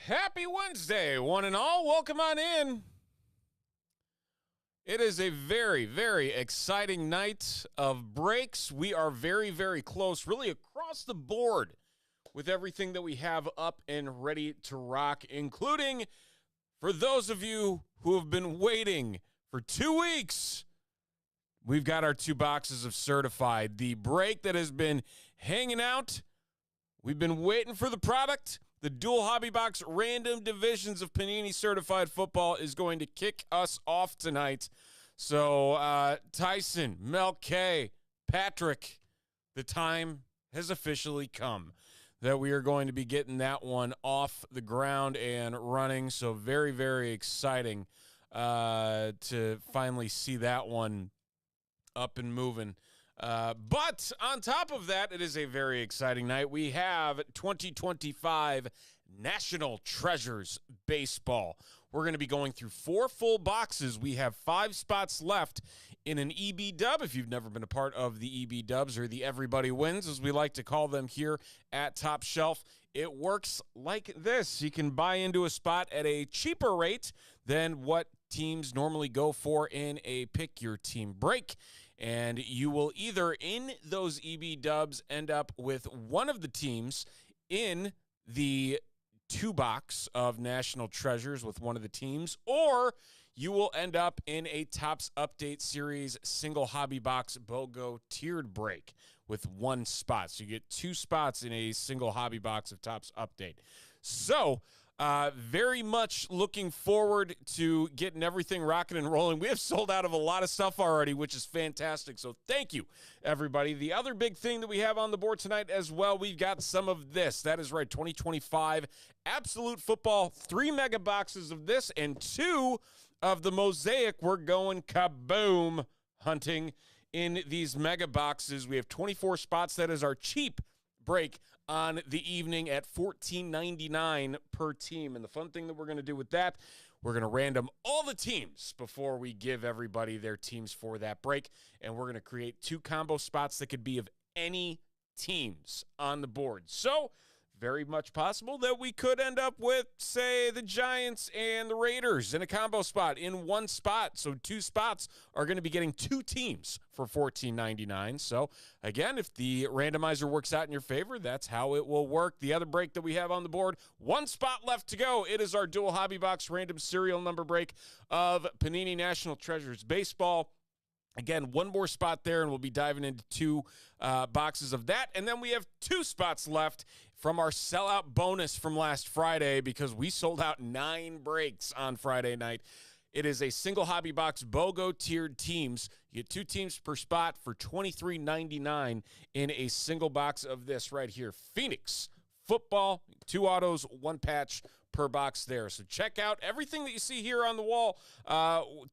Happy Wednesday, one and all. Welcome on in. It is a very, very exciting night of breaks. We are very, very close, really across the board with everything that we have up and ready to rock, including for those of you who have been waiting for 2 weeks. We've got our 2 boxes of Certified. The break that has been hanging out. We've been waiting for the product. The Dual Hobby Box Random Divisions of Panini Certified Football is going to kick us off tonight. So, Tyson, Mel K, Patrick, the time has officially come that we are going to be getting that one off the ground and running. So, very, very exciting to finally see that one up and moving. But on top of that, it is a very exciting night. We have 2025 National Treasures Baseball. We're going to be going through 4 full boxes. We have 5 spots left in an EB Dub. If you've never been a part of the EB Dubs, or the Everybody Wins, as we like to call them here at Top Shelf, it works like this. You can buy into a spot at a cheaper rate than what teams normally go for in a Pick Your Team break. And you will either, in those EB Dubs, end up with one of the teams in the 2-box of National Treasures with one of the teams, or you will end up in a Topps Update Series single hobby box BOGO tiered break with 1 spot. So you get 2 spots in a single hobby box of Topps Update. So, very much looking forward to getting everything rocking and rolling. We have sold out of a lot of stuff already, which is fantastic. So thank you, everybody. The other big thing that we have on the board tonight as well, we've got some of this. That is right, 2025 Absolute Football, 3 mega boxes of this and 2 of the Mosaic. We're going kaboom hunting in these mega boxes. We have 24 spots. That is our cheap break on the evening at $14.99 per team. And the fun thing that we're going to do with that, we're going to random all the teams before we give everybody their teams for that break. And we're going to create 2 combo spots that could be of any teams on the board. So, very much possible that we could end up with, say, the Giants and the Raiders in a combo spot in 1 spot. So 2 spots are going to be getting 2 teams for $14.99. So, again, if the randomizer works out in your favor, that's how it will work. The other break that we have on the board, 1 spot left to go. It is our Dual Hobby Box Random Serial Number break of Panini National Treasures Baseball. Again, 1 more spot there, and we'll be diving into 2 boxes of that. And then we have 2 spots left from our sellout bonus from last Friday, because we sold out 9 breaks on Friday night. It is a single hobby box BOGO tiered teams. You get 2 teams per spot for $23.99 in a single box of this right here. Phoenix football, 2 autos, 1 patch per box there. So check out everything that you see here on the wall.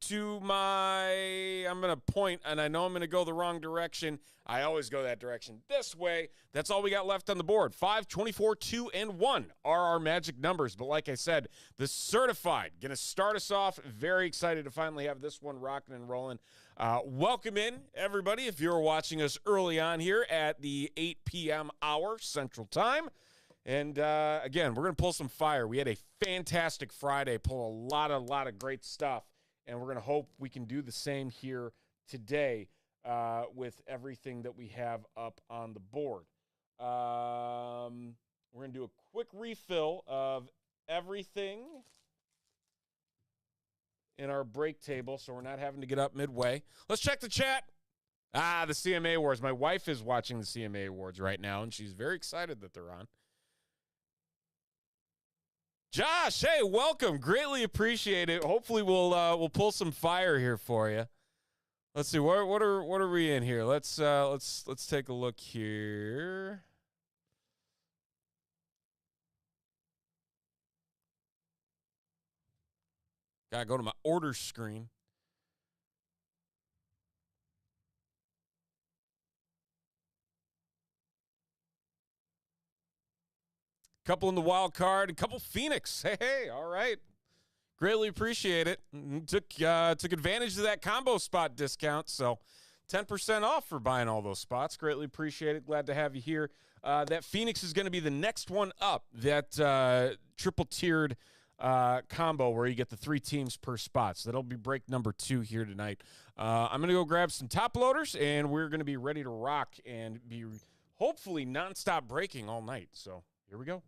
To my, I'm going to point, and I know I'm going to go the wrong direction. I always go that direction. This way, that's all we got left on the board. 5, 24, 2, and 1 are our magic numbers. But like I said, the Certified, going to start us off. Very excited to finally have this one rocking and rolling. Welcome in, everybody, if you're watching us early on here at the 8 p.m. hour Central Time. And, again, we're going to pull some fire. We had a fantastic Friday, pull a lot of great stuff. And we're going to hope we can do the same here today with everything that we have up on the board. We're going to do a quick refill of everything in our break table so we're not having to get up midway. Let's check the chat. The CMA Awards. My wife is watching the CMA Awards right now, and she's very excited that they're on. Josh, hey, welcome. Greatly appreciate it. Hopefully we'll pull some fire here for you. Let's see, what are we in here? Let's take a look here. Gotta go to my order screen. Couple in the wild card, a couple Phoenix. Hey, all right. Greatly appreciate it. Took advantage of that combo spot discount, so 10% off for buying all those spots. Greatly appreciate it. Glad to have you here. That Phoenix is going to be the next one up, that triple-tiered combo where you get the 3 teams per spot. So that'll be break number 2 here tonight. I'm going to go grab some top loaders, and we're going to be ready to rock and be hopefully nonstop breaking all night. So here we go.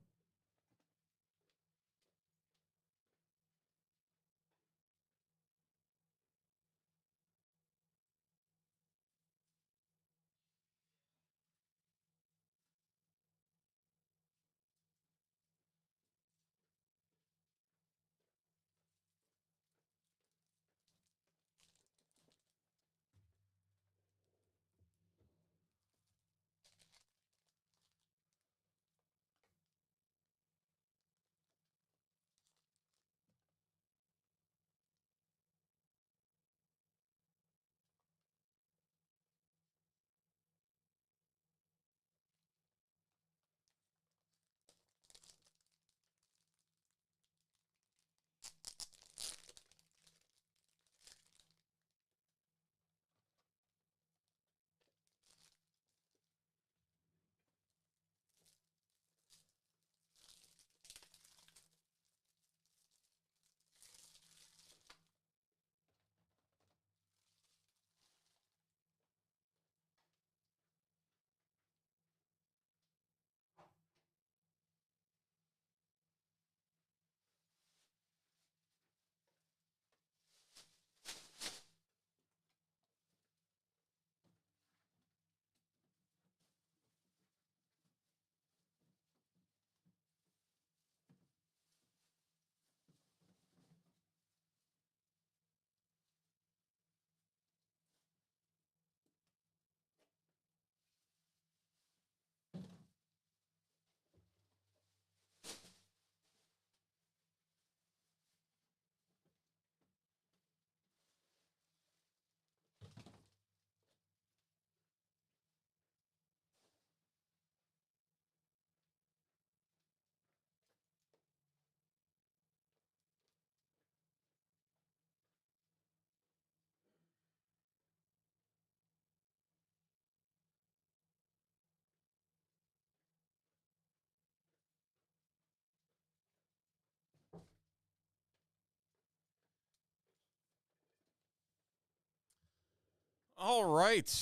All right.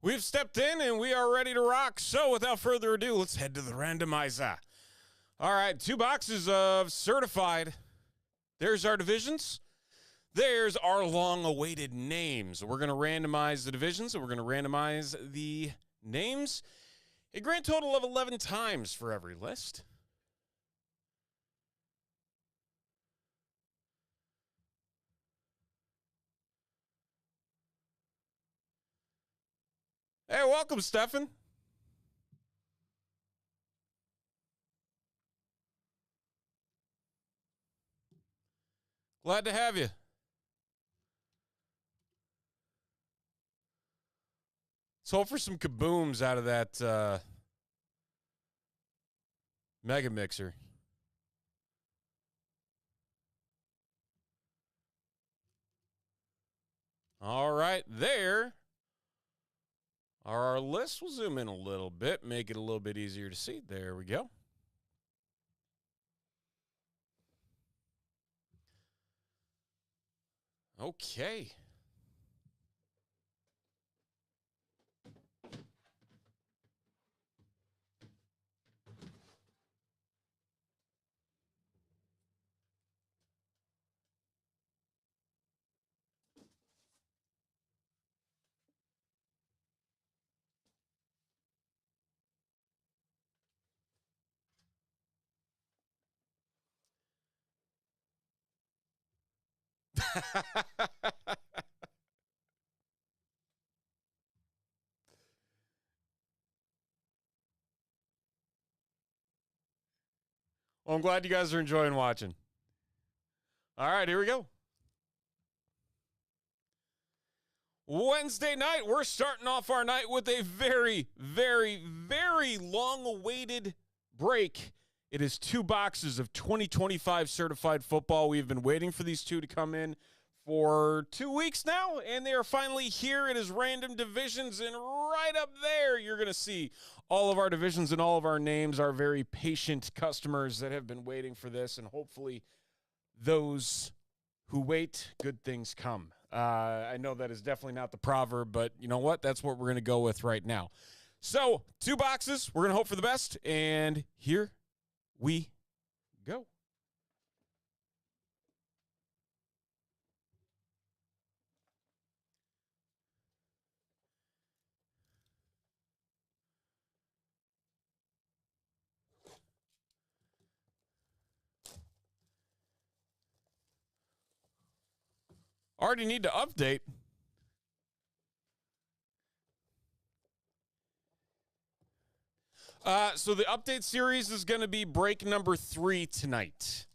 We've stepped in and we are ready to rock. So without further ado, let's head to the randomizer. All right, 2 boxes of certified. There's our divisions. There's our long-awaited names. We're going to randomize the divisions, and we're going to randomize the names. A grand total of 11 times for every list. Hey, welcome, Stefan. Glad to have you. Let's hope for some kabooms out of that Mega Mixer. All right, there are our lists. We'll zoom in a little bit, make it a little bit easier to see. There we go. Okay. Well, I'm glad you guys are enjoying watching. All right, here we go. Wednesday night, we're starting off our night with a very, very, very long-awaited break. It is 2 boxes of 2025 certified football. We've been waiting for these two to come in for 2 weeks now, and they are finally here. It is Random Divisions, and right up there, you're going to see all of our divisions and all of our names, our very patient customers that have been waiting for this, and hopefully those who wait, good things come. I know that is definitely not the proverb, but you know what? That's what we're going to go with right now. So, 2 boxes. We're going to hope for the best, and here we go. Already need to update. So the update series is going to be break number 3 tonight.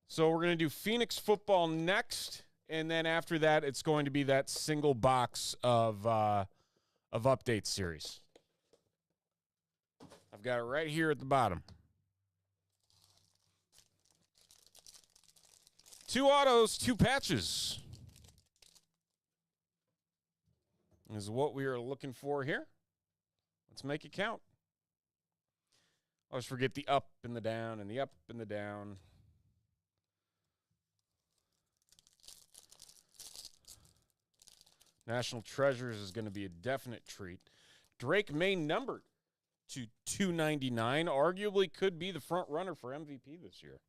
So we're going to do Phoenix football next, and then after that, it's going to be that single box of update series. I've got it right here at the bottom. 2 autos, 2 patches is what we are looking for here. Let's make it count. I always forget the up and the down and the up and the down. National Treasures is going to be a definite treat. Drake May numbered to 299. Arguably could be the front runner for MVP this year.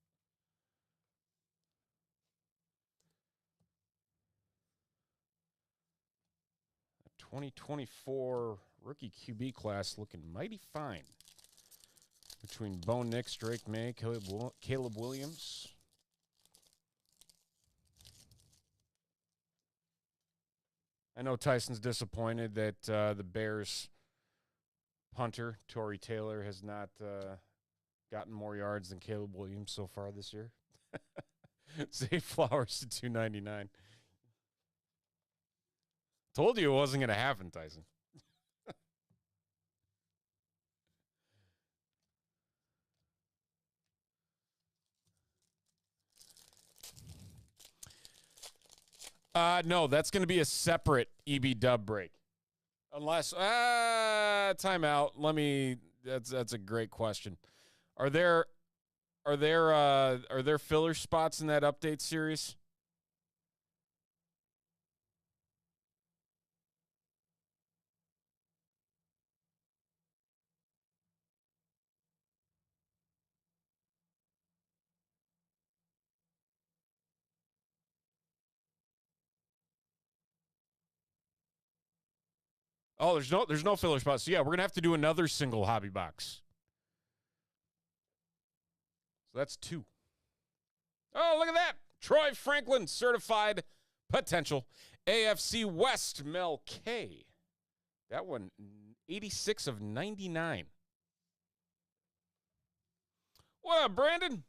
A 2024 rookie QB class looking mighty fine. Between Bo Nix, Drake May, Caleb Williams. I know Tyson's disappointed that the Bears punter, Torrey Taylor, has not gotten more yards than Caleb Williams so far this year. Zay Flowers to 299. Told you it wasn't going to happen, Tyson. No, that's going to be a separate EB dub break. Unless, timeout. That's a great question. Are there filler spots in that update series? Oh, there's no filler spots. So yeah, we're gonna have to do another single hobby box. So that's 2. Oh, look at that. Troy Franklin, certified potential. AFC West, Mel K. That one, 86 of 99. What up, Brandon?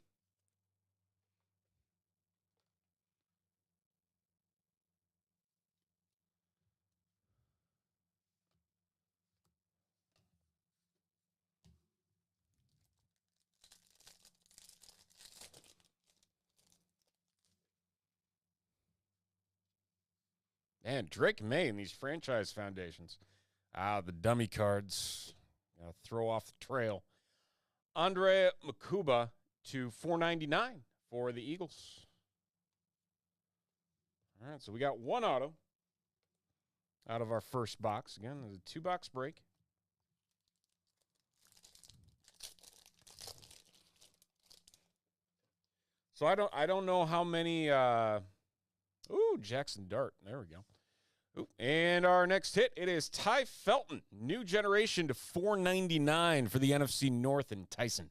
And Drake May in these franchise foundations. The dummy cards. Throw off the trail. Andre Makuba to 499 for the Eagles. All right, so we got 1 auto out of our first box. Again, there's a 2-box break. So I don't know how many Jackson Dart. There we go. Ooh. And our next hit, it is Ty Felton, new generation to 499 for the NFC North and Tyson.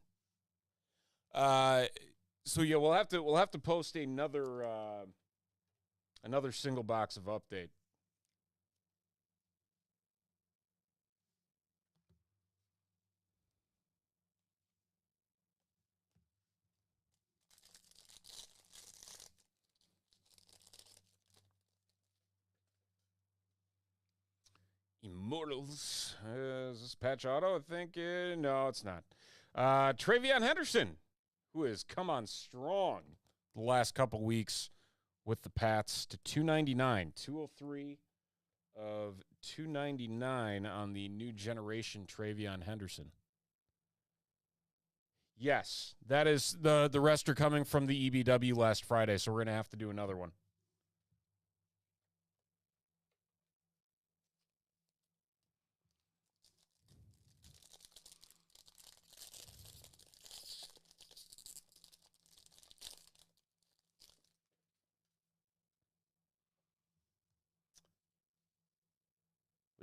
So yeah, we'll have to post another single box of update. Immortals. Is this patch auto? I think. No, it's not. Travion Henderson, who has come on strong the last couple weeks with the Pats to 299, 203 of 299 on the new generation Travion Henderson. Yes, that is the rest are coming from the EBW last Friday, so we're going to have to do another one.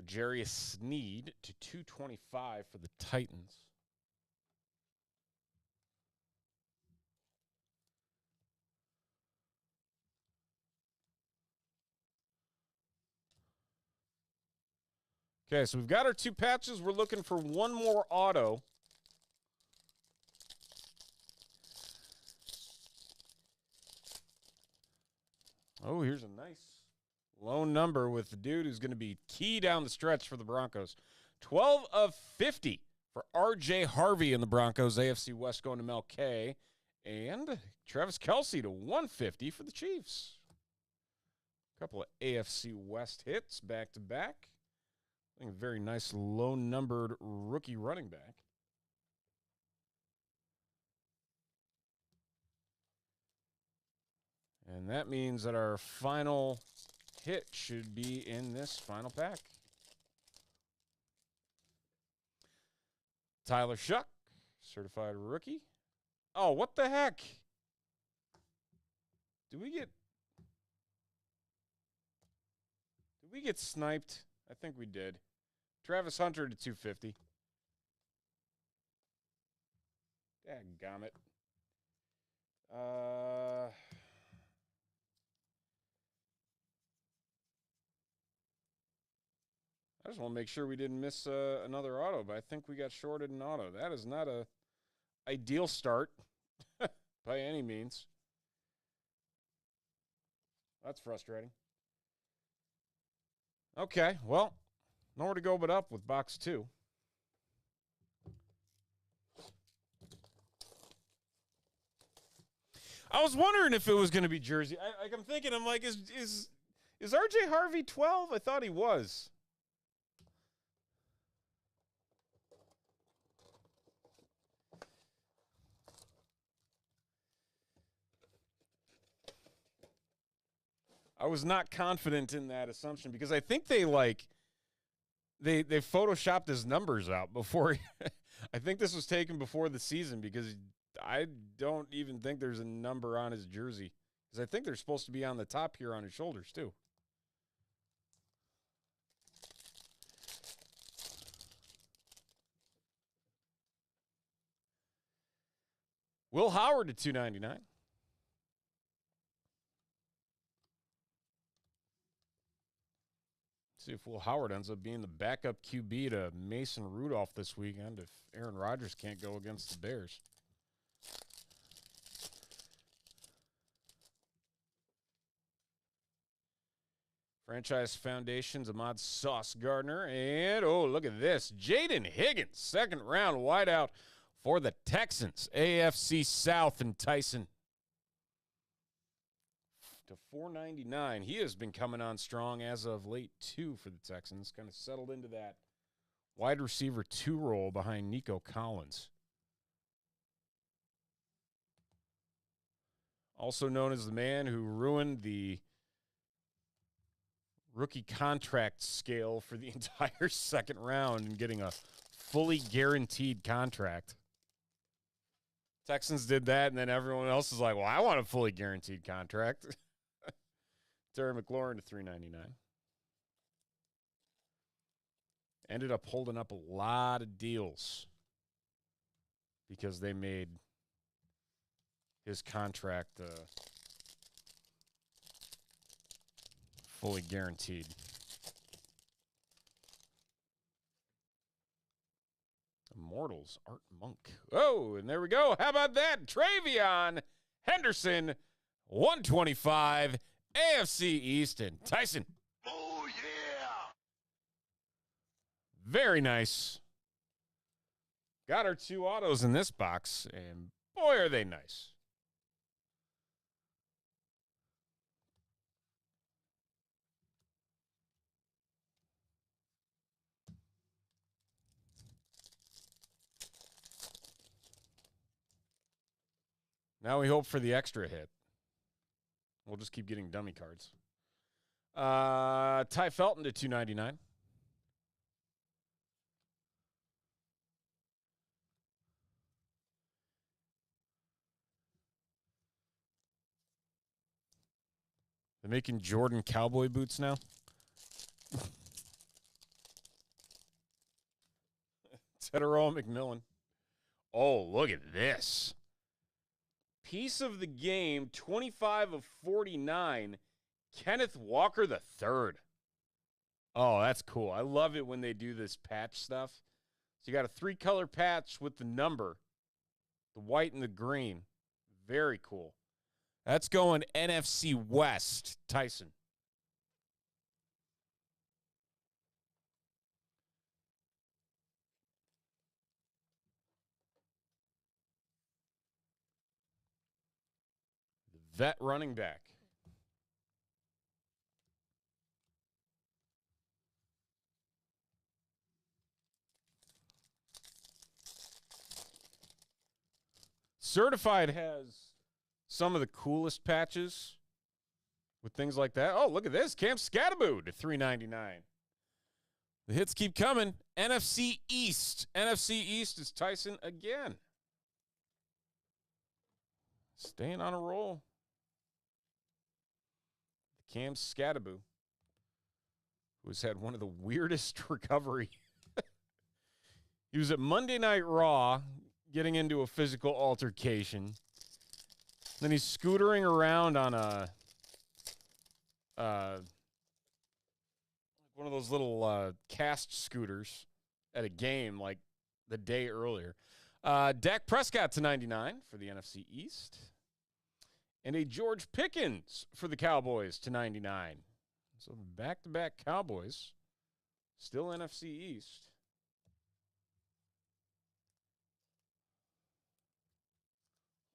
Jarius Sneed to 225 for the Titans. Okay, so we've got our two patches. We're looking for one more auto. Oh, here's a nice low number with the dude who's going to be key down the stretch for the Broncos. 12 of 50 for R.J. Harvey in the Broncos. AFC West going to Mel K. And Travis Kelce to 150 for the Chiefs. A couple of AFC West hits back-to-back. I think a very nice low-numbered rookie running back. And that means that our final hit should be in this final pack. Tyler Shuck, certified rookie. Oh, what the heck? Did we get sniped? I think we did. Travis Hunter to 250. Dadgummit. I just want to make sure we didn't miss another auto, but I think we got shorted an auto. That is not a ideal start by any means. That's frustrating. Okay, well, nowhere to go but up with box 2. I was wondering if it was going to be jersey. I'm thinking, is R.J. Harvey 12? I thought he was. I was not confident in that assumption because I think they photoshopped his numbers out before. I think this was taken before the season because I don't even think there's a number on his jersey because I think they're supposed to be on the top here on his shoulders too. Will Howard to 299. See if Will Howard ends up being the backup QB to Mason Rudolph this weekend if Aaron Rodgers can't go against the Bears. Franchise Foundations, Ahmad Sauce Gardner. And, oh, look at this. Jaden Higgins, second round wideout for the Texans. AFC South and Tyson. To 499. He has been coming on strong as of late, too, for the Texans. Kind of settled into that wide receiver 2 role behind Nico Collins. Also known as the man who ruined the rookie contract scale for the entire second round and getting a fully guaranteed contract. Texans did that, and then everyone else is like, well, I want a fully guaranteed contract. Terry McLaurin to 399. Ended up holding up a lot of deals because they made his contract fully guaranteed. Immortals, Art Monk. Oh, and there we go. How about that? Travion Henderson, 125. AFC East and Tyson. Oh, yeah. Very nice. Got our 2 autos in this box, and boy, are they nice. Now we hope for the extra hit. We'll just keep getting dummy cards. Ty Felton to 299. They're making Jordan cowboy boots now. Tetero McMillan. Oh, look at this. Piece of the game, 25 of 49, Kenneth Walker III. Oh, that's cool. I love it when they do this patch stuff. So you got a 3-color patch with the number, the white and the green. Very cool. That's going NFC West, Tyson. The vet running back. Certified has some of the coolest patches with things like that. Oh, look at this. Cam Scattaboo to $3.99. The hits keep coming. NFC East. NFC East is Tyson again. Staying on a roll. Cam Scattaboo, who's had one of the weirdest recovery. He was at Monday Night Raw getting into a physical altercation. Then he's scootering around on a one of those little cast scooters at a game like the day earlier. Dak Prescott to 99 for the NFC East. And a George Pickens for the Cowboys to 99. So back-to-back Cowboys. Still NFC East.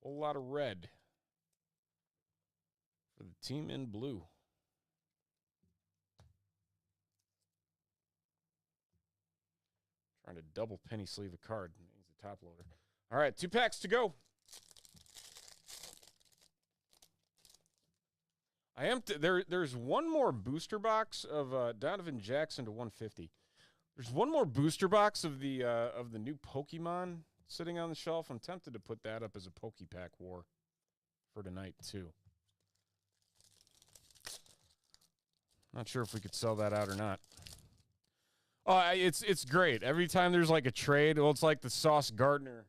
Whole lot of red for the team in blue. Trying to double penny sleeve a card. He's a top loader. All right, 2 packs to go. There's one more booster box of Donovan Jackson to 150. There's one more booster box of the new Pokemon sitting on the shelf. I'm tempted to put that up as a Pokepack war for tonight too. Not sure if we could sell that out or not. Oh, it's great. Every time there's like a trade, well, it's like the Sauce Gardner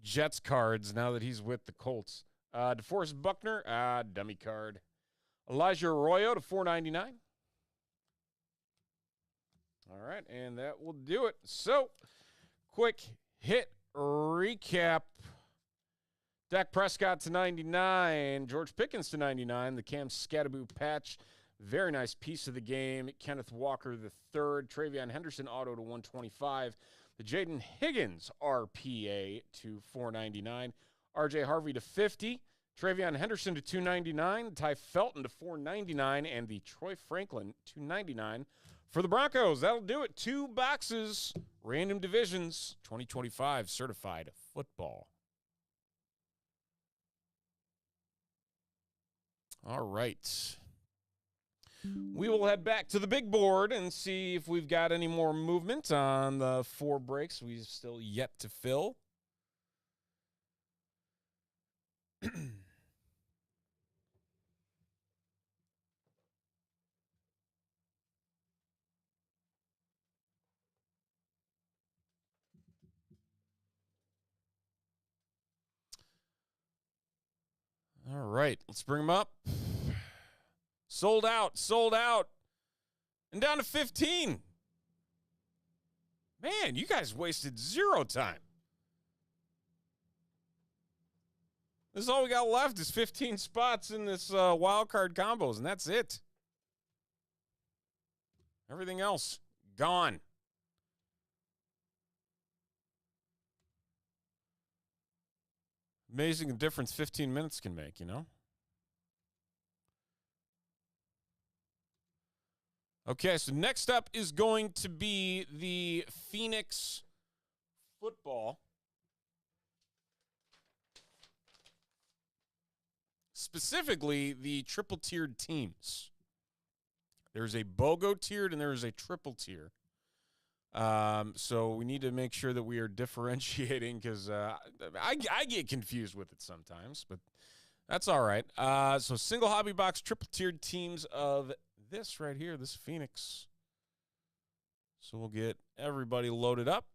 Jets cards now that he's with the Colts. DeForest Buckner, dummy card. Elijah Arroyo to $4.99. All right, and that will do it. So, quick hit recap. Dak Prescott to 99. George Pickens to 99. The Cam Scattaboo patch. Very nice piece of the game. Kenneth Walker III. Travion Henderson auto to 125. The Jaden Higgins RPA to $4.99. RJ Harvey to 50. Travion Henderson to $2.99. Ty Felton to $4.99. And the Troy Franklin to $2.99 for the Broncos. That'll do it. 2 boxes. Random divisions. 2025 certified football. All right. We will head back to the big board and see if we've got any more movement on the 4 breaks we've still yet to fill. All right, let's bring them up. Sold out, and down to 15. Man, you guys wasted 0 time. This is all we got left is 15 spots in this wild card combos, and that's it. Everything else, gone. Amazing difference 15 minutes can make, you know? Okay, so next up is going to be the Phoenix football. Specifically, the triple-tiered teams. There's a BOGO tiered and there's a triple tier. So we need to make sure that we are differentiating because I get confused with it sometimes, but that's all right. So single hobby box, triple tiered teams of this right here, this Phoenix. So we'll get everybody loaded up.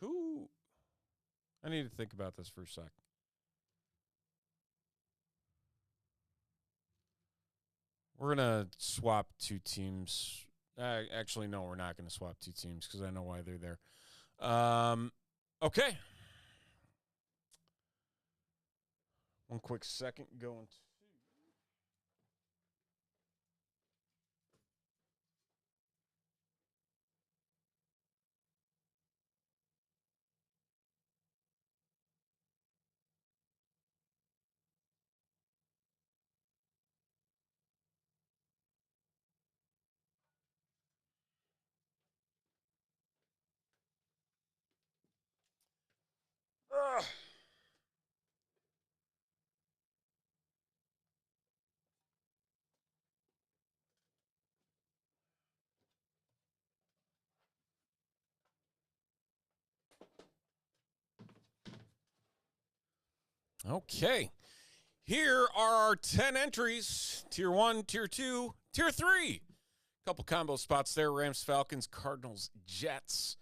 Who? I need to think about this for a sec. We're going to swap two teams. Actually, no, we're not going to swap two teams because I know why they're there. Okay. One quick second going to. Okay. Here are our 10 entries. Tier 1, Tier 2, Tier 3. Couple combo spots there. Rams, Falcons, Cardinals, Jets.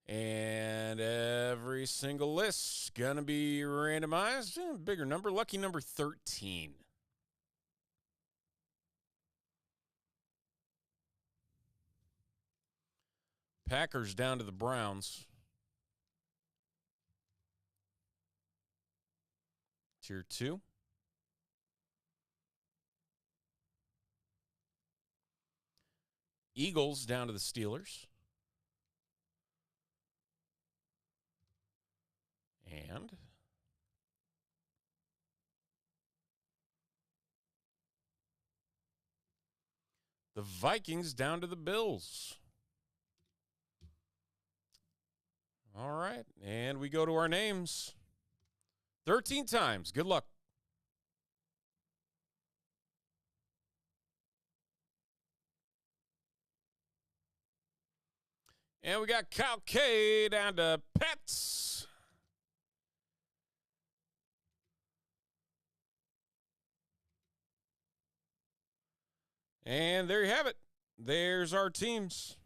And every single list going to be randomized. Bigger number. Lucky number 13. Packers down to the Browns. Tier 2. Eagles down to the Steelers. And the Vikings down to the Bills. All right, and we go to our names. 13 times. Good luck. And we got Kyle K down to Pets. And there you have it. There's our teams.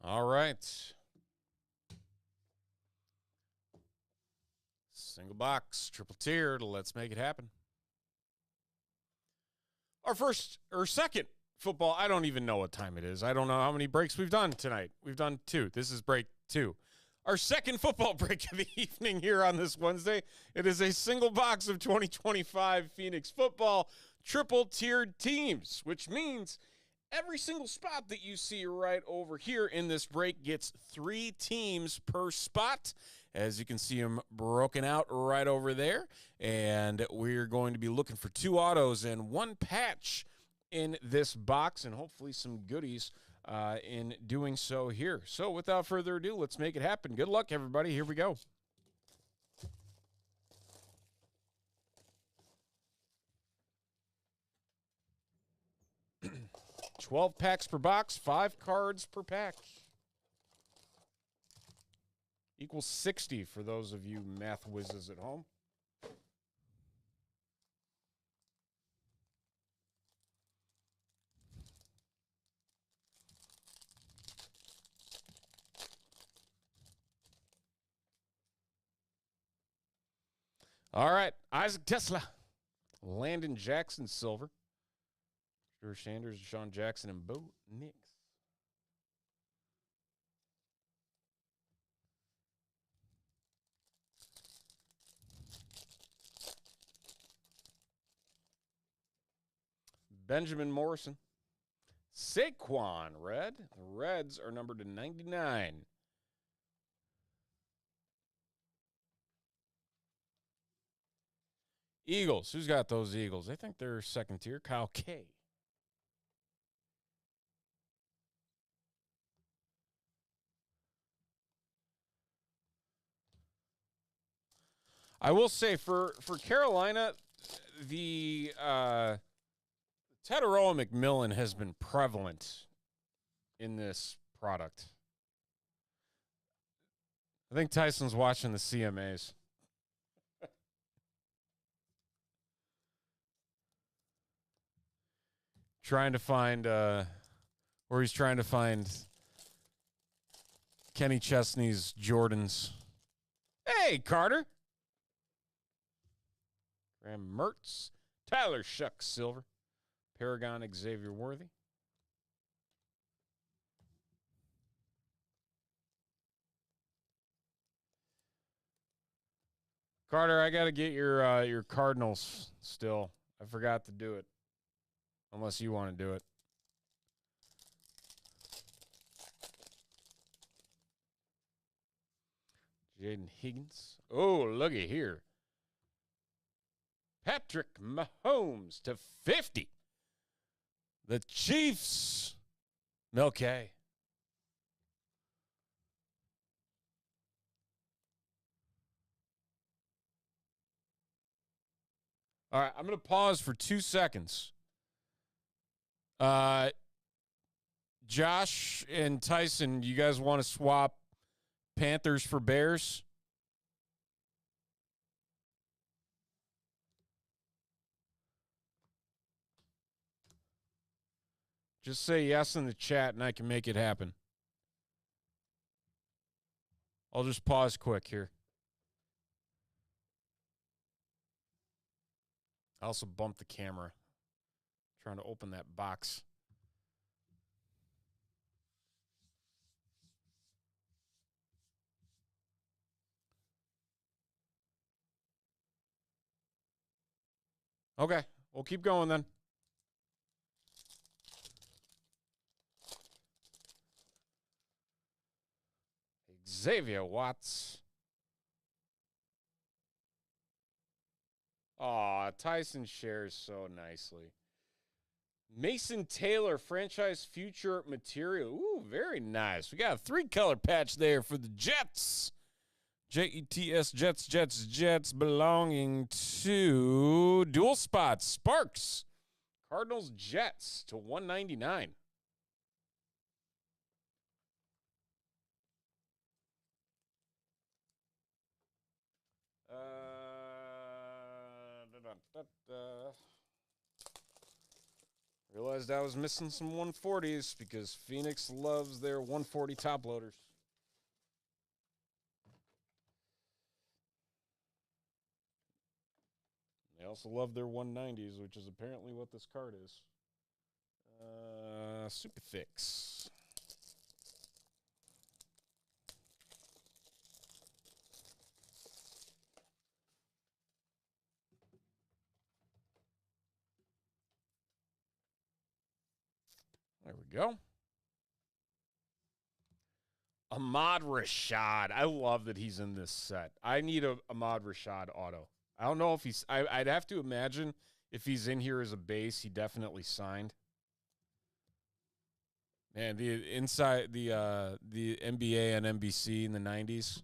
All right. Single box, triple tiered. Let's make it happen. Our first or second football, I don't even know what time it is. I don't know how many breaks we've done tonight. We've done 2. This is break 2. Our second football break of the evening here on this Wednesday. It is a single box of 2025 Phoenix football triple tiered teams, which means every single spot that you see right over here in this break gets 3 teams per spot. As you can see them broken out right over there. And we're going to be looking for 2 autos and 1 patch in this box and hopefully some goodies in doing so here. So without further ado, let's make it happen. Good luck, everybody. Here we go. 12 packs per box, 5 cards per pack. Equals 60 for those of you math whizzes at home. All right, Isaac Tesla, Landon Jackson, silver. Drew Sanders, Deshaun Jackson, and Bo Nix. Benjamin Morrison. Saquon, red. The Reds are numbered to 99. Eagles. Who's got those Eagles? I think they're second tier. Kyle K. I will say for Carolina, the Tataroa McMillan has been prevalent in this product. I think Tyson's watching the CMAs. Trying to find, or he's trying to find Kenny Chesney's Jordans. Hey, Carter. Graham Mertz. Tyler Shuck, silver. Paragon, Xavier Worthy. Carter, I got to get your Cardinals still. I forgot to do it. Unless you want to do it. Jaden Higgins. Oh, looky here. Patrick Mahomes to 50. The Chiefs. Milkay. All right, I'm going to pause for 2 seconds. Josh and Tyson, you guys want to swap Panthers for Bears? Just say yes in the chat and I can make it happen. I'll just pause quick here. I also bumped the camera trying to open that box. Okay, we'll keep going then. Xavier Watts. Aw, Tyson shares so nicely. Mason Taylor, franchise future material. Ooh, very nice. We got a 3-color patch there for the Jets. Jets, Jets, belonging to Dual Spots, Sparks. Cardinals, Jets to 199. Realized I was missing some 140s because Phoenix loves their 140 top loaders. They also love their 190s, which is apparently what this card is. Super Fix. There we go. Ahmad Rashad. I love that he's in this set. I need a Ahmad Rashad auto. I don't know if he's... I'd have to imagine if he's in here as a base, he definitely signed. Man, the inside... The NBA and NBC in the 90s.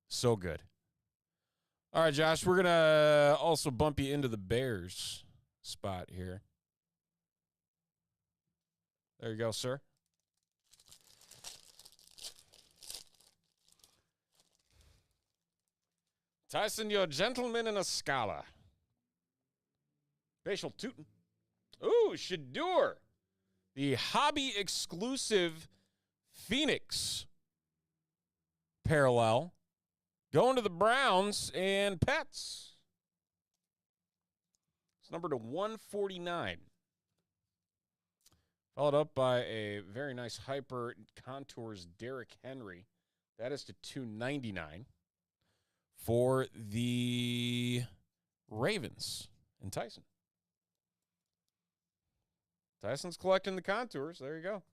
So good. All right, Josh, we're going to also bump you into the Bears spot here. There you go, sir. Tyson, you're a gentleman in a scholar. Facial tootin'. Ooh, Shador. The hobby exclusive Phoenix parallel. Going to the Browns and Pets. It's numbered to 149. Followed up by a very nice Hyper Contours Derrick Henry. That is to 299 for the Ravens and Tyson. Tyson's collecting the contours. There you go.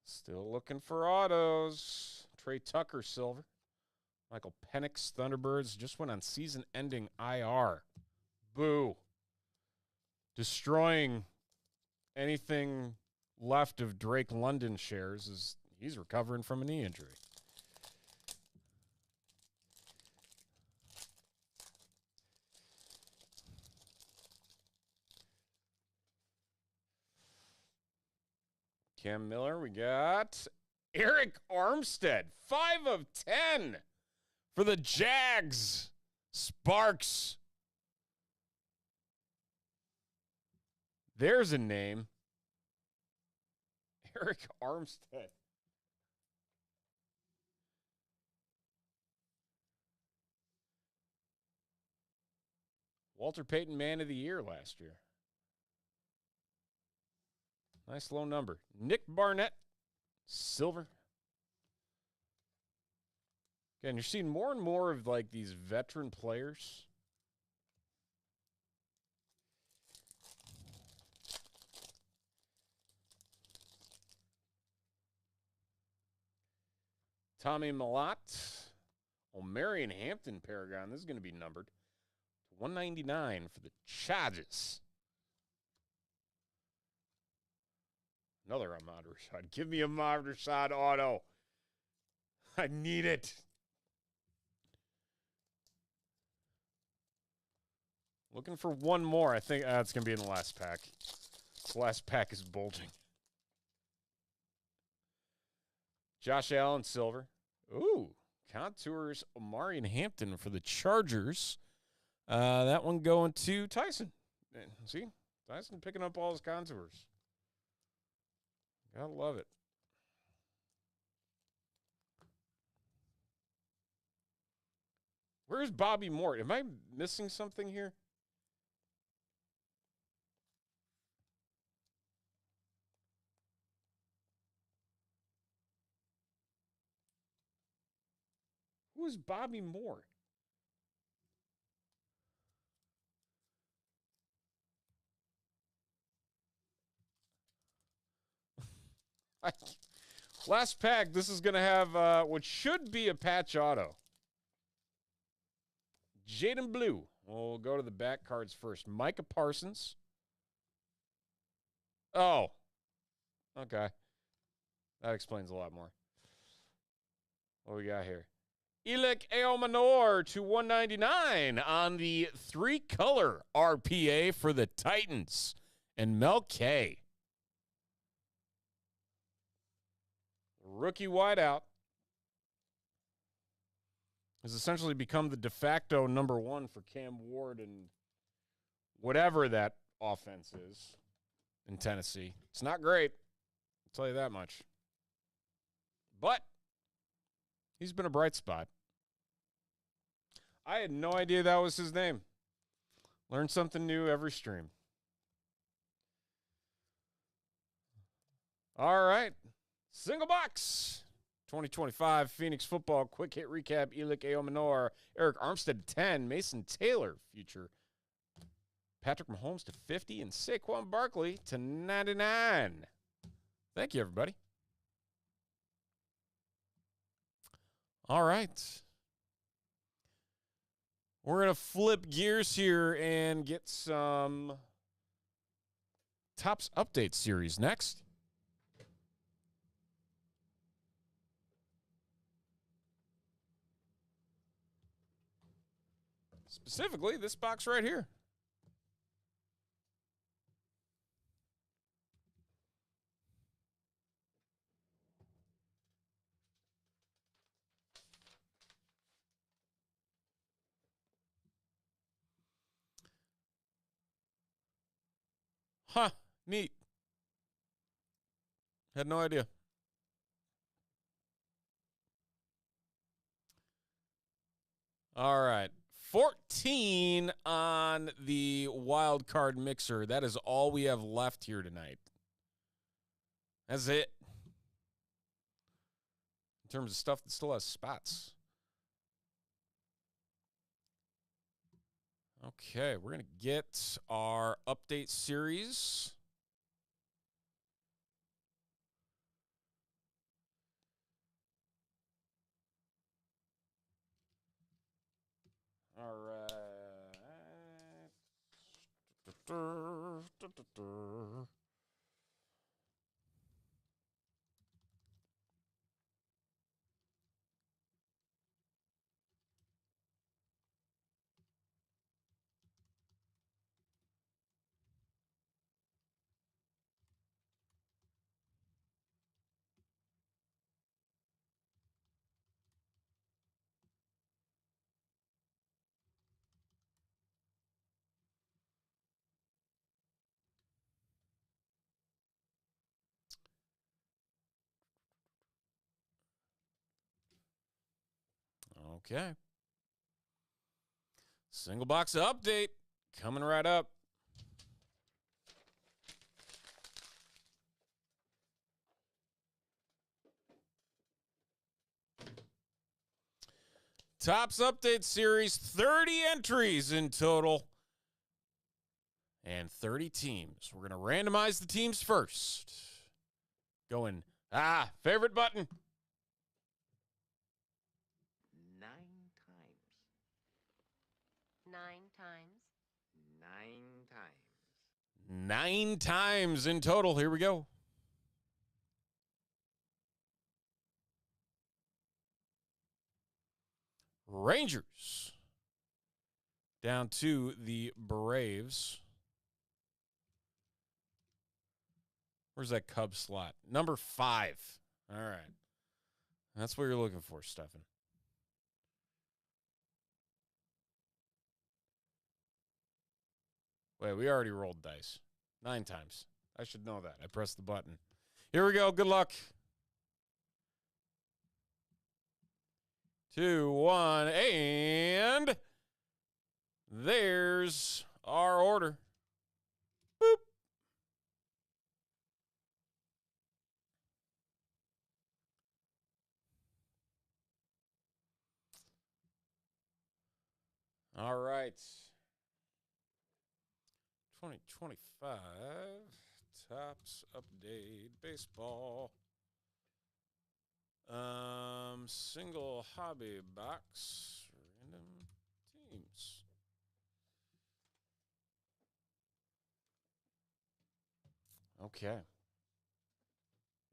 Still looking for autos. Trey Tucker, silver. Michael Penix, Thunderbirds, just went on season-ending IR. Boo. Destroying anything left of Drake London shares as he's recovering from a knee injury. Cam Miller, we got Eric Armstead, 5 of 10 for the Jags. Sparks. There's a name. Eric Armstead. Walter Payton Man of the Year last year. Nice low number. Nick Barnett, silver. Again, you're seeing more and more of like these veteran players. Tommy Malott. Marion Hampton Paragon. This is going to be numbered to 199 for the Chargers. Another Ahmad Rashad. Give me a Ahmad Rashad auto. I need it. Looking for one more. I think it's going to be in the last pack. The last pack is bulging. Josh Allen, silver. Ooh, Contours, Marion Hampton for the Chargers. That one going to Tyson. See? Tyson picking up all his contours. Gotta love it. Where's Bobby Moore? Am I missing something here? Who is Bobby Moore? Last pack, this is going to have what should be a patch auto. Jaden Blue. We'll go to the back cards first. Micah Parsons. Oh. Okay. That explains a lot more. What we got here? Elic Eomanor to 199 on the 3-color RPA for the Titans. And Mel K. Rookie wideout has essentially become the de facto number one for Cam Ward and whatever that offense is in Tennessee. It's not great, I'll tell you that much. But he's been a bright spot. I had no idea that was his name. Learn something new every stream. All right. Single box. 2025 Phoenix football quick hit recap. Elic Eomanor, Eric Armstead to 10, Mason Taylor future, Patrick Mahomes to 50, and Saquon Barkley to 99. Thank you, everybody. All right. We're going to flip gears here and get some Topps Update Series next. Specifically, this box right here. Huh, neat. Had no idea. All right. 14 on the wild card mixer. That is all we have left here tonight. That's it. In terms of stuff that still has spots. Okay, we're going to get our update series. All right. Okay. Single box update coming right up. Topps Update Series, 30 entries in total and 30 teams. We're going to randomize the teams first. Going, favorite button. 9 times. 9 times. 9 times. 9 times in total. Here we go. Rangers down to the Braves. Where's that Cubs slot? Number 5. All right. That's what you're looking for, Stefan. Wait, we already rolled dice. 9 times. I should know that. I pressed the button. Here we go. Good luck. 2, 1, and there's our order. Boop. All right. 2025 Topps Update Baseball. Single hobby box, random teams. Okay.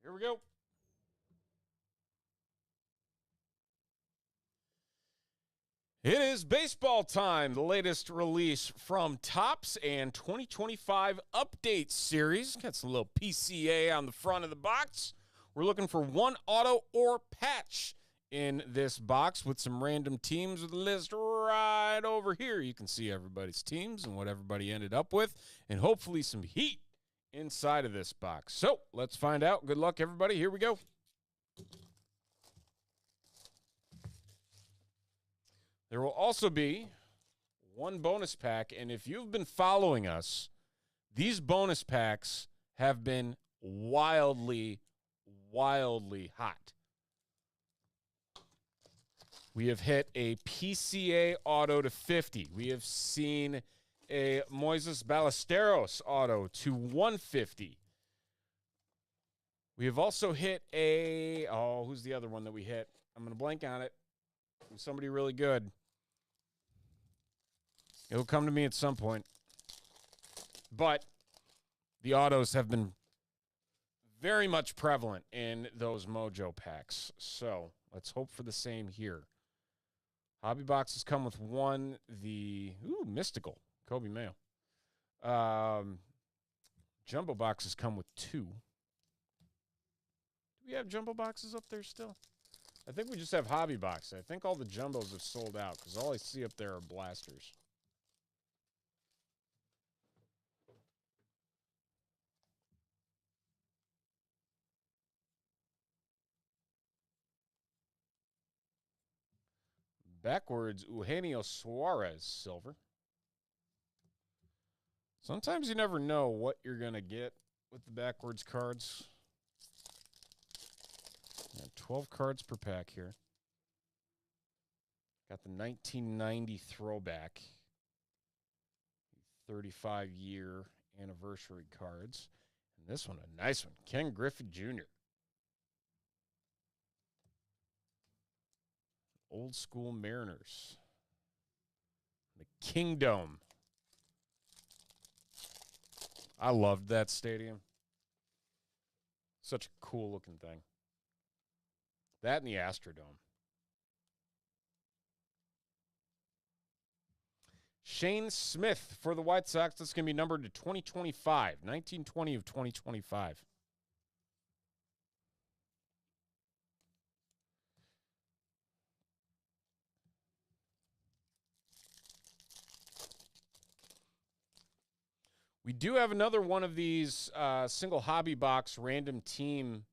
Here we go. It is baseball time, the latest release from Topps and 2025 Update Series. Got some little PCA on the front of the box. We're looking for one auto or patch in this box with some random teams with a list right over here. You can see everybody's teams and what everybody ended up with, and hopefully some heat inside of this box. So let's find out. Good luck, everybody. Here we go. There will also be one bonus pack, and if you've been following us, these bonus packs have been wildly hot. We have hit a PCA auto to 50. We have seen a Moises Ballesteros auto to 150. We have also hit a, who's the other one that we hit? I'm going to blank on it. Somebody really good. It'll come to me at some point. But the autos have been very much prevalent in those Mojo packs. So let's hope for the same here. Hobby boxes come with one. The mystical Kobe Mayo. Jumbo boxes come with two. Do we have jumbo boxes up there still? I think we just have hobby boxes. I think all the jumbos have sold out because all I see up there are blasters. Backwards, Eugenio Suarez, silver. Sometimes you never know what you're going to get with the backwards cards. 12 cards per pack here. Got the 1990 throwback. 35-year anniversary cards. And this one, a nice one. Ken Griffey Jr. Old School Mariners. The Kingdom. I loved that stadium. Such a cool looking thing. That and the Astrodome. Shane Smith for the White Sox. That's going to be numbered to 2025. 1920 of 2025. We do have another one of these single hobby box random team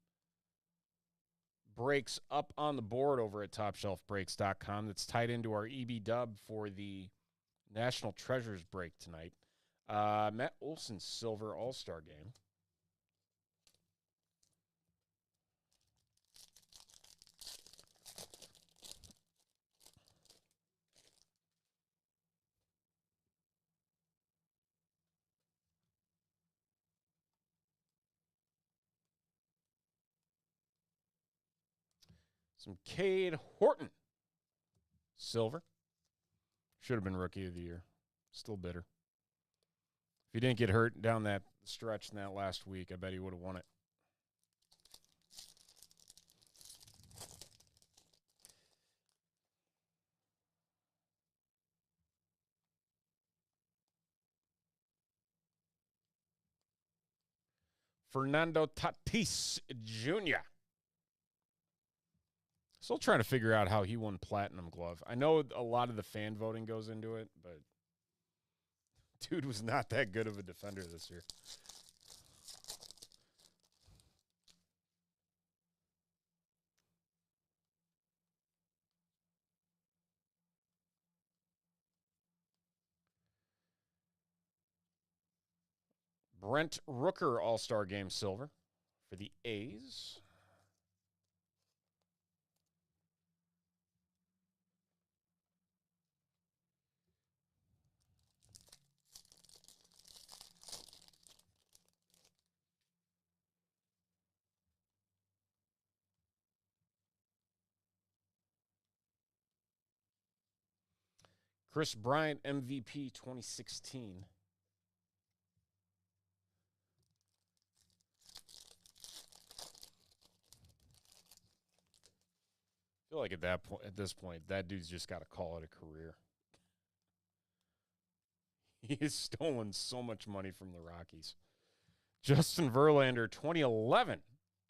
breaks up on the board over at TopShelfBreaks.com that's tied into our EB dub for the National Treasures break tonight. Matt Olson silver All-Star game. Some Cade Horton. Silver. Should have been Rookie of the Year. Still bitter. If he didn't get hurt down that stretch in that last week, I bet he would have won it. Fernando Tatis Jr. Still trying to figure out how he won Platinum Glove. I know a lot of the fan voting goes into it, but dude was not that good of a defender this year. Brent Rooker All-Star Game silver for the A's. Chris Bryant MVP 2016. I feel like at this point, that dude's just got to call it a career. He has stolen so much money from the Rockies. Justin Verlander, 2011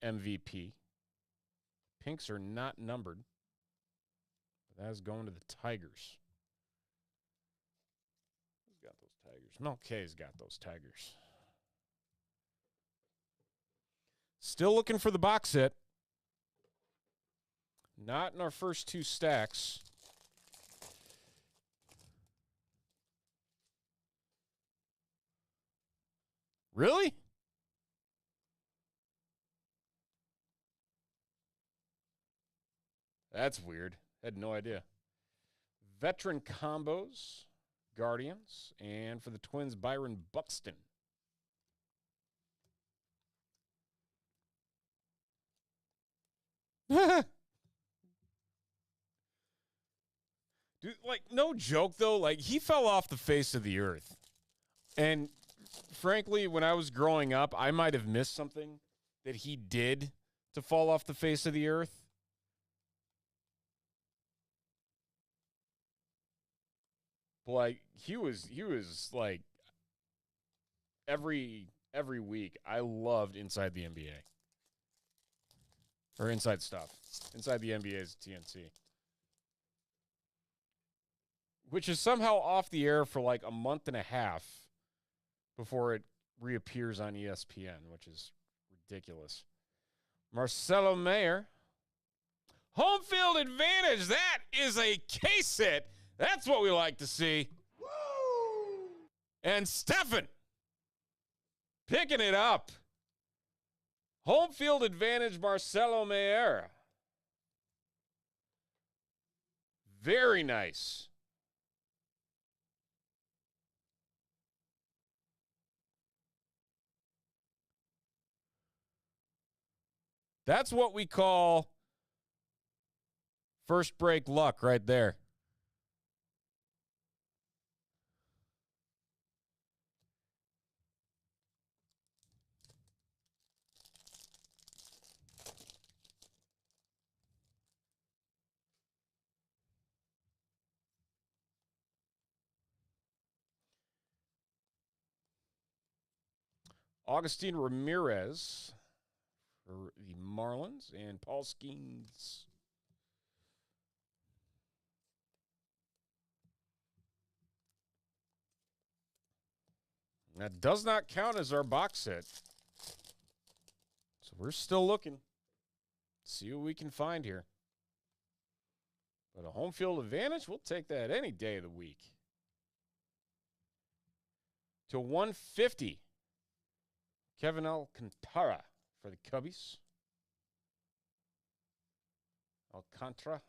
MVP. Pinks are not numbered. That is going to the Tigers. Who's got those Tigers? Mel K's got those Tigers. Still looking for the box set. Not in our first two stacks. Really? That's weird. Had no idea. Veteran combos, Guardians, and for the Twins, Byron Buxton. Dude, like, no joke, though. Like, he fell off the face of the earth. And frankly, when I was growing up, I might have missed something that he did to fall off the face of the earth. But like he was like every week I loved Inside the NBA. Or Inside Stuff. Inside the NBA's TNT. Which is somehow off the air for like a month and a half before it reappears on ESPN, which is ridiculous. Marcelo Mayer. Home field advantage. That is a case hit. That's what we like to see. Woo! And Stefan picking it up. Home field advantage, Marcelo Mayer. Very nice. That's what we call first break luck right there. Augustine Ramirez for the Marlins and Paul Skeens. That does not count as our box set. So we're still looking. See what we can find here. But a home field advantage, we'll take that any day of the week. To 150. Kevin Alcantara for the Cubbies. Alcantara.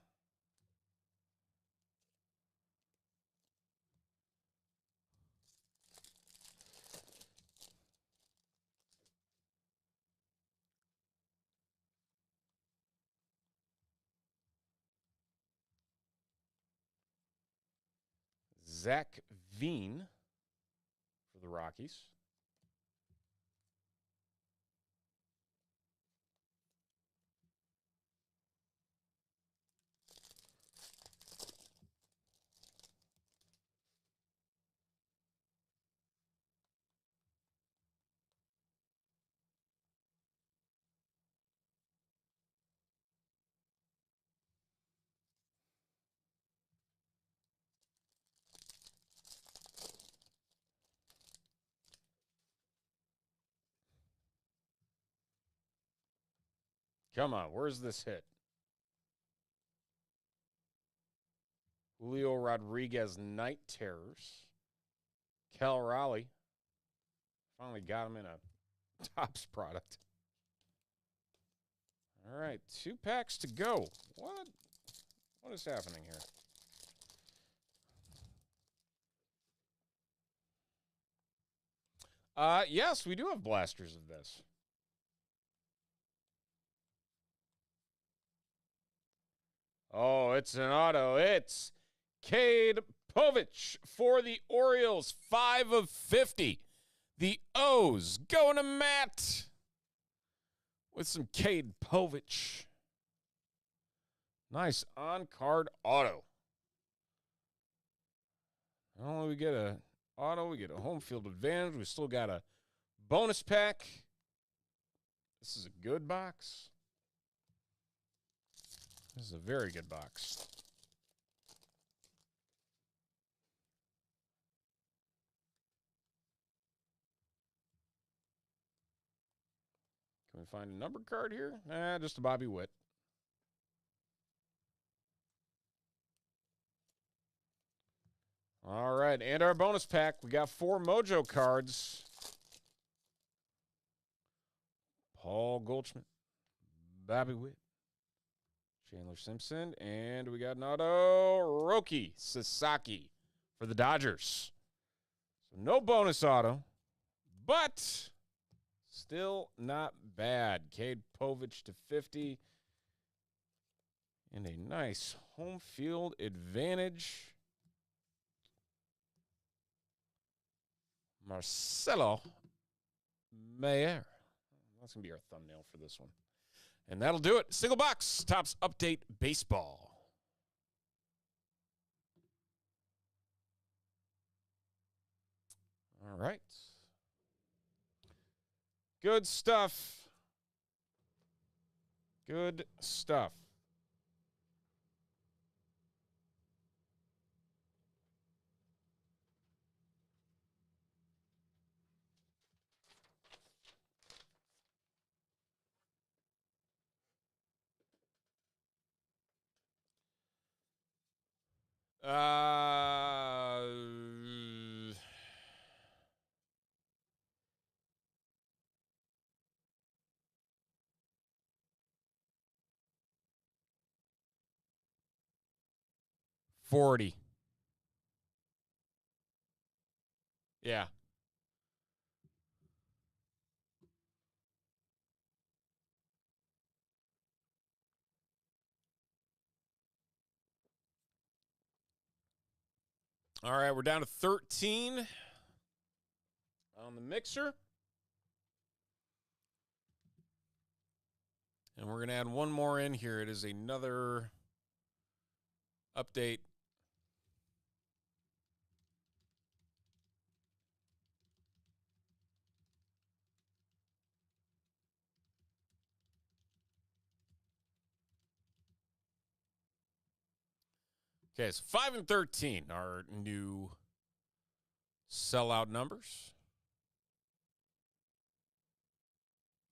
Zach Veen for the Rockies. Come on, where's this hit? Julio Rodriguez, Night Terrors. Cal Raleigh. Finally got him in a Topps product. All right, 2 packs to go. What is happening here? Yes, we do have blasters of this. Oh, it's an auto. It's Cade Povich for the Orioles. 5 of 50. The O's going to Matt with some Cade Povich. Nice on-card auto. Not only we get a auto, we get a home field advantage. We still got a bonus pack. This is a good box. This is a very good box. Can we find a number card here? Just a Bobby Witt. All right, and our bonus pack. We got 4 Mojo cards. Paul Goldschmidt, Bobby Witt, Chandler Simpson, and we got an auto, Roki Sasaki for the Dodgers. So no bonus auto, but still not bad. Cade Povich to 50. And a nice home field advantage. Marcelo Mayer. That's going to be our thumbnail for this one. And that'll do it. Single box, Topps Update Baseball. All right. Good stuff. Good stuff. Uh, 40. Yeah. All right, we're down to 13 on the mixer. And we're going to add one more in here. It is another update. Okay, so 5 and 13 are new sellout numbers.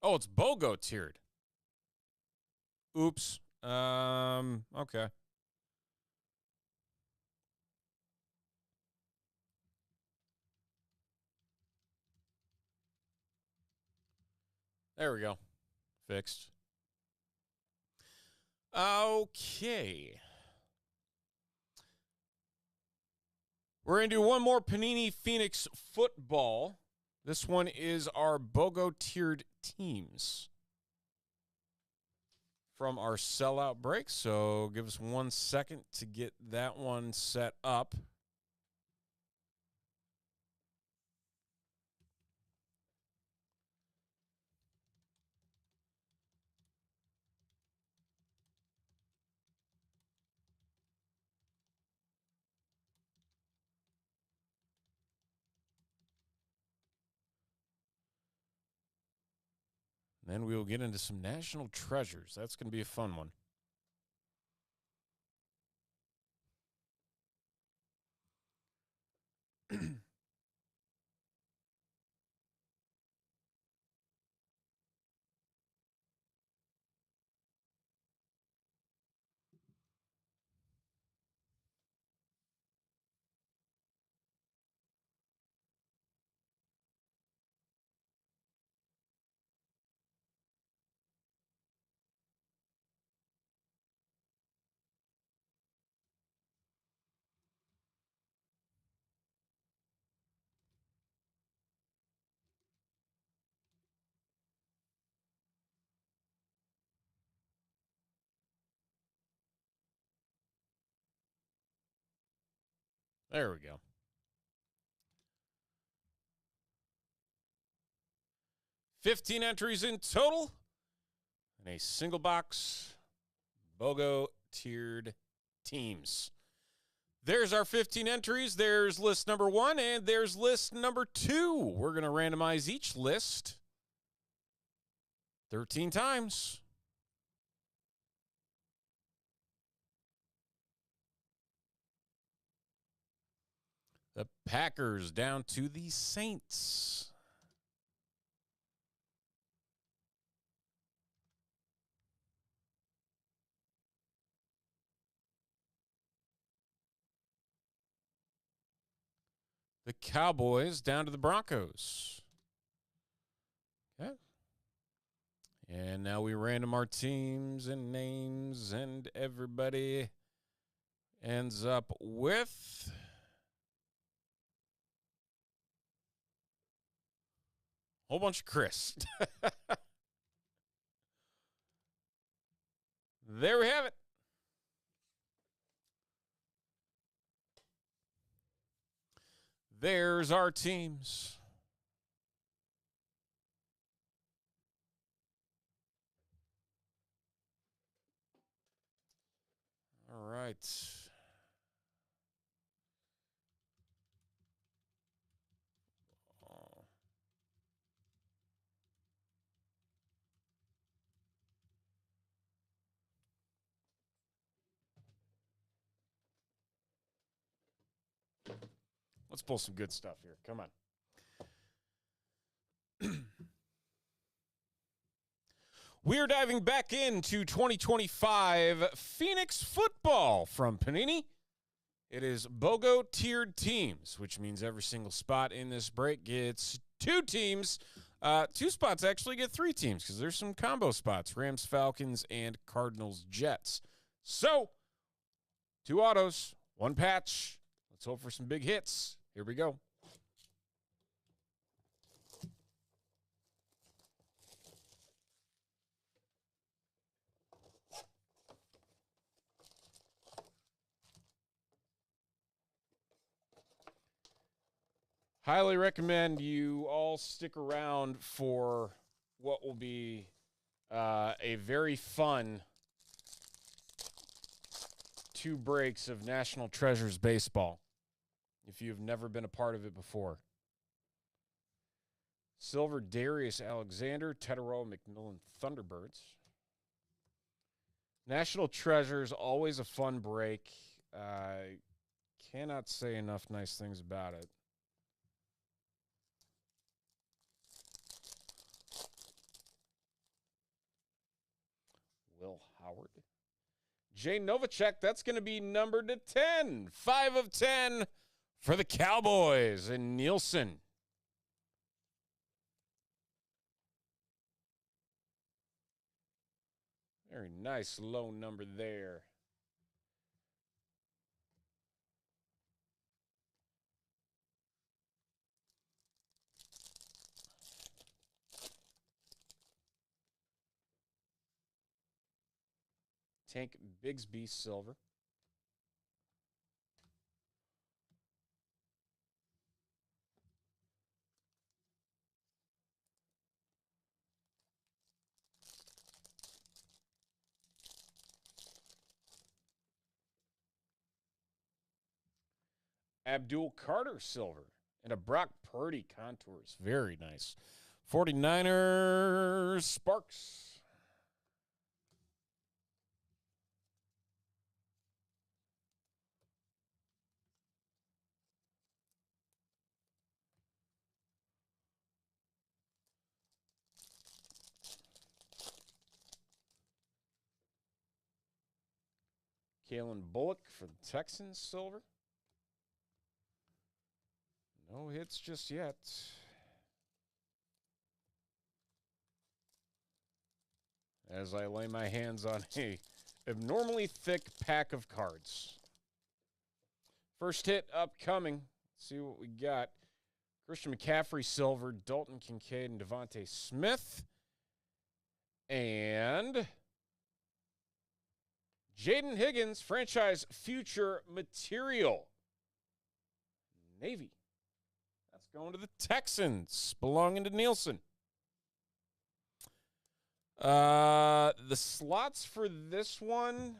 Oh, it's BOGO tiered. Oops. Okay. There we go. Fixed. Okay. We're going to do one more Panini Phoenix football. This one is our BOGO tiered teams from our sellout break. So give us 1 second to get that one set up. Then we will get into some national treasures. That's going to be a fun one. There we go. 15 entries in total in a single box BOGO tiered teams. There's our 15 entries. There's list number 1 and there's list number 2. We're going to randomize each list 13 times. The Packers down to the Saints. The Cowboys down to the Broncos. Okay. And now we random our teams and names, and everybody ends up with a whole bunch of Chris. There we have it. There's our teams. All right. Let's pull some good stuff here. Come on. We're diving back into 2025 Phoenix football from Panini. It is BOGO tiered teams, which means every single spot in this break gets 2 teams. 2 spots actually get 3 teams because there's some combo spots, Rams, Falcons, and Cardinals, Jets. So, 2 autos, 1 patch. Let's hope for some big hits. Here we go. Highly recommend you all stick around for what will be a very fun 2 breaks of National Treasures baseball, if you've never been a part of it before. Silver, Darius Alexander, Tedero, McMillan, Thunderbirds. National Treasures, always a fun break. Cannot say enough nice things about it. Will Howard. Jay Novacek, that's going to be numbered to 10. 5 of 10 for the Cowboys and Nielsen. Very nice low number there. Tank Bigsby silver. Abdul Carter silver and a Brock Purdy contours. Very nice. 49ers Sparks. Kalen Bullock for the Texans silver. No hits just yet. As I lay my hands on a abnormally thick pack of cards. First hit upcoming. Let's see what we got. Christian McCaffrey silver, Dalton Kincaid, and Devontae Smith. And Jaden Higgins, franchise future material. Navy. That's going to the Texans, belonging to Nielsen. The slots for this one,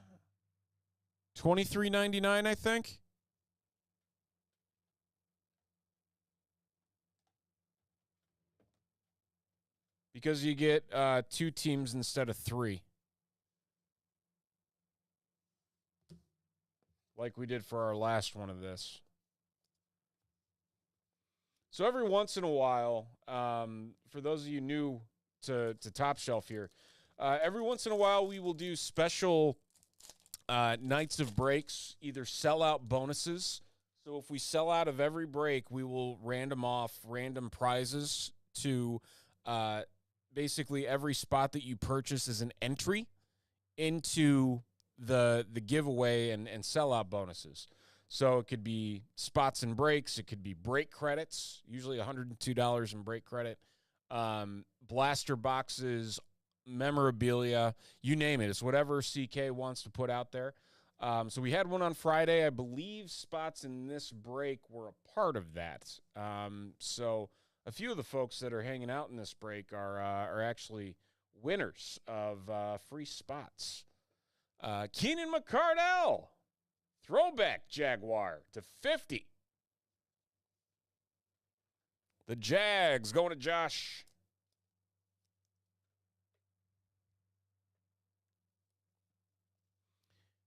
$23.99, I think. Because you get 2 teams instead of 3. Like we did for our last one of this. So every once in a while, for those of you new to Top Shelf here, every once in a while we will do special nights of breaks, either sellout bonuses. So if we sell out of every break, we will random off random prizes to basically every spot that you purchase is an entry into the giveaway and sellout bonuses. So it could be spots and breaks. It could be break credits, usually $102 in break credit. Blaster boxes, memorabilia, you name it. It's whatever CK wants to put out there. So we had one on Friday. I believe spots in this break were a part of that. So a few of the folks that are hanging out in this break are actually winners of free spots. Keenan McCardell, throwback Jaguar to 50. The Jags going to Josh.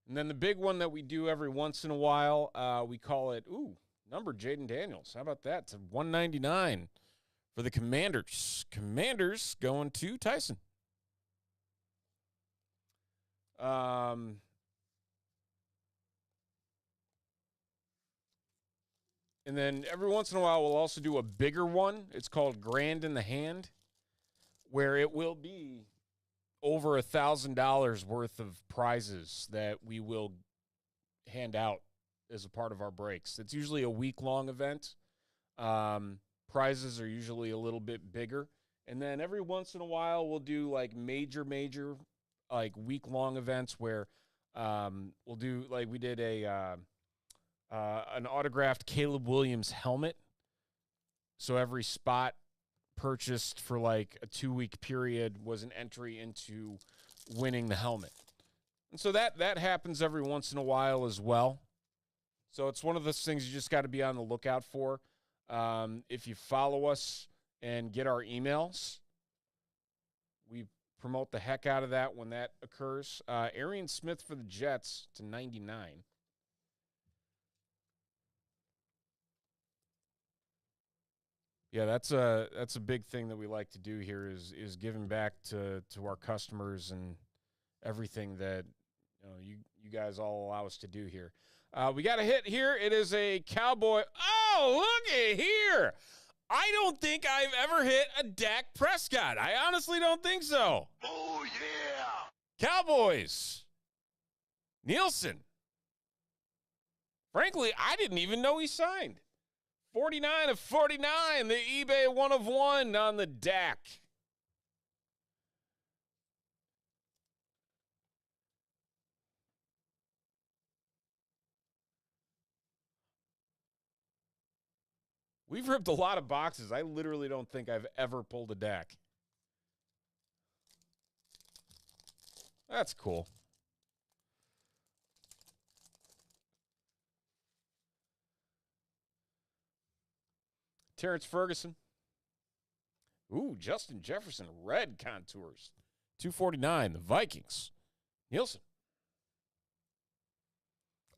And then the big one that we do every once in a while, we call it, number, Jaden Daniels. How about that? To 199 for the Commanders. Commanders going to Tyson. And then every once in a while, we'll also do a bigger one. It's called Grand in the Hand, where it will be over $1,000 worth of prizes that we will hand out as a part of our breaks. It's usually a week-long event. Prizes are usually a little bit bigger. And then every once in a while, we'll do like major, like week-long events where we'll do, like we did an autographed Caleb Williams helmet. So every spot purchased for like a 2-week period was an entry into winning the helmet. And so that happens every once in a while as well. So it's one of those things you just got to be on the lookout for. If you follow us and get our emails, we promote the heck out of that when that occurs. Arian Smith for the Jets to 99. Yeah, that's a big thing that we like to do here is giving back to our customers and everything that you guys all allow us to do here. We got a hit here. It is a Cowboy. Oh, look at here. I don't think I've ever hit a Dak Prescott. I honestly don't think so. Oh, yeah. Cowboys. Nielsen. Frankly, I didn't even know he signed. 49 of 49, the eBay 1 of 1 on the Dak. We've ripped a lot of boxes. I literally don't think I've ever pulled a Dak. That's cool. Terrence Ferguson. Ooh, Justin Jefferson, red contours. 249, the Vikings. Nielsen.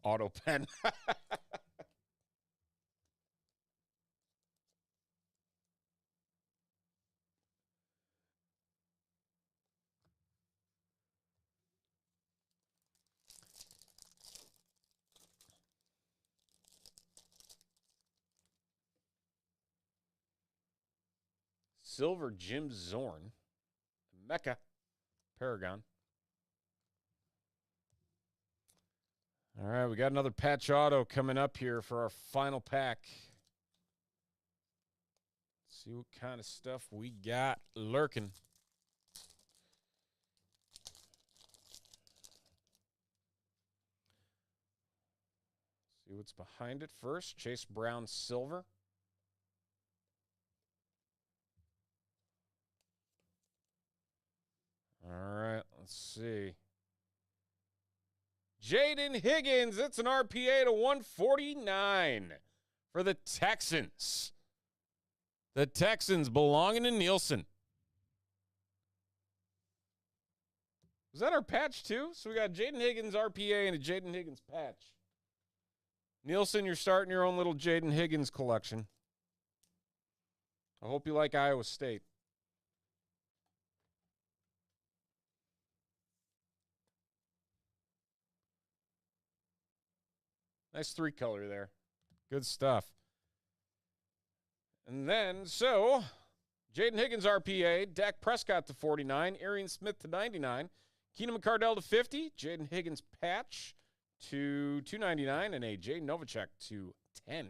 Auto pen. Silver Jim Zorn. Mecca. Paragon. All right, we got another patch auto coming up here for our final pack. Let's see what kind of stuff we got lurking. See what's behind it first. Chase Brown Silver. All right, let's see. Jaden Higgins, it's an RPA to 149 for the Texans. The Texans belonging to Nielsen. Was that our patch too? So we got Jaden Higgins RPA and a Jaden Higgins patch. Nielsen, you're starting your own little Jaden Higgins collection. I hope you like Iowa State. Nice 3-color there. Good stuff. And then, so, Jaden Higgins RPA, Dak Prescott to 49, Arian Smith to 99, Keenan McCardell to 50, Jaden Higgins patch to 299, and a Jay Novacek to 10.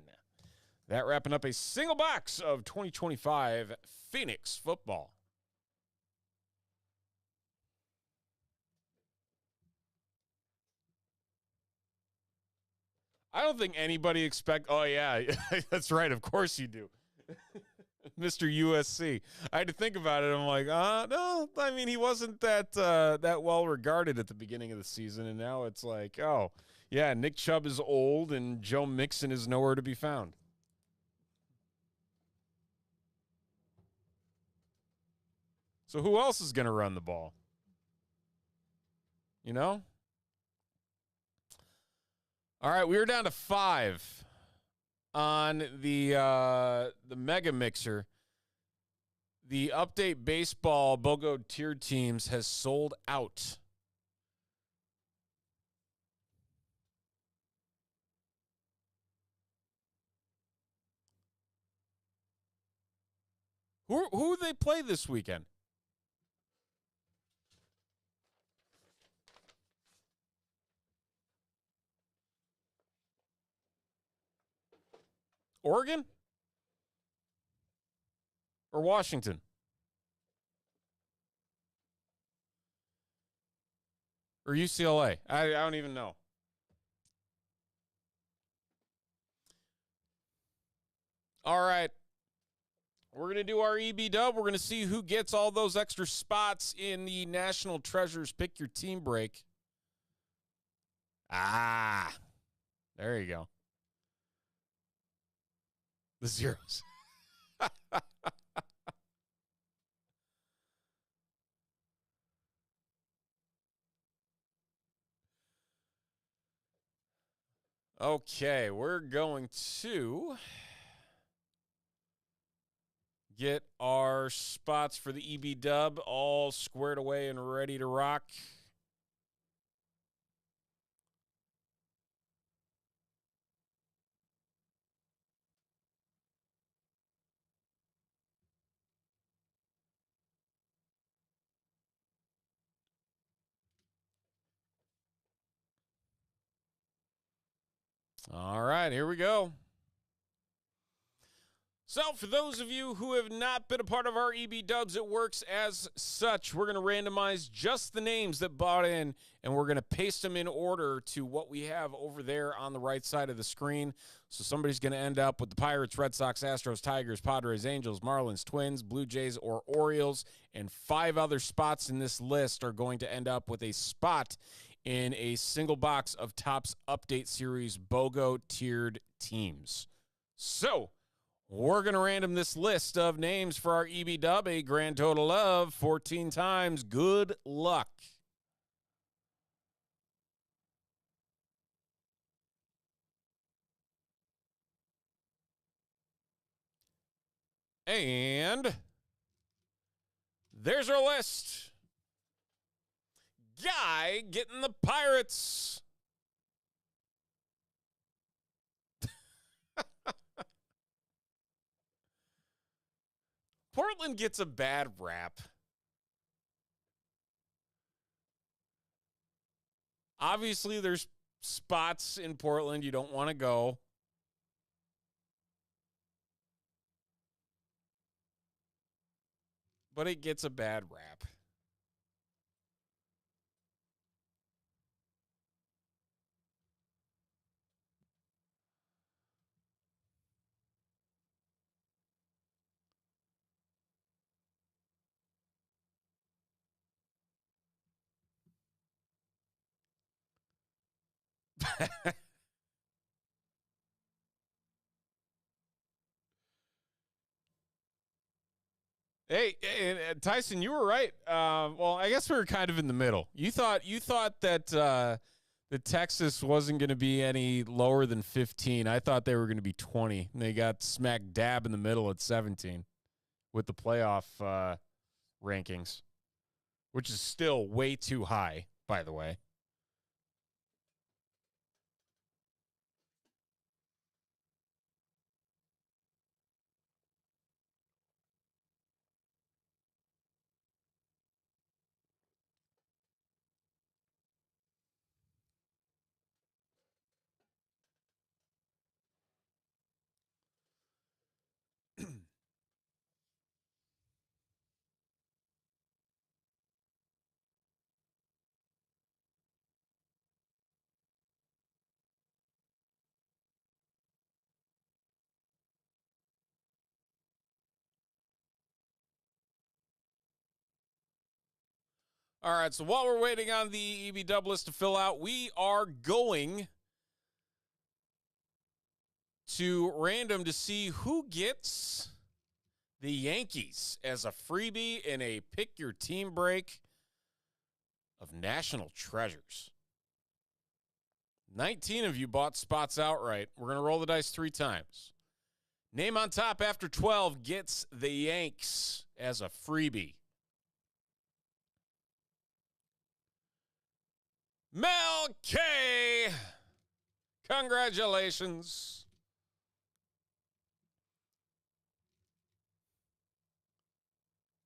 That wrapping up a single box of 2025 Phoenix football. I don't think anybody oh, yeah, that's right. Of course you do. Mr. USC. I had to think about it. I'm like, no, I mean, he wasn't that well regarded at the beginning of the season. And now it's like, oh, yeah, Nick Chubb is old and Joe Mixon is nowhere to be found. So who else is going to run the ball? You know? All right, we are down to 5. on the Mega Mixer. The Update Baseball BOGO tiered teams has sold out. Who they play this weekend? Oregon? Or Washington? Or UCLA? I don't even know. All right. We're going to do our EB dub. We're going to see who gets all those extra spots in the National Treasures Pick Your Team break. Ah, there you go. The zeros. Okay, we're going to get our spots for the EB dub all squared away and ready to rock. All right, here we go. So, for those of you who have not been a part of our EB Dubs, it works as such. We're going to randomize just the names that bought in, and we're going to paste them in order to what we have over there on the right side of the screen. So somebody's going to end up with the Pirates, Red Sox, Astros, Tigers, Padres, Angels, Marlins, Twins, Blue Jays, or Orioles, and 5 other spots in this list are going to end up with a spot in a single box of Topps Update Series BOGO tiered teams. So, we're going to random this list of names for our EB dub, a grand total of 14 times. Good luck. And there's our list. Guy getting the Pirates. Portland gets a bad rap. Obviously, there's spots in Portland you don't want to go. But it gets a bad rap. Hey, Tyson, you were right. Well, I guess we were kind of in the middle. You thought that the Texas wasn't going to be any lower than 15. I thought they were going to be 20. And they got smack dab in the middle at 17 with the playoff rankings, which is still way too high, by the way. All right, so while we're waiting on the EB dub list to fill out, we are going to random to see who gets the Yankees as a freebie in a pick your team break of National Treasures. 19 of you bought spots outright. We're going to roll the dice 3 times. Name on top after 12 gets the Yanks as a freebie. Mel K. Congratulations.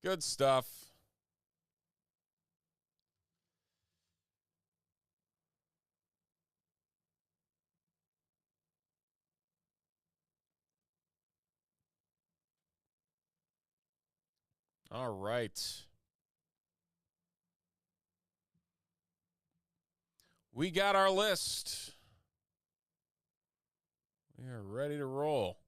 Good stuff. All right. We got our list. We are ready to roll.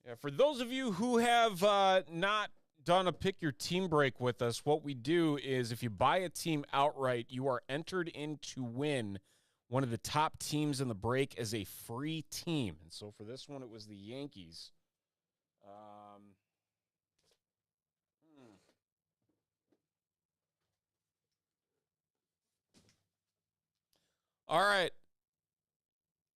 Yeah, for those of you who have not done a pick your team break with us, what we do is if you buy a team outright, you are entered in to win one of the top teams in the break as a free team. And so for this one, it was the Yankees. All right.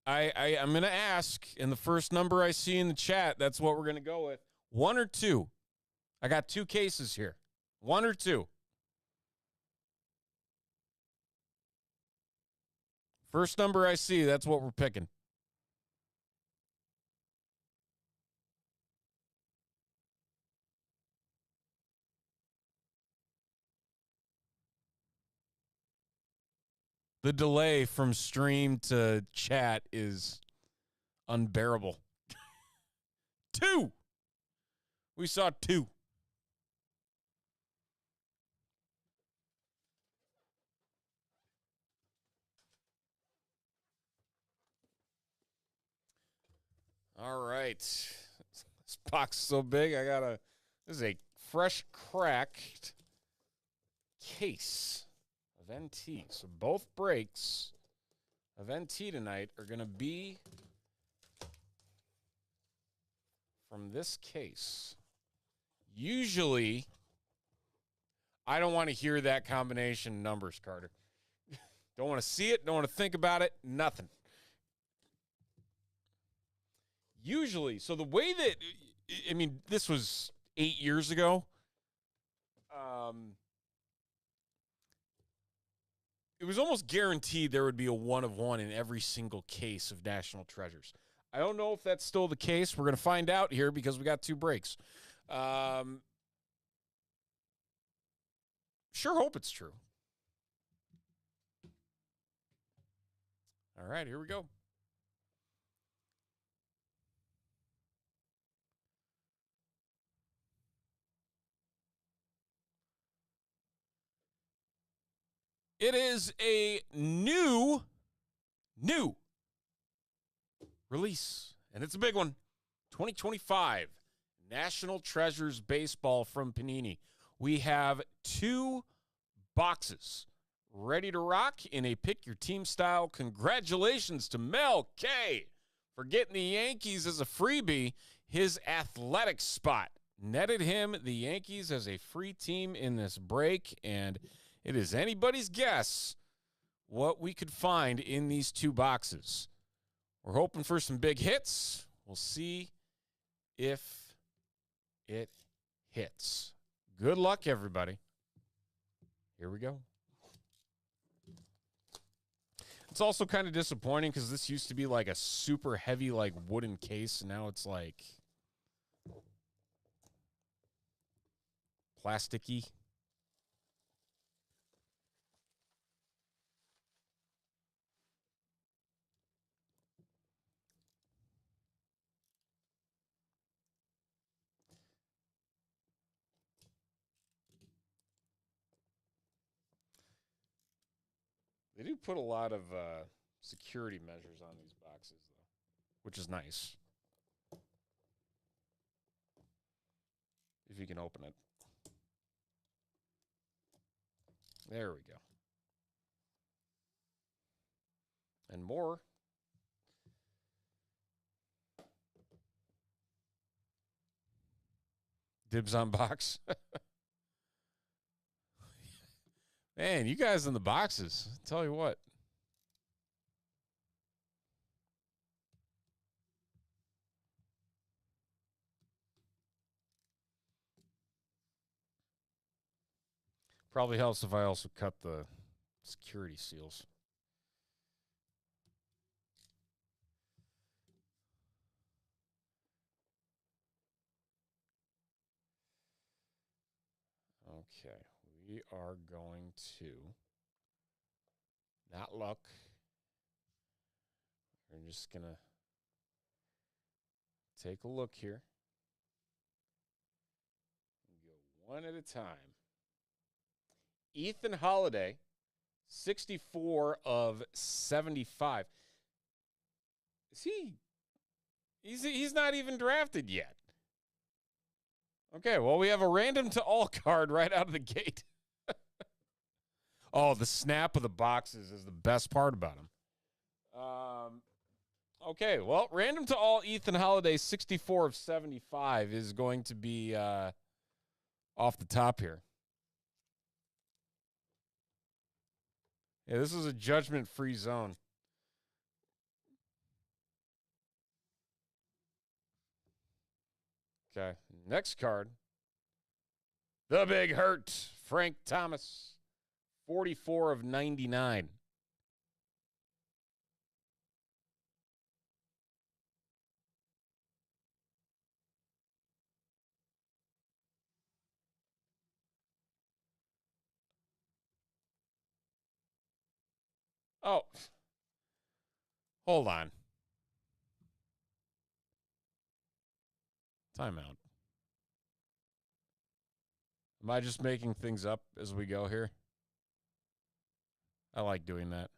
I'm going to ask, and the first number I see in the chat, that's what we're going to go with. 1 or 2? I got 2 cases here. 1 or 2? First number I see, that's what we're picking. The delay from stream to chat is unbearable. 2. We saw 2. All right. This box is so big, this is a fresh cracked case of NT. So both breaks of NT tonight are going to be from this case. Usually, I don't want to hear that combination of numbers, Carter. Don't want to see it, don't want to think about it, nothing. Usually, so the way that, I mean, this was 8 years ago. It was almost guaranteed there would be a 1 of 1 in every single case of National Treasures. I don't know if that's still the case. We're going to find out here because we got 2 breaks. Sure hope it's true. All right, here we go. It is a new release, and it's a big one. 2025 National Treasures Baseball from Panini. We have 2 boxes ready to rock in a pick your team style. Congratulations to Mel K for getting the Yankees as a freebie. His athletic spot netted him the Yankees as a free team in this break, and it is anybody's guess what we could find in these 2 boxes. We're hoping for some big hits. We'll see if it hits. Good luck, everybody. Here we go. It's also kind of disappointing because this used to be like a super heavy, like wooden case, and now it's like plasticky. They do put a lot of security measures on these boxes, though, which is nice. if you can open it. There we go. And more. Dibs on box. Man, you guys in the boxes. Tell you what. Probably helps if I also cut the security seals. Okay, we are going to not look. We're just going to take a look here. Go one at a time. Ethan Holiday, 64 of 75. Is he? He's not even drafted yet. Okay, well, we have a random to all card right out of the gate. Oh, the snap of the boxes is the best part about him. Okay, well, random to all Ethan Holiday, 64 of 75 is going to be off the top here. Yeah, this is a judgment-free zone. Okay, next card. The Big Hurt, Frank Thomas, 44 of 99. Oh, hold on. Timeout. Am I just making things up as we go here? I like doing that.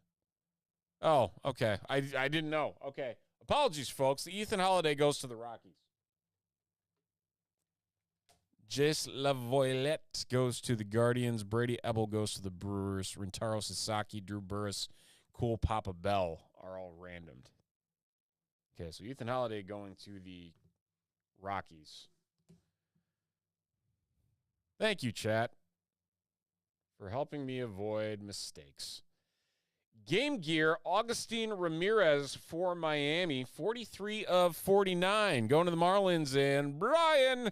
Oh, okay. I didn't know. Okay. Apologies, folks. The Ethan Holiday goes to the Rockies. Jace Lavoillette goes to the Guardians. Brady Ebel goes to the Brewers. Rintaro Sasaki, Drew Burris, Cool Papa Bell are all randomed. Okay, so Ethan Holiday going to the Rockies. Thank you, chat, for helping me avoid mistakes. Game Gear, Augustine Ramirez for Miami, 43 of 49. Going to the Marlins, and Brian.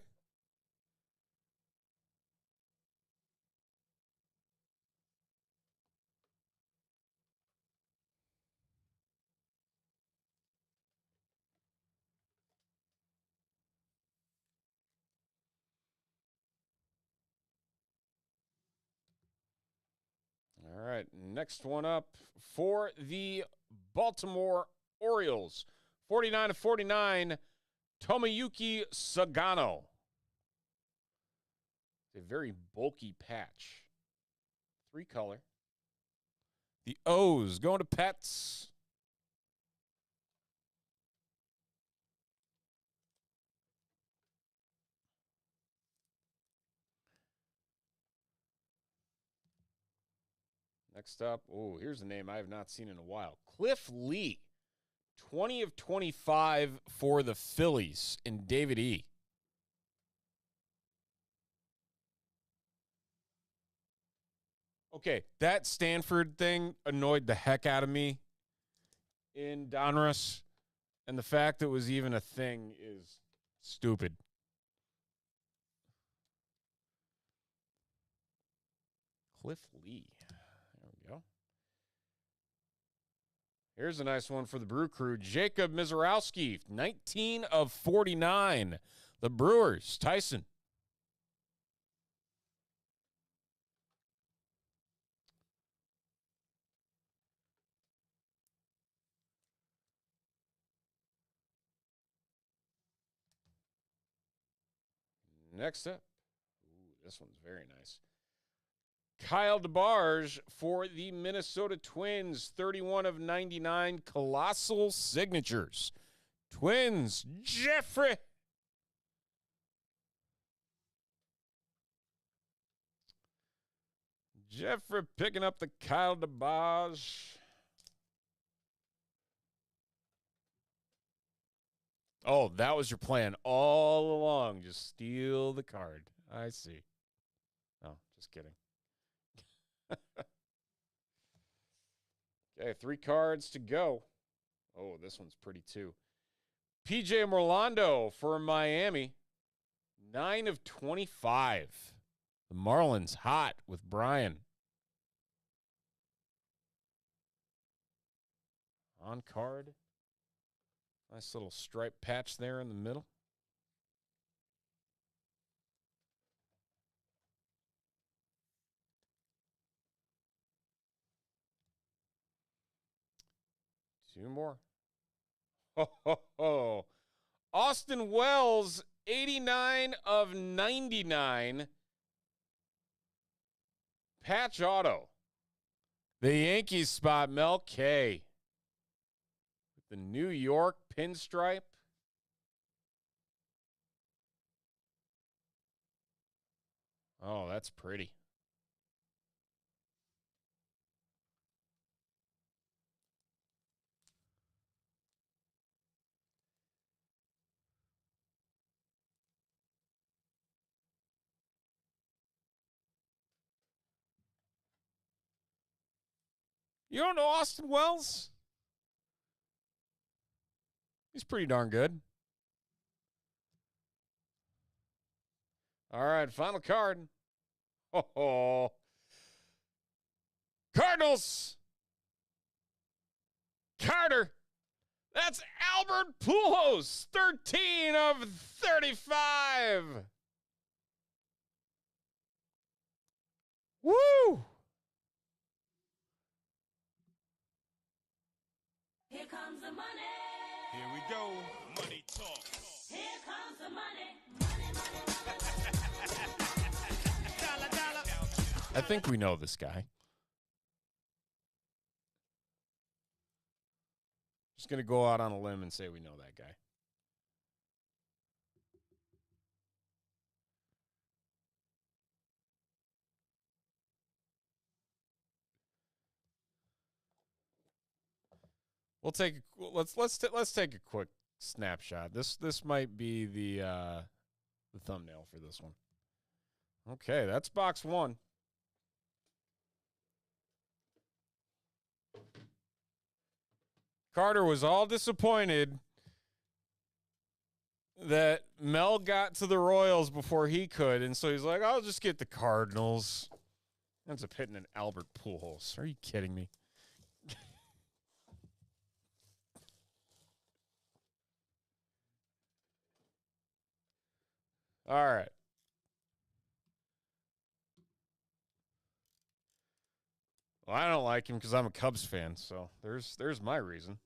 All right, next one up for the Baltimore Orioles, 49 of 49, Tomoyuki Sagano. It's a very bulky patch. 3-color. The O's going to Pets. Next up, oh, here's a name I have not seen in a while. Cliff Lee, 20 of 25 for the Phillies, and David E. Okay, that Stanford thing annoyed the heck out of me in Donruss, and the fact that it was even a thing is stupid. Cliff Lee. There we go. Here's a nice one for the Brew Crew. Jacob Mizorowski, 19 of 49. The Brewers, Tyson. Next up. Ooh, this one's very nice. Kyle DeBarge for the Minnesota Twins, 31 of 99, colossal signatures. Twins, Jeffrey. Jeffrey picking up the Kyle DeBarge. Oh, that was your plan all along. Just steal the card. I see. No, just kidding. Okay, 3 cards to go. Oh, this one's pretty too. PJ Morlando for Miami. 9 of 25. The Marlins hot with Brian. On card. Nice little stripe patch there in the middle. Two more. Ho, ho, ho. Austin Wells, 89 of 99. Patch auto. The Yankees spot, Mel K. With the New York pinstripe. Oh, that's pretty. You don't know Austin Wells? He's pretty darn good. All right, final card. Oh, Cardinals. Carter. That's Albert Pujols, 13 of 35. Woo! Here comes the money. Here we go. Money talk. Here comes the money. Money, money, money. Dollar, dollar. I think we know this guy. Just going to go out on a limb and say we know that guy. Let's take a quick snapshot. This might be the thumbnail for this one. Okay, that's box 1. Carter was all disappointed that Mel got to the Royals before he could, and so he's like, I'll just get the Cardinals. Ends up hitting an Albert Pujols. Are you kidding me? All right. Well, I don't like him because I'm a Cubs fan, so there's my reason.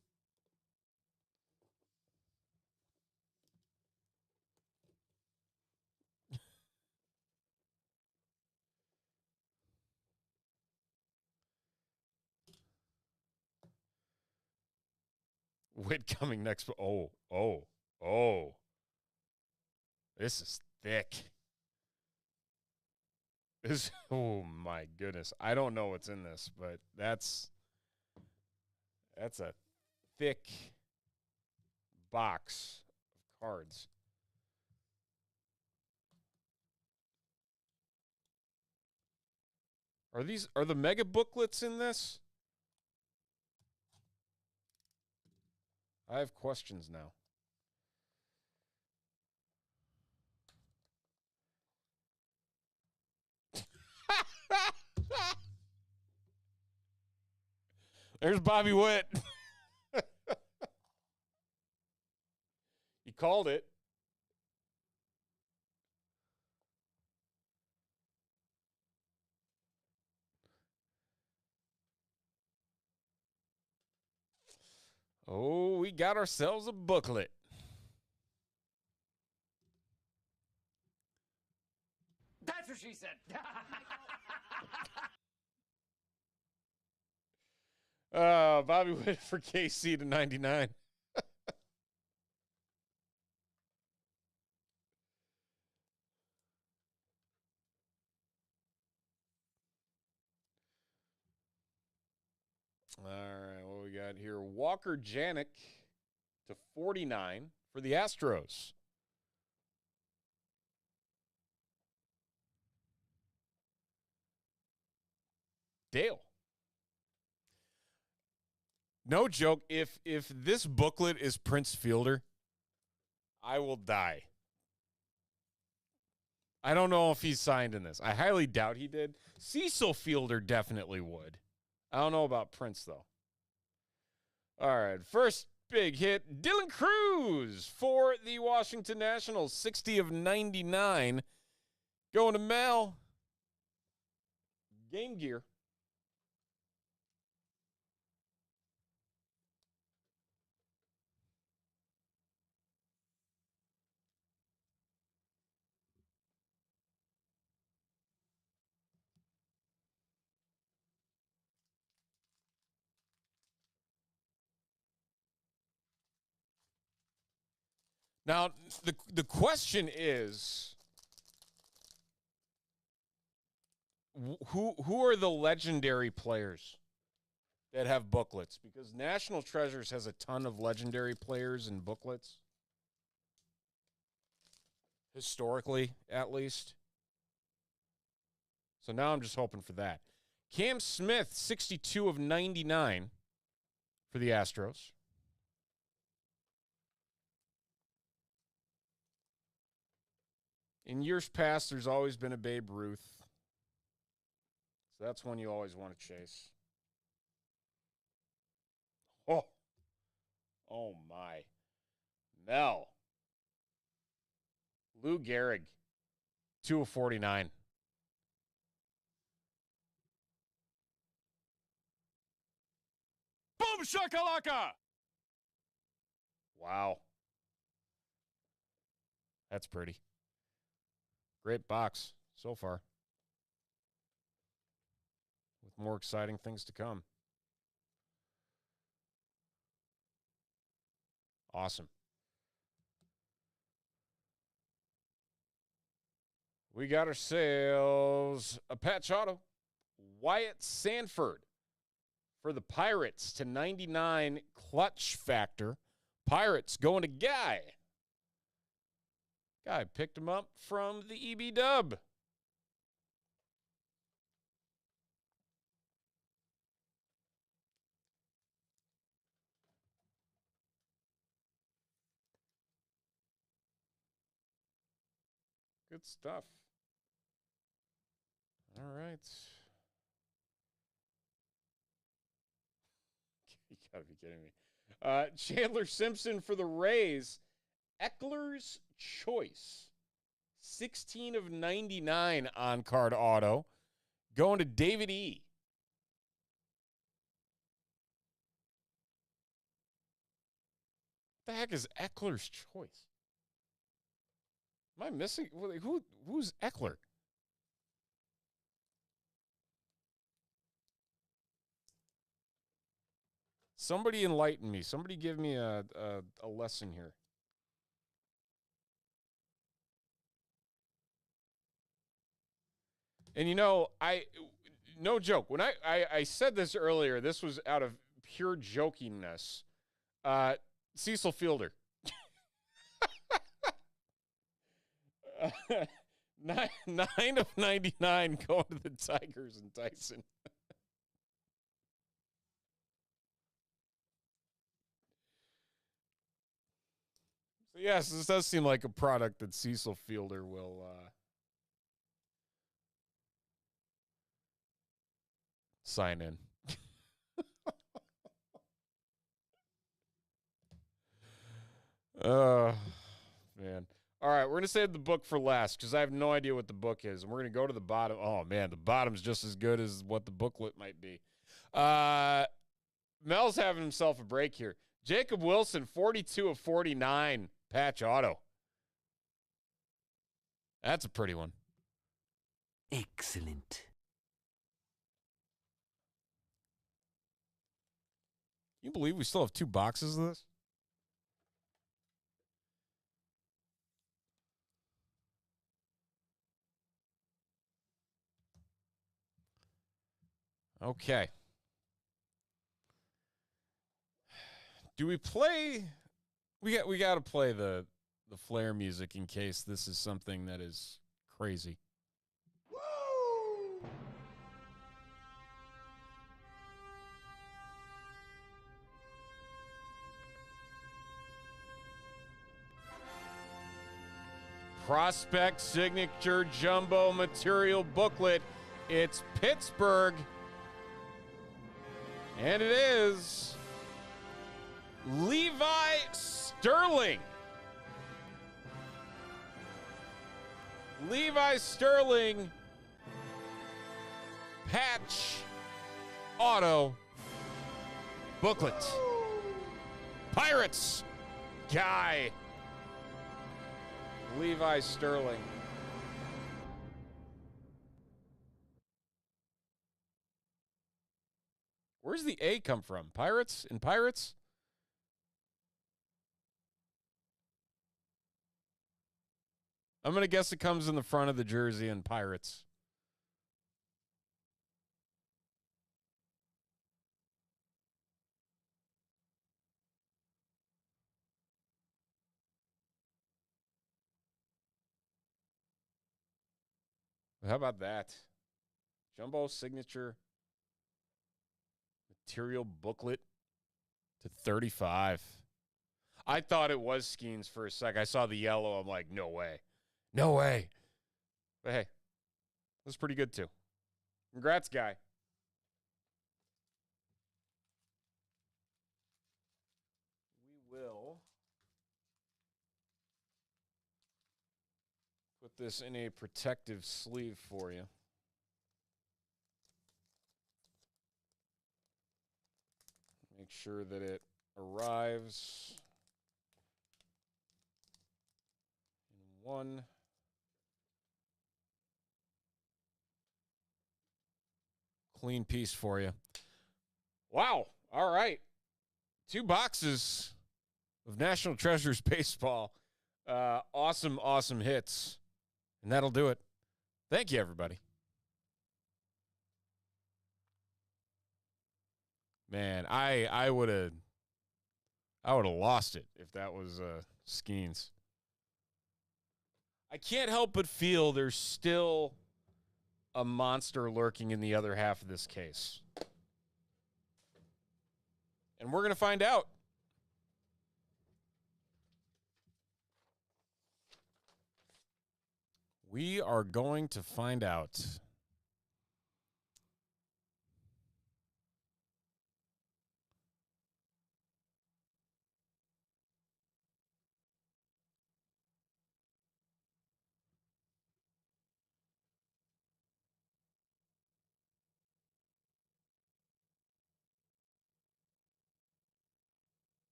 Witt coming next. Oh. This is thick. Oh my goodness. I don't know what's in this, but that's a thick box of cards. Are the mega booklets in this? I have questions now. There's Bobby Witt. He called it. Oh, we got ourselves a booklet. That's what she said. Bobby Witt for KC to 99. All right, what we got here? Walker Janik to 49 for the Astros. Dale. No joke, if this booklet is Prince Fielder, I will die. I don't know if he's signed in this. I highly doubt he did. Cecil Fielder definitely would. I don't know about Prince, though. All right, first big hit, Dylan Cruz for the Washington Nationals, 60 of 99. Going to Mel. Game Gear. Now, the question is, who are the legendary players that have booklets? Because National Treasures has a ton of legendary players and booklets. Historically, at least. So now I'm just hoping for that. Cam Smith, 62 of 99 for the Astros. In years past, there's always been a Babe Ruth. So that's one you always want to chase. Oh. Oh, my. Mel. Lou Gehrig, 2 of 49. Boom shakalaka! Wow. That's pretty. Great box so far. With more exciting things to come. Awesome. We got ourselves a patch auto. Wyatt Sanford for the Pirates to 99 clutch factor. Pirates going to Guy. Guy picked him up from the EB Dub. Good stuff. All right. You gotta be kidding me. Chandler Simpson for the Rays. Eckler's Choice. 16 of 99 on card auto. Going to David E. What the heck is Eckler's Choice? Am I missing? Who's Eckler? Somebody enlighten me. Somebody give me a lesson here. And no joke. When I said this earlier, this was out of pure jokingness. Cecil Fielder. 9 of 99 going to the Tigers and Tyson. So yes, this does seem like a product that Cecil Fielder will sign in. Man. All right, we're going to save the book for last because I have no idea what the book is. And we're going to go to the bottom. Oh, man, the bottom's just as good as what the booklet might be. Mel's having himself a break here. Jacob Wilson, 42 of 49, patch auto. That's a pretty one. Excellent. Can you believe we still have 2 boxes of this? Okay. Do we play? We got to play the Flair music in case this is something that is crazy. Prospect Signature Jumbo Material Booklet. It's Pittsburgh. And it is Levi Sterling. Levi Sterling patch auto booklet. Pirates guy. Levi Sterling. Where's the A come from? Pirates? In Pirates? I'm going to guess it comes in the front of the jersey in Pirates. How about that? Jumbo Signature Material Booklet to 35. I thought it was Skeens for a sec. I saw the yellow. I'm like, no way. No way. But hey, that's pretty good too. Congrats, guy. We will put this in a protective sleeve for you. Make sure that it arrives in one clean piece for you. Wow. All right. 2 boxes of National Treasures baseball. Awesome, awesome hits. And that'll do it. Thank you, everybody. Man, I would have lost it if that was Skeens. I can't help but feel there's still a monster lurking in the other half of this case. And we're going to find out. We are going to find out.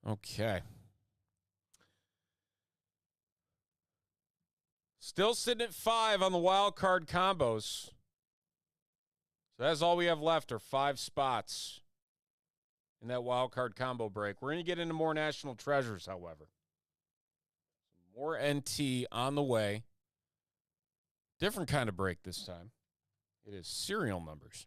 Okay. Still sitting at 5 on the wild card combos. So that's all we have left are 5 spots in that wild card combo break. We're going to get into more National Treasures, however. More NT on the way. Different kind of break this time. It is serial numbers.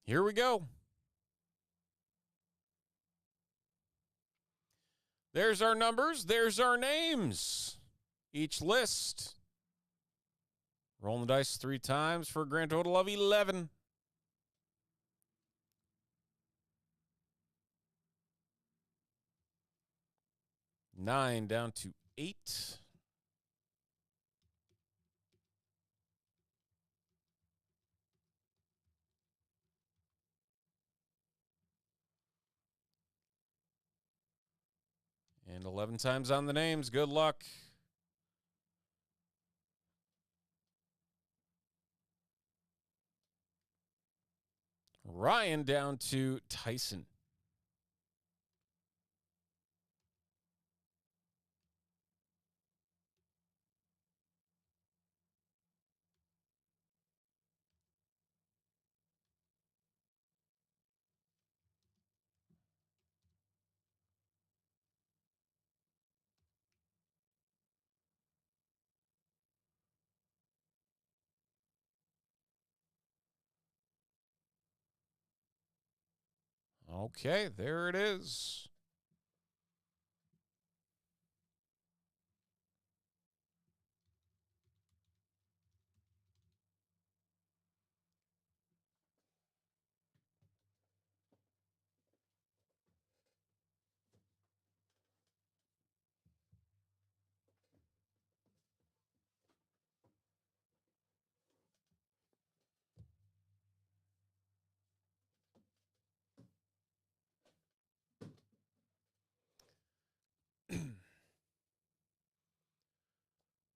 Here we go. There's our numbers. There's our names. Each list. Rolling the dice 3 times for a grand total of 11. 9 down to 8. And 11 times on the names. Good luck. Ryan down to Tyson. Okay, there it is.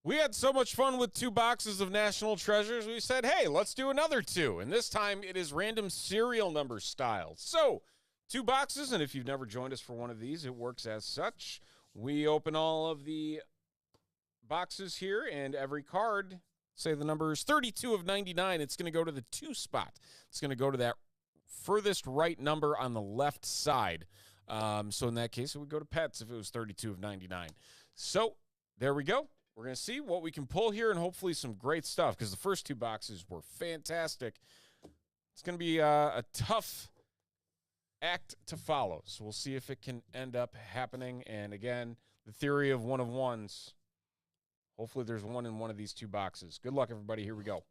We had so much fun with 2 boxes of National Treasures, we said, hey, let's do another 2. And this time it is random serial number style. So, 2 boxes, and if you've never joined us for one of these, it works as such. We open all of the boxes here, and every card, say the number is 32 of 99, it's going to go to the 2 spot. It's going to go to that furthest right number on the left side. So in that case, it would go to Pets if it was 32 of 99. So, there we go. We're going to see what we can pull here and hopefully some great stuff because the first 2 boxes were fantastic. It's going to be a tough act to follow. So we'll see if it can end up happening. And again, the theory of one of ones. Hopefully there's one in one of these 2 boxes. Good luck, everybody. Here we go.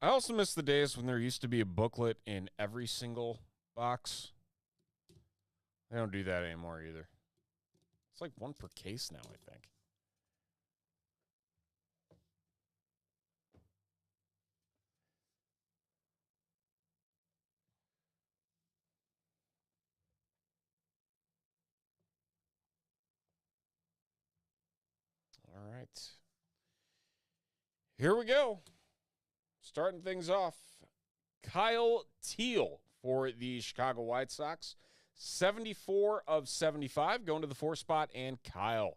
I also miss the days when there used to be a booklet in every single box. They don't do that anymore either. It's like 1 per case now, I think. All right. Here we go. Starting things off. Kyle Teal for the Chicago White Sox. 74 of 75 going to the 4 spot, and Kyle.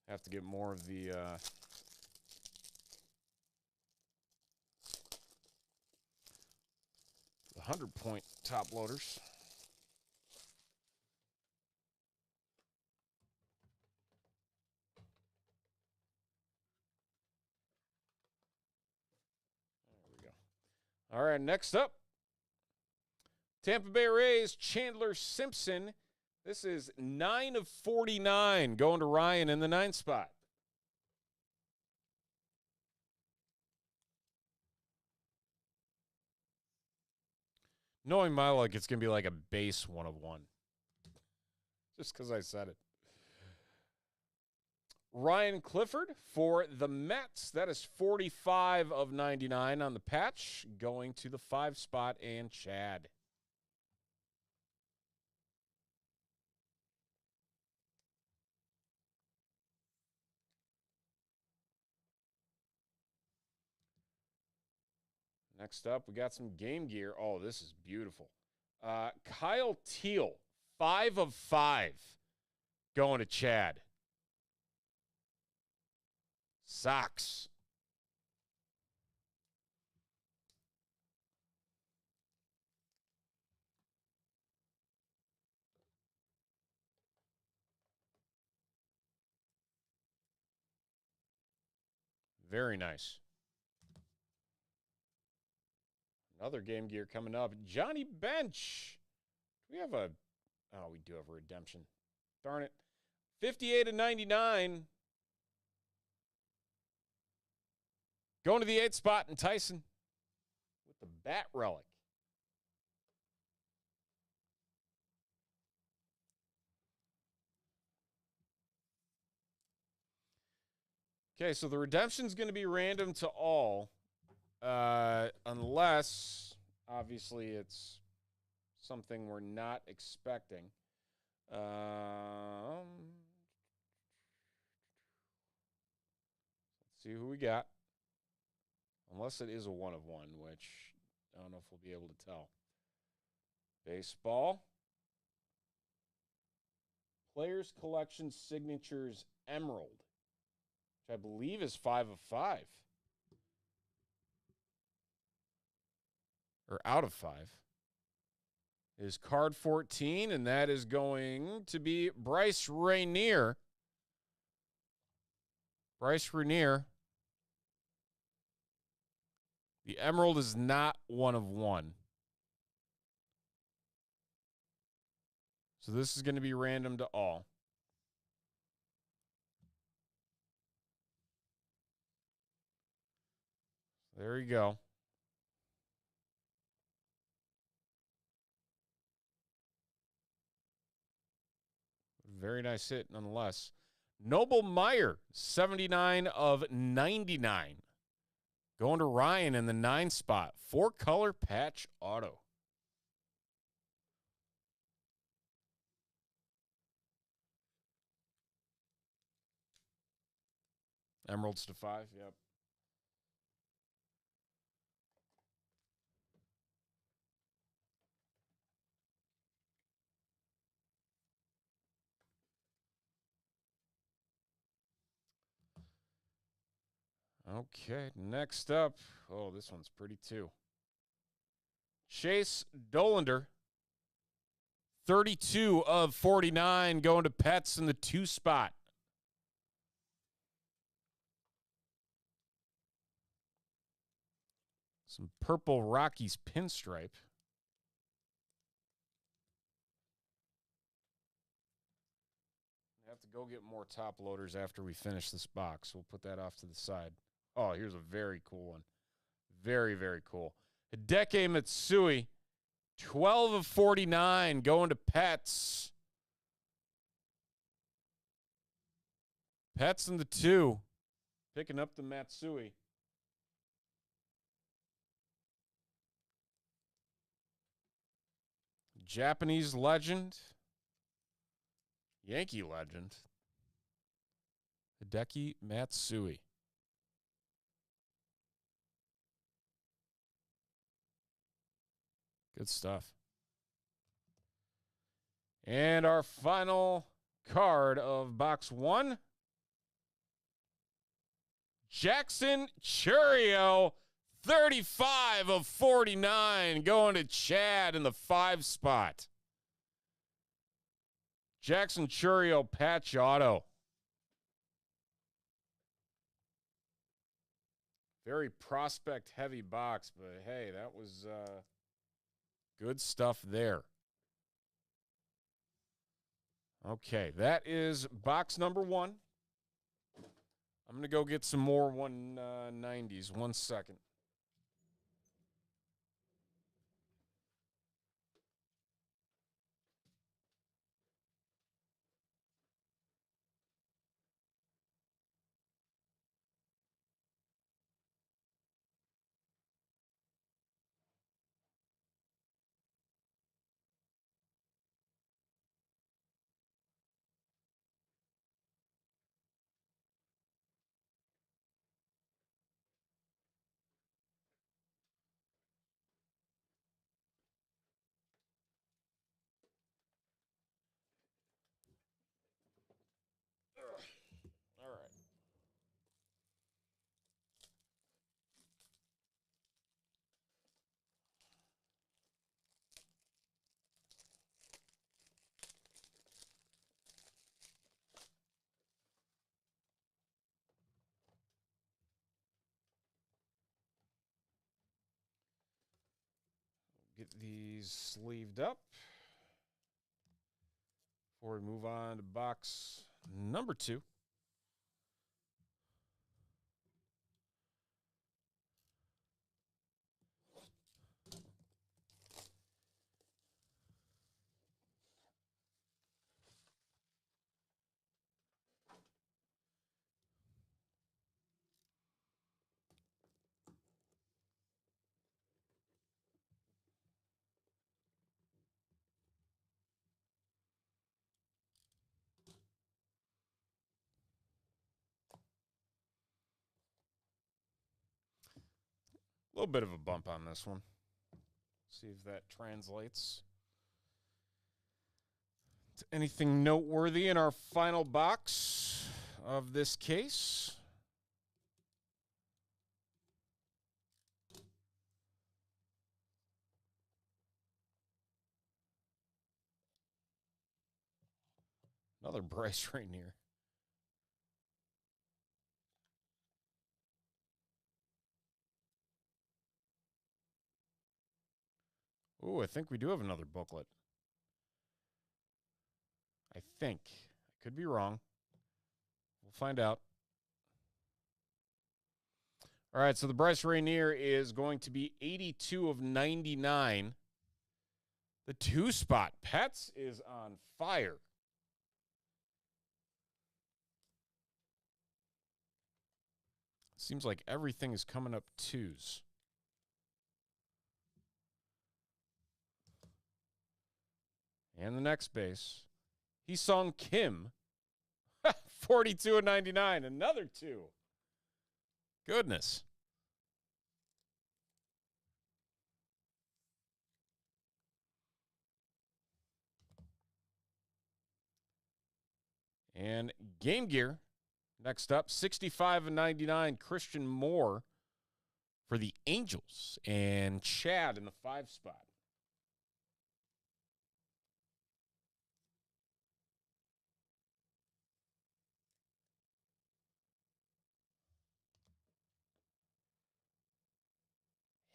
Have to get more of the 100-point top loaders. There we go. All right, next up, Tampa Bay Rays, Chandler Simpson. This is 9 of 49 going to Ryan in the 9 spot. Knowing my luck, it's going to be like a base 1 of 1. Just because I said it. Ryan Clifford for the Mets. That is 45 of 99 on the patch. Going to the 5 spot, and Chad. Next up, we got some Game Gear. Oh, this is beautiful. Kyle Teal, 5 of 5, going to Chad. Sox. Very nice. Another Game Gear coming up. Johnny Bench. We have a... Oh, we do have a redemption. Darn it. 58 of 99. Going to the 8th spot in Tyson with the Bat Relic. Okay, so the redemption's going to be random to all, unless, obviously, it's something we're not expecting. Let's see who we got. Unless it is a 1 of 1, which I don't know if we'll be able to tell. Baseball. Players Collection Signatures Emerald, which I believe is 5 of 5. Or out of 5. Is card 14, and that is going to be Bryce Rainier. Bryce Rainier. The Emerald is not 1 of 1. So this is going to be random to all. There you go. Very nice hit nonetheless. Noble Meyer, 79 of 99. Going to Ryan in the 9 spot. 4-color patch auto. Emeralds to 5, yep. Okay, next up. Oh, this one's pretty too. Chase Dollander, 32 of 49, going to Pets in the 2 spot. Some purple Rockies pinstripe. I have to go get more top loaders after we finish this box. We'll put that off to the side. Oh, here's a very cool one. Very, very cool. Hideki Matsui, 12 of 49, going to Pets. Pets in the 2, picking up the Matsui. Japanese legend. Yankee legend. Hideki Matsui. Good stuff. And our final card of box 1. Jackson Chourio, 35 of 49, going to Chad in the 5 spot. Jackson Chourio patch auto. Very prospect heavy box, but hey, that was good stuff there. Okay, that is box number 1. I'm going to go get some more 190s. 1 second. Get these sleeved up before we move on to box number 2. A little bit of a bump on this one. See if that translates to anything noteworthy in our final box of this case. Another Bryce Rainier. Ooh, I think we do have another booklet. I think. I could be wrong. We'll find out. All right, so the Bryce Rainier is going to be 82 of 99. The 2-spot. Pets is on fire. Seems like everything is coming up 2s. And the next base, Hee-Sung Kim, 42 of 99, another 2. Goodness. And Game Gear, next up, 65 of 99, Christian Moore for the Angels, and Chad in the 5 spot.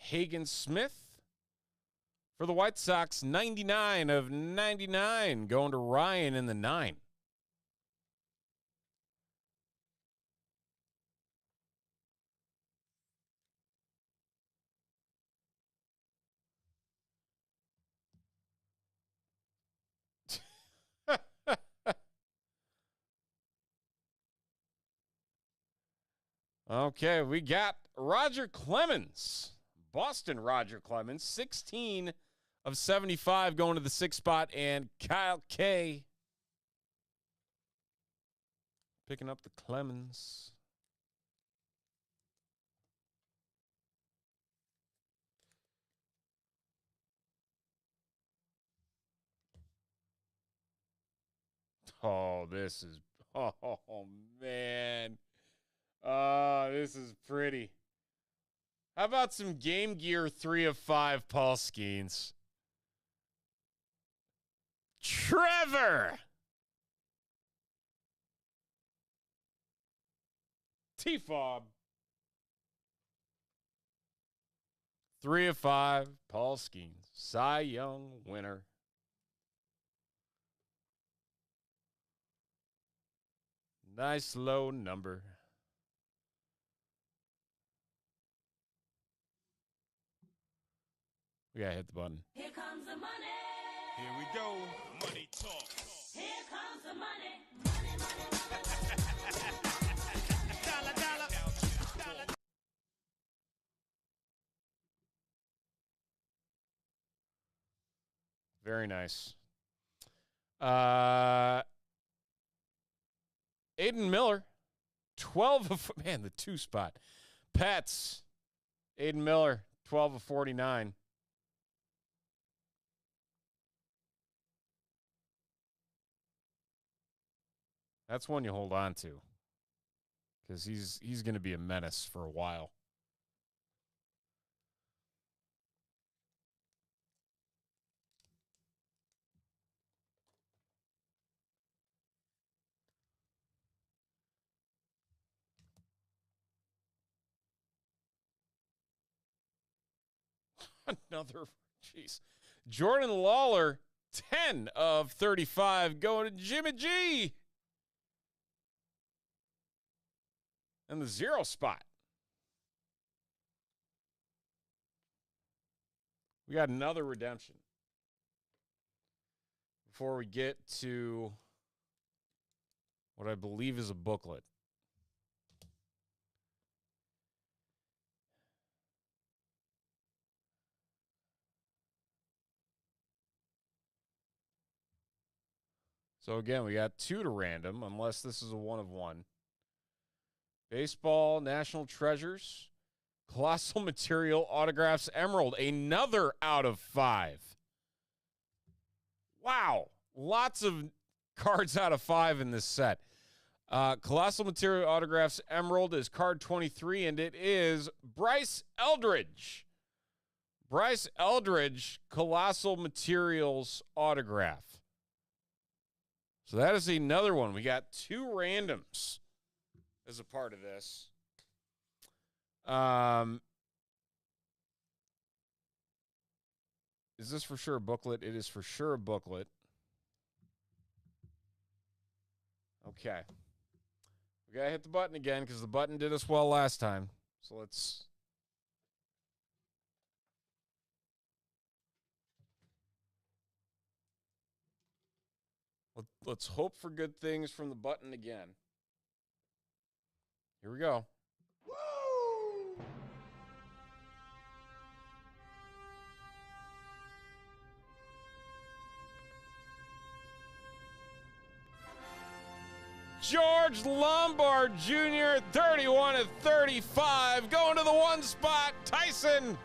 Hagen Smith for the White Sox, 99 of 99, going to Ryan in the 9. Okay, we got Roger Clemens. Boston Roger Clemens, 16 of 75 going to the 6 spot, and Kyle K picking up the Clemens. Oh, this is, oh, man. This is pretty. How about some Game Gear 3 of 5 Paul Skeens? Trevor! T-Fob. 3 of 5 Paul Skeens. Cy Young winner. Nice low number. We gotta hit the button. Here comes the money. Here we go. Money talk. Here comes the money. Money, money, money. Dollar, dollar. Very nice. Aiden Miller, 12 of, man, the 2 spot. Pets, Aiden Miller, 12 of 49. That's one you hold on to, because he's going to be a menace for a while. Another Jeez. Jordan Lawler, 10 of 35, going to Jimmy G. And the 0 spot. We got another redemption. Before we get to what I believe is a booklet. So again, we got 2 to random, unless this is a 1 of 1. Baseball, National Treasures, Colossal Material, Autographs, Emerald, another out of 5. Wow, lots of cards out of 5 in this set. Colossal Material, Autographs, Emerald is card 23, and it is Bryce Eldridge. Bryce Eldridge, Colossal Materials autograph. So that is another one. We got 2 randoms as a part of this. Is this for sure a booklet? It is for sure a booklet. Okay. We got to hit the button again because the button did us well last time. So let's... Let's hope for good things from the button again. Here we go. Woo! George Lombard Jr., 31 of 35. Going to the 1 spot, Tyson,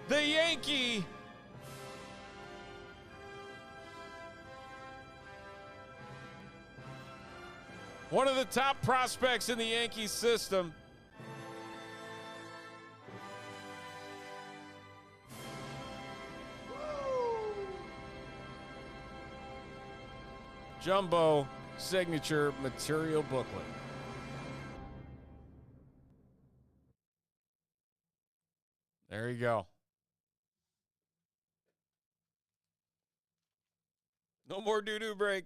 the Yankee. One of the top prospects in the Yankees system. Jumbo signature material booklet. There you go. No more doo-doo break.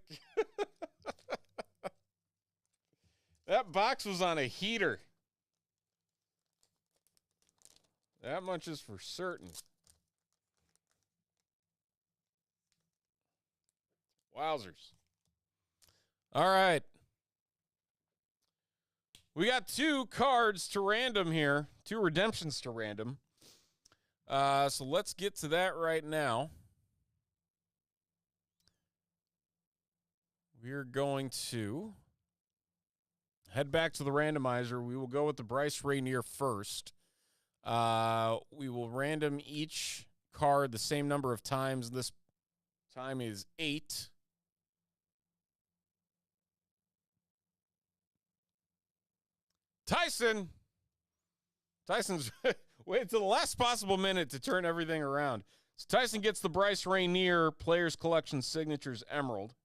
That box was on a heater. That much is for certain. Wowzers. All right. We got 2 cards to random here. 2 redemptions to random. So let's get to that right now. We're going to head back to the randomizer. We will go with the Bryce Rainier first. We will random each card the same number of times. This time is 8. Tyson's waited to the last possible minute to turn everything around. So Tyson gets the Bryce Rainier Players Collection Signatures Emerald.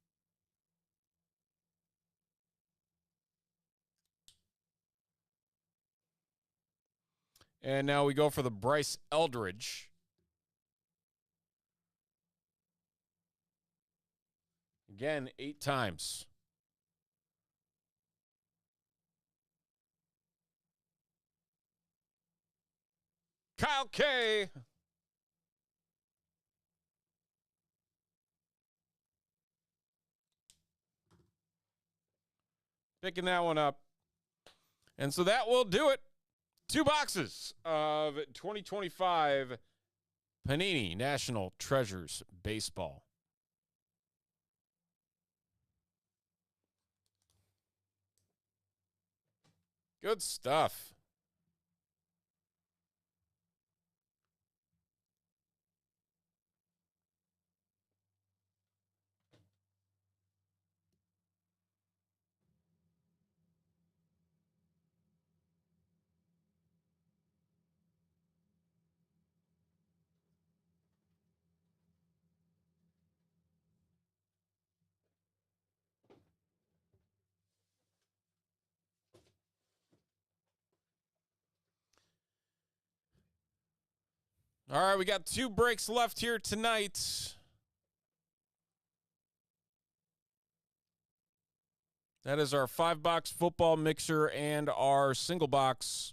And now we go for the Bryce Eldridge. Again, 8 times. Kyle K. Picking that one up. And so that will do it. 2 boxes of 2025 Panini National Treasures Baseball. Good stuff. All right, we got 2 breaks left here tonight. That is our 5-box football mixer and our single box.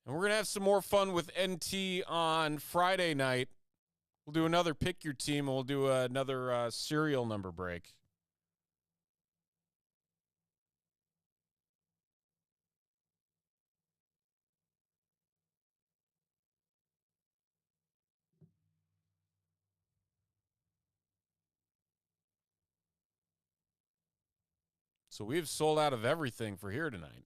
And we're going to have some more fun with NT on Friday night. We'll do another pick your team, and we'll do another serial number break. So we've sold out of everything for here tonight.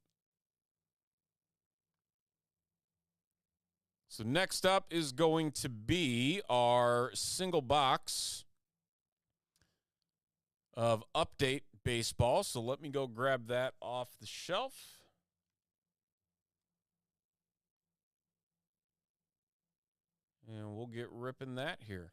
So next up is going to be our single box of Update Baseball. So let me go grab that off the shelf. And we'll get ripping that here.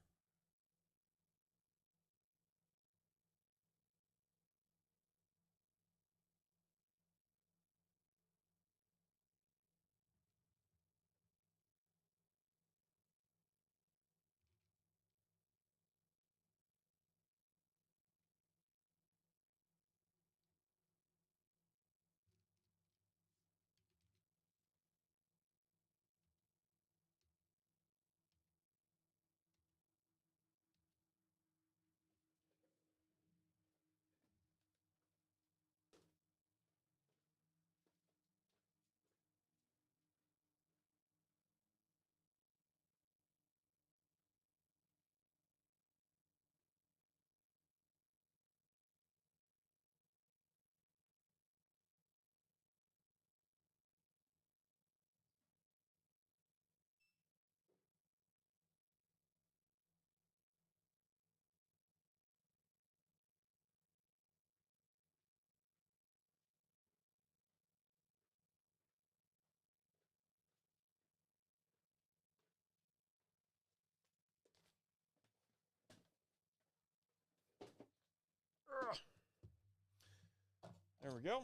There we go.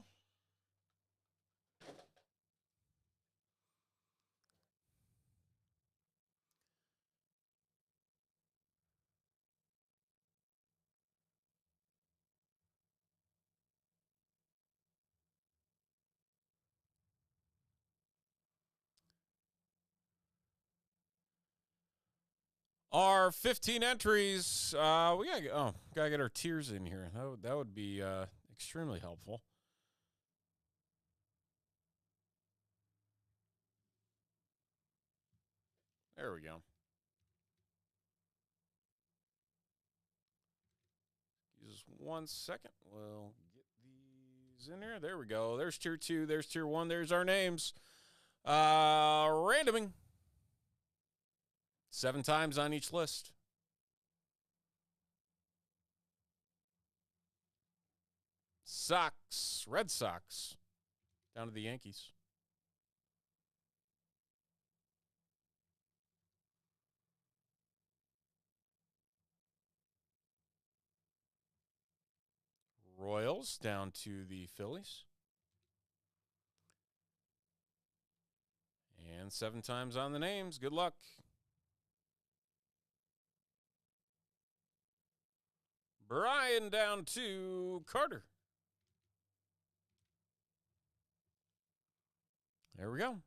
Our 15 entries. We gotta get our tiers in here. That would be extremely helpful. There we go. Just 1 second. We'll get these in there. There we go. There's tier 2. There's tier 1. There's our names. Randoming. 7 times on each list. Sox. Red Sox. Down to the Yankees. Royals down to the Phillies. And 7 times on the names. Good luck. Brian down to Carter. There we go.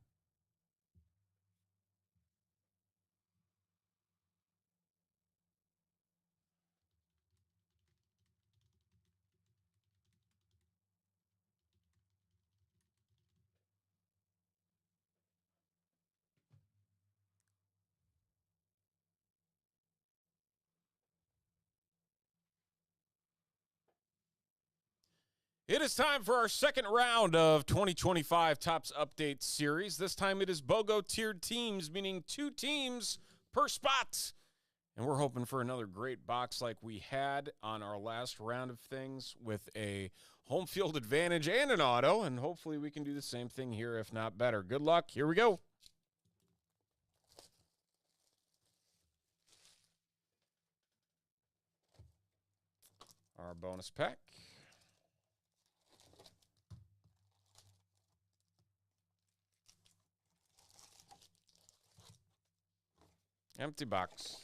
It is time for our second round of 2025 Topps Update Series. This time it is BOGO tiered teams, meaning 2 teams per spot. And we're hoping for another great box like we had on our last round of things with a home field advantage and an auto. And hopefully we can do the same thing here, if not better. Good luck. Here we go. Our bonus pack. Empty box.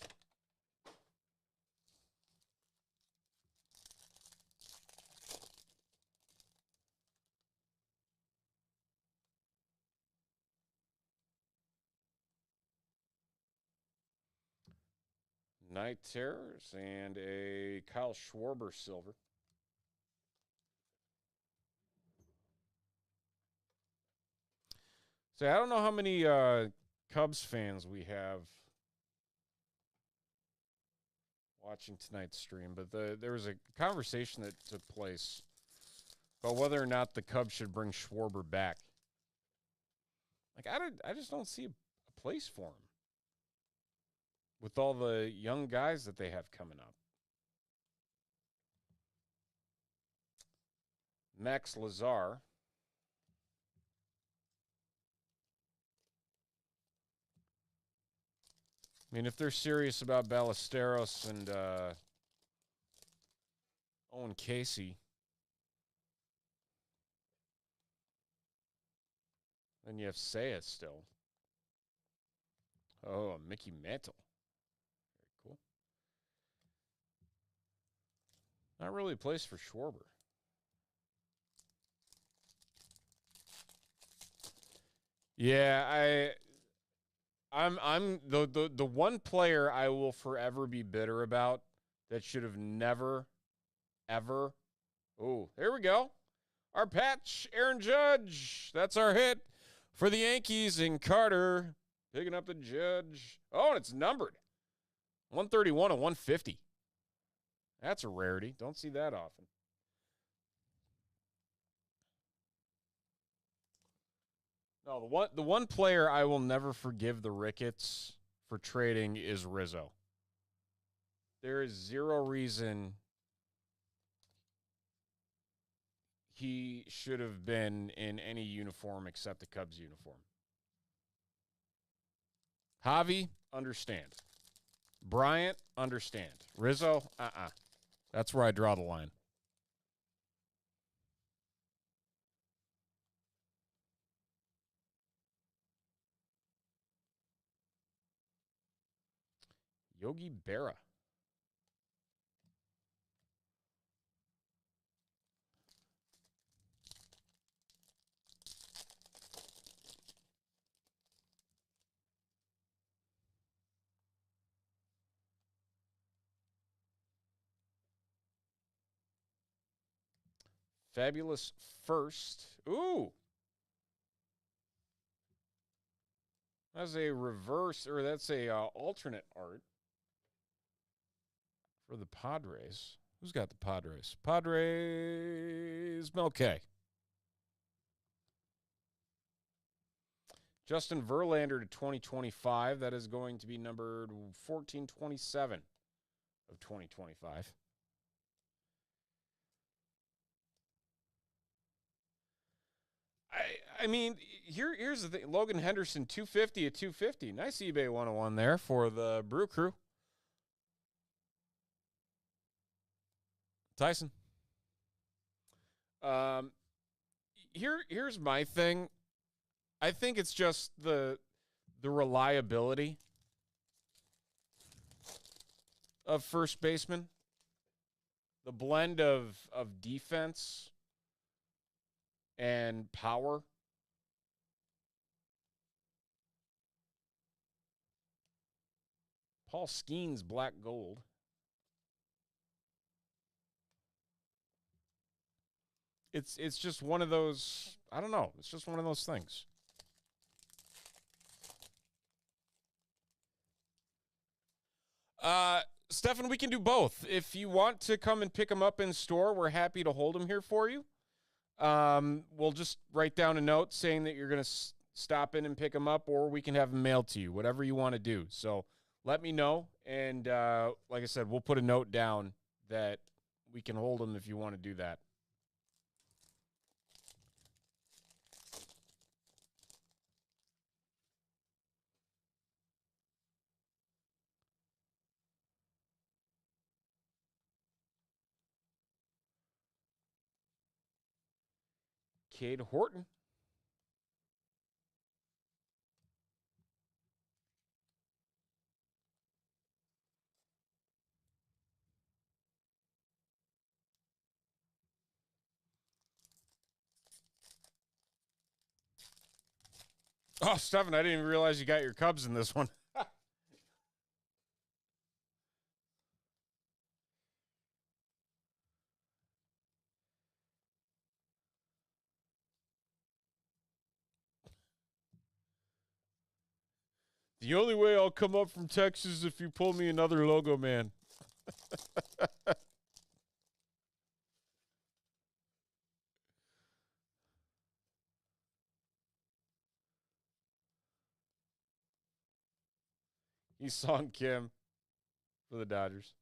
Night Terrors and a Kyle Schwarber silver. So I don't know how many Cubs fans we have watching tonight's stream, but there was a conversation that took place about whether or not the Cubs should bring Schwarber back. Like, I just don't see a place for him with all the young guys that they have coming up. Max Lazar. I mean, if they're serious about Ballesteros and Owen Casey, then you have Seiya still. Oh, Mickey Mantle. Very cool. Not really a place for Schwarber. Yeah, I'm the one player I will forever be bitter about that should have never, ever. Oh, here we go. Our patch, Aaron Judge. That's our hit for the Yankees, and Carter picking up the Judge. Oh, and it's numbered. 131 to 150. That's a rarity. Don't see that often. No, the one player I will never forgive the Ricketts for trading is Rizzo. There is zero reason he should have been in any uniform except the Cubs uniform. Javi, understand. Bryant, understand. Rizzo, That's where I draw the line. Yogi Berra. Fabulous first. Ooh. That's a reverse, or that's a alternate art for the Padres. Who's got the Padres? Padres, Melke. Justin Verlander to 2025. That is going to be numbered 1427 of 2025. I mean, here's the thing. Logan Henderson, 250 at 250. Nice eBay 101 there for the Brew Crew. Tyson. Here's my thing. I think it's just the reliability of first baseman. The blend of defense and power. Paul Skeens, black gold. It's just one of those, I don't know. It's just one of those things. Stefan, we can do both. If you want to come and pick them up in store, we're happy to hold them here for you. We'll just write down a note saying that you're going to stop in and pick them up, or we can have them mailed to you, whatever you want to do. So let me know. And like I said, we'll put a note down that we can hold them if you want to do that. Cade Horton. Oh, Stephen, I didn't even realize you got your Cubs in this one. The only way I'll come up from Texas is if you pull me another logo man. He's Song Kim for the Dodgers.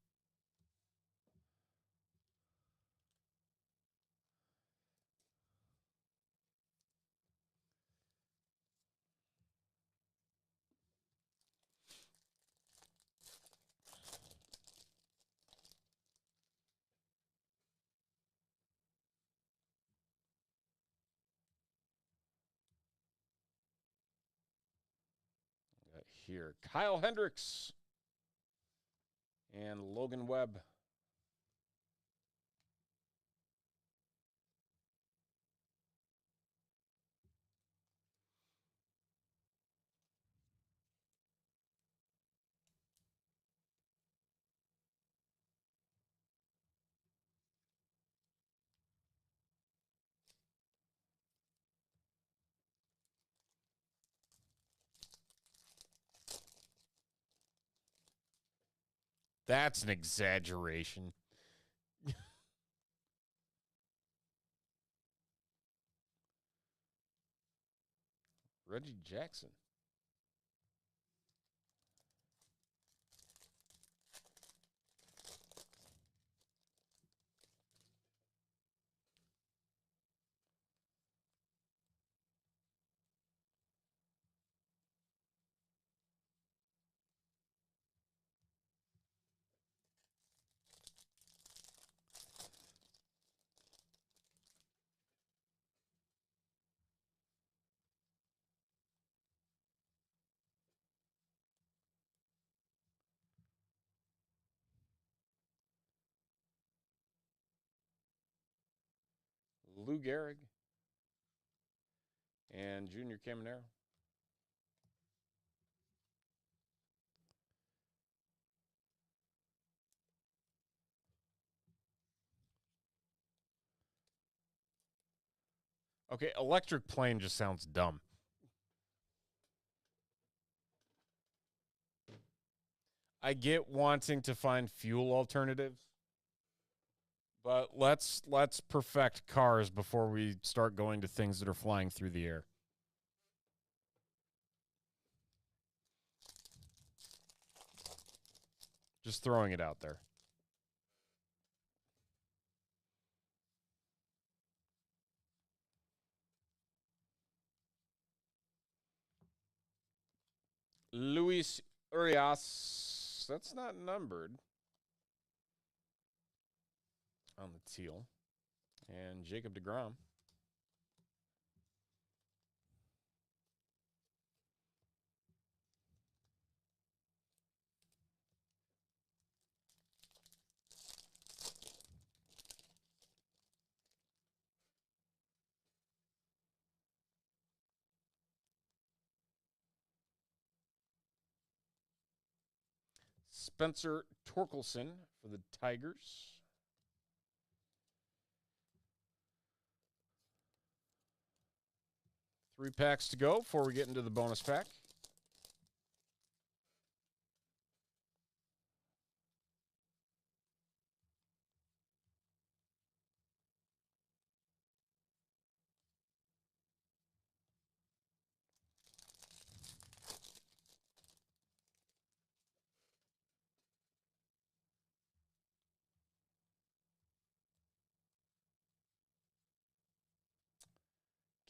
Here, Kyle Hendricks and Logan Webb. That's an exaggeration. Reggie Jackson. Lou Gehrig and Junior Caminero. Okay, electric plane just sounds dumb. I get wanting to find fuel alternatives, but let's perfect cars before we start going to things that are flying through the air. Just throwing it out there. Luis Urias. That's not numbered on the teal. And Jacob deGrom. Spencer Torkelson for the Tigers. Three packs to go before we get into the bonus pack.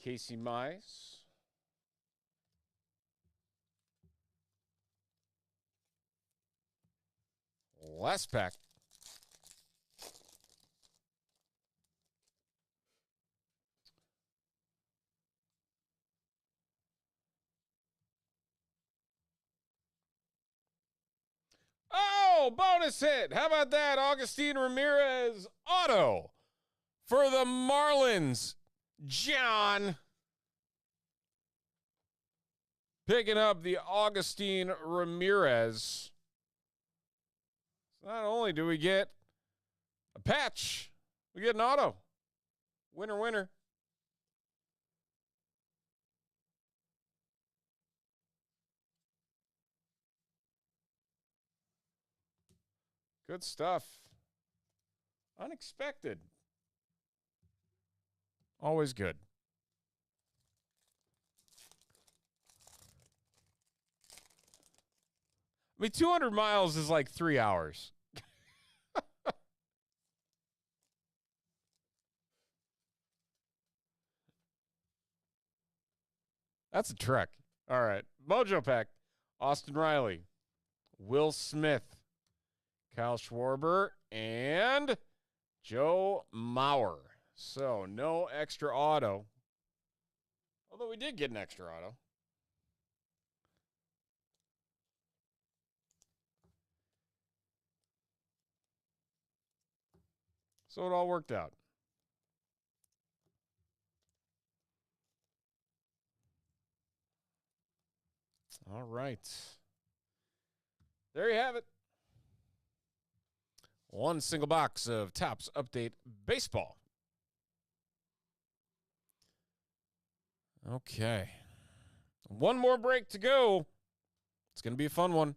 Casey Mize. Last pack. Oh, bonus hit. How about that? Augustine Ramirez auto for the Marlins. John picking up the Augustine Ramirez. So not only do we get a patch, we get an auto. Winner, winner. Good stuff. Unexpected. Always good. I mean, 200 miles is like 3 hours. That's a trek. All right. Mojo Pack. Austin Riley. Will Smith. Kyle Schwarber. And Joe Mauer. So, no extra auto. Although we did get an extra auto. So it all worked out. All right. There you have it. One single box of Topps Update Baseball. Okay. One more break to go. It's going to be a fun one.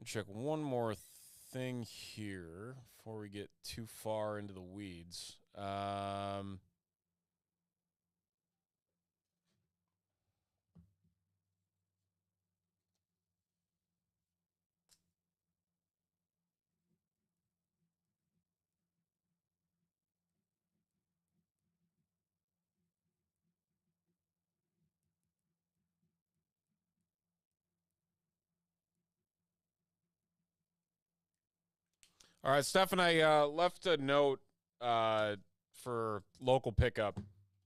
Check one more thing here before we get too far into the weeds. All right, Steph and I left a note for local pickup,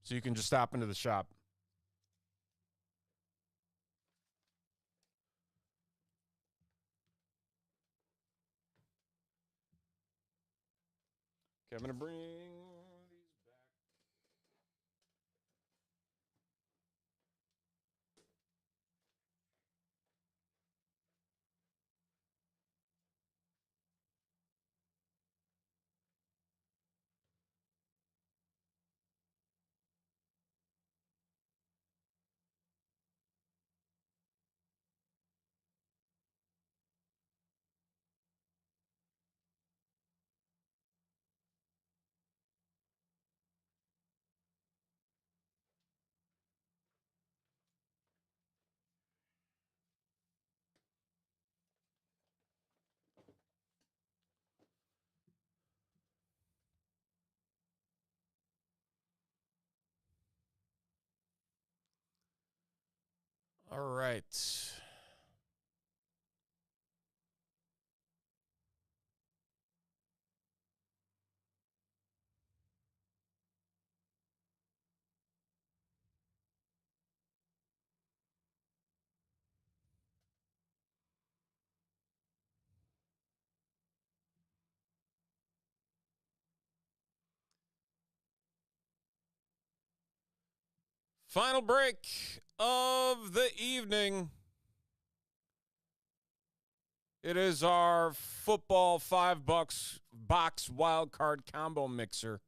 so you can just stop into the shop. Okay, I'm going to bring these back. All right. Final break of the evening. It is our football $5 box wild card combo mixer.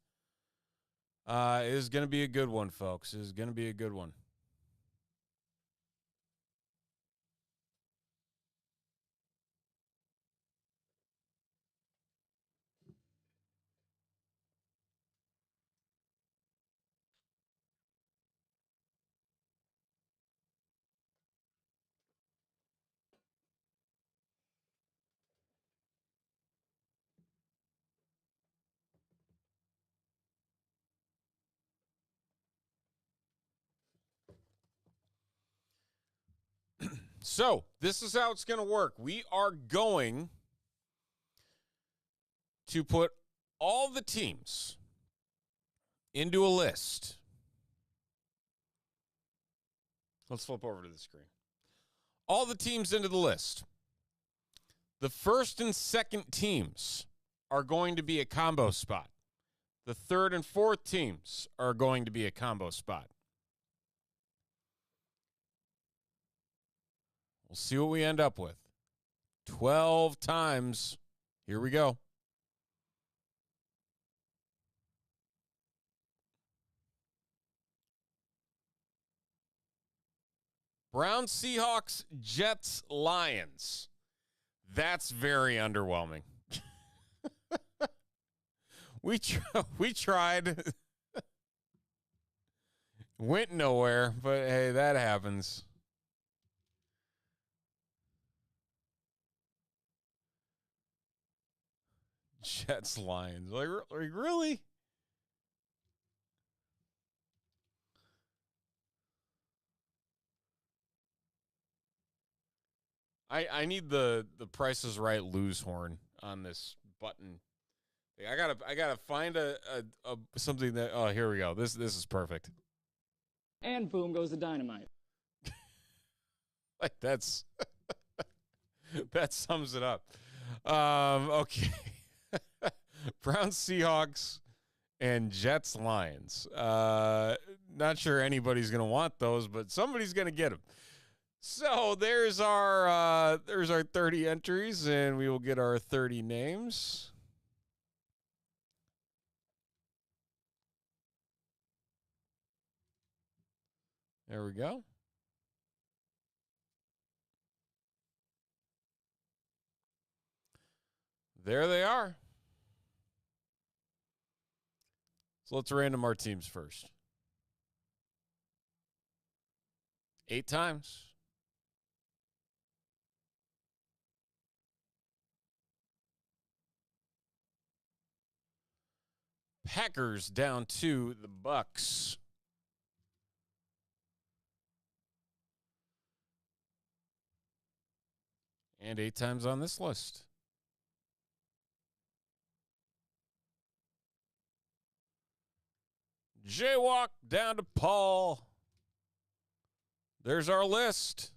It is going to be a good one, folks. It is going to be a good one. So, this is how it's going to work. We are going to put all the teams into a list. Let's flip over to the screen. All the teams into the list. The first and second teams are going to be a combo spot. The third and fourth teams are going to be a combo spot. We'll see what we end up with. 12 times. Here we go. Browns, Seahawks, Jets, Lions. That's very underwhelming. We tried. Went nowhere, but hey, that happens. Jets, Lions. Like really? I need the Price is Right lose horn on this button. I gotta find a something that, oh, here we go. This is perfect. And boom goes the dynamite. Like that's that sums it up. Okay. Browns, Seahawks, and Jets, Lions. Not sure anybody's gonna want those, but somebody's gonna get them. So there's our 30 entries, and we will get our 30 names. There we go. There they are. So let's random our teams first. 8 times. Packers down to the Bucks. And 8 times on this list. Jaywalk down to Paul. There's our list.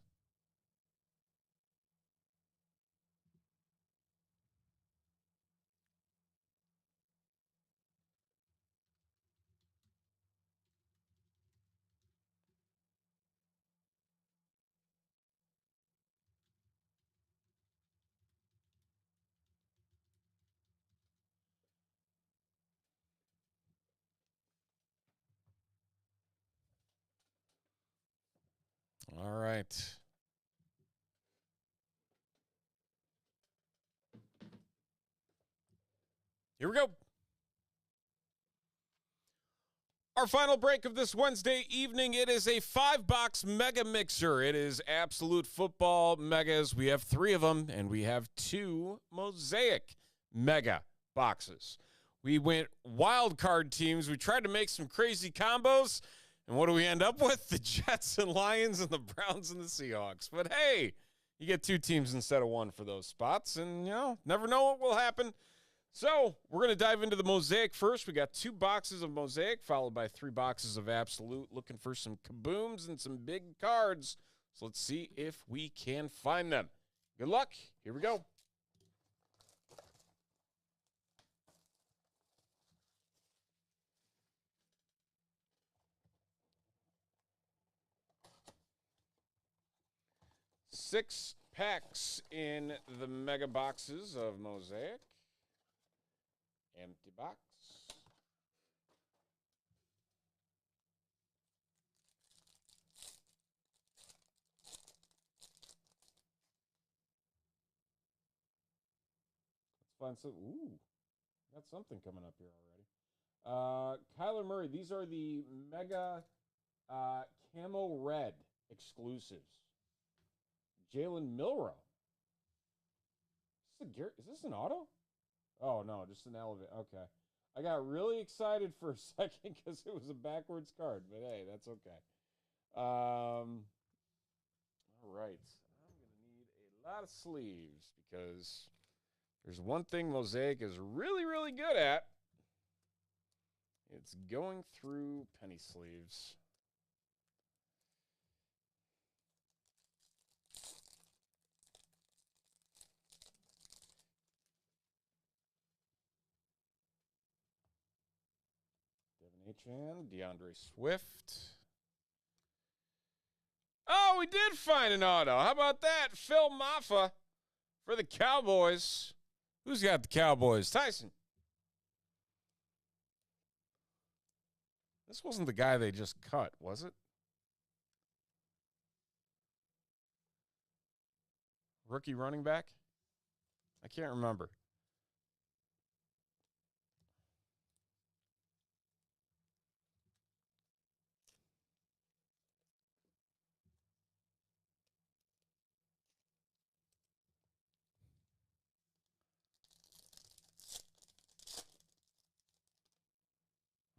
All right. Here we go. Our final break of this Wednesday evening, it is a 5-box mega mixer. It is absolute football megas. We have 3 of them, and we have 2 mosaic mega boxes. We went wild card teams. We tried to make some crazy combos, and what do we end up with? The Jets and Lions and the Browns and the Seahawks. But hey, you get 2 teams instead of 1 for those spots, and never know what will happen. So we're going to dive into the Mosaic first. We got 2 boxes of Mosaic, followed by 3 boxes of Absolute. Looking for some kabooms and some big cards. So let's see if we can find them. Good luck. Here we go. packs in the mega boxes of Mosaic. Empty box. Let's find some. Ooh, got something coming up here already. Kyler Murray. These are the mega camo red exclusives. Jalen Milrow. Is this an auto? Oh, no, just an elevate. Okay. I got really excited for a second because it was a backwards card, but hey, that's okay. All right. I'm going to need a lot of sleeves because there's one thing Mosaic is really, really good at. It's going through penny sleeves. Devin Achane, DeAndre Swift. Oh, we did find an auto. How about that? Phil Maffa for the Cowboys. Who's got the Cowboys? Tyson. This wasn't the guy they just cut, was it? Rookie running back? I can't remember.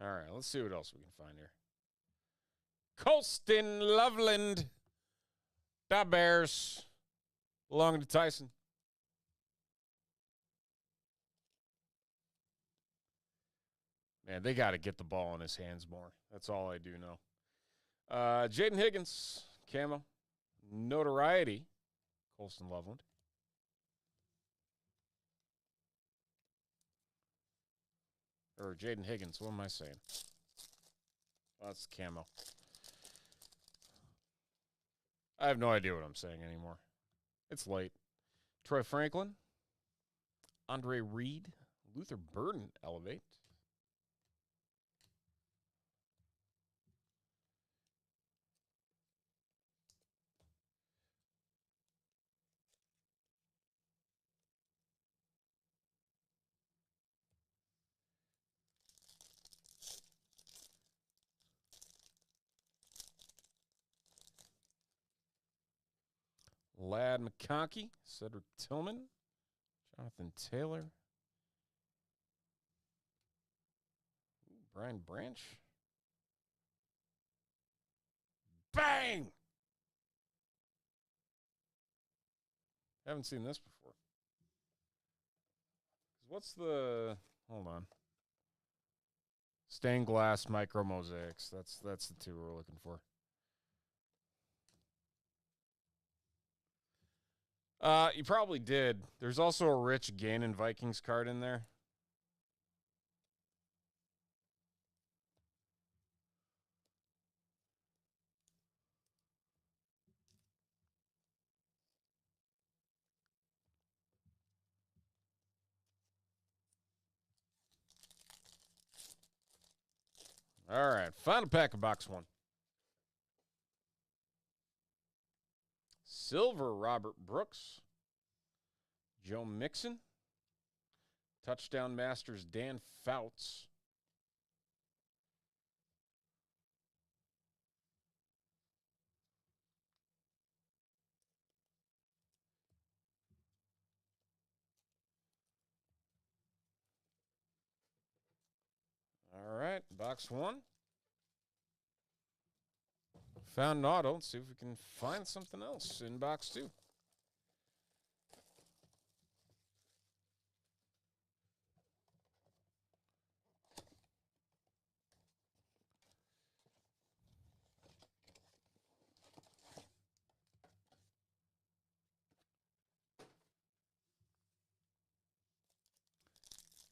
All right, let's see what else we can find here. Colston Loveland. The Bears. Belonging to Tyson. Man, they got to get the ball in his hands more. That's all I do know. Jaden Higgins, camo. Notoriety. Colston Loveland. Or Jaden Higgins, what am I saying? Oh, that's camo. I have no idea what I'm saying anymore. It's late. Troy Franklin. Andre Reed. Luther Burden, elevate. Lad McConkey, Cedric Tillman, Jonathan Taylor, Brian Branch. Bang! Haven't seen this before. What's the... Hold on. Stained glass micro mosaics. That's the two we're looking for. You probably did. There's also a Rich Gannon Vikings card in there. All right, final pack of box one. Silver, Robert Brooks. Joe Mixon. Touchdown Masters, Dan Fouts. All right, box one. Found an auto. Let's see if we can find something else in box two.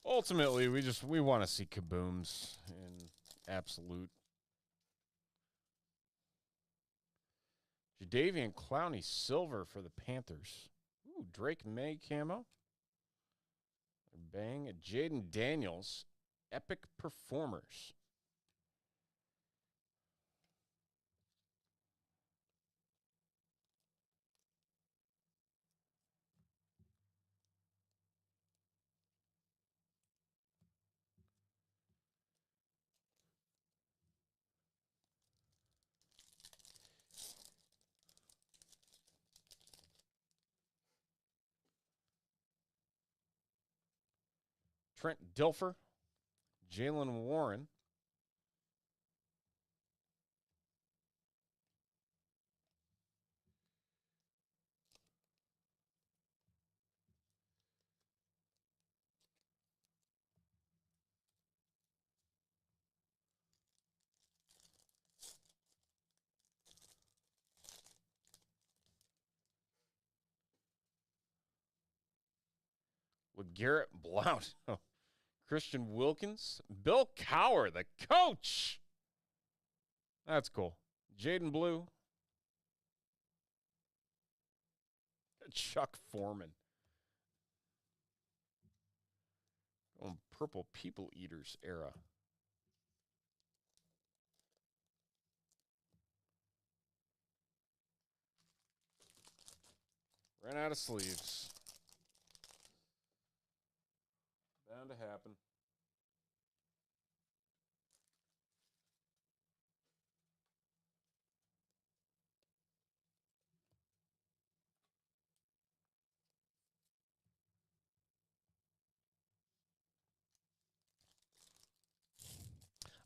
Ultimately, we want to see kabooms in absolute. Jadeveon Clowney silver for the Panthers. Ooh, Drake May camo. Bang. Jaden Daniels, epic performers. Trent Dilfer, Jalen Warren. LeGarrette Blount. Christian Wilkins. Bill Cowher, the coach. That's cool. Jaden Blue. Chuck Foreman. Purple People Eaters era. Ran out of sleeves. Bound to happen.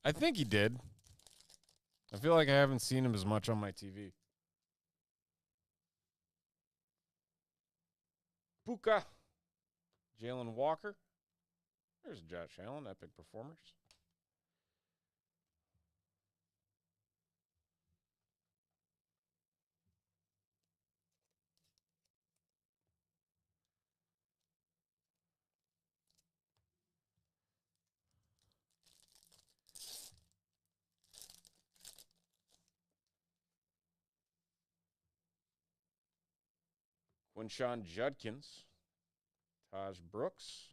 I think he did. I feel like I haven't seen him as much on my TV. Puka. Jalen Walker. There's Josh Allen, epic performers. Quinshon Judkins. Taj Brooks.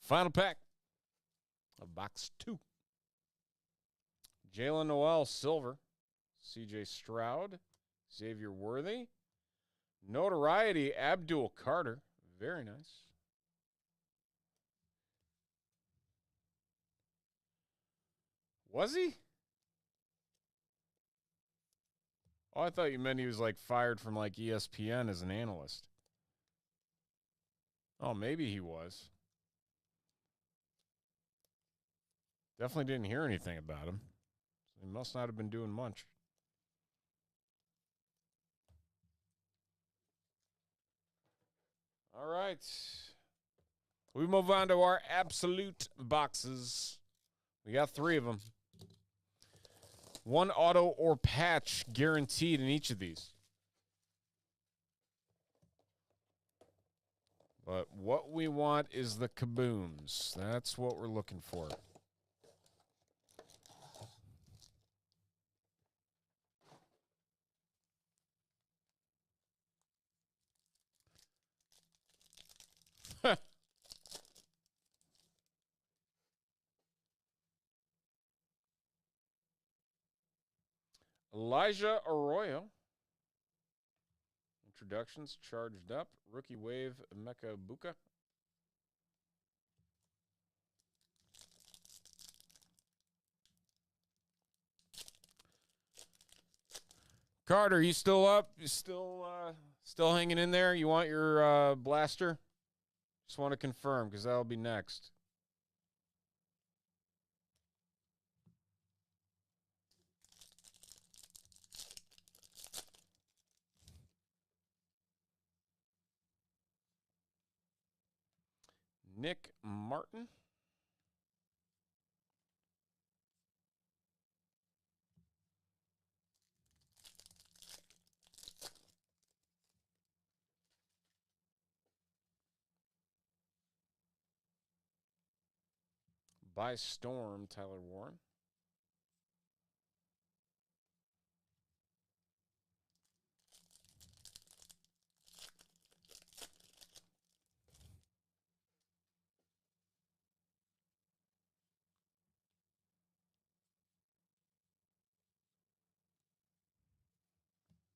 Final pack of box 2. Jalen Noel silver. CJ Stroud. Xavier Worthy. Notoriety Abdul Carter. Very nice. Was he? Oh, I thought you meant he was like fired from like ESPN as an analyst. Oh, maybe he was. Definitely didn't hear anything about him. He must not have been doing much. All right. We move on to our absolute boxes. We got 3 of them. 1 auto or patch guaranteed in each of these. But what we want is the kabooms. That's what we're looking for. Elijah Arroyo. Introductions charged up. Rookie wave, Emeka Buka. Carter, you still up? You still hanging in there? You want your blaster? Just want to confirm because that'll be next. Nick Martin. By storm, Tyler Warren.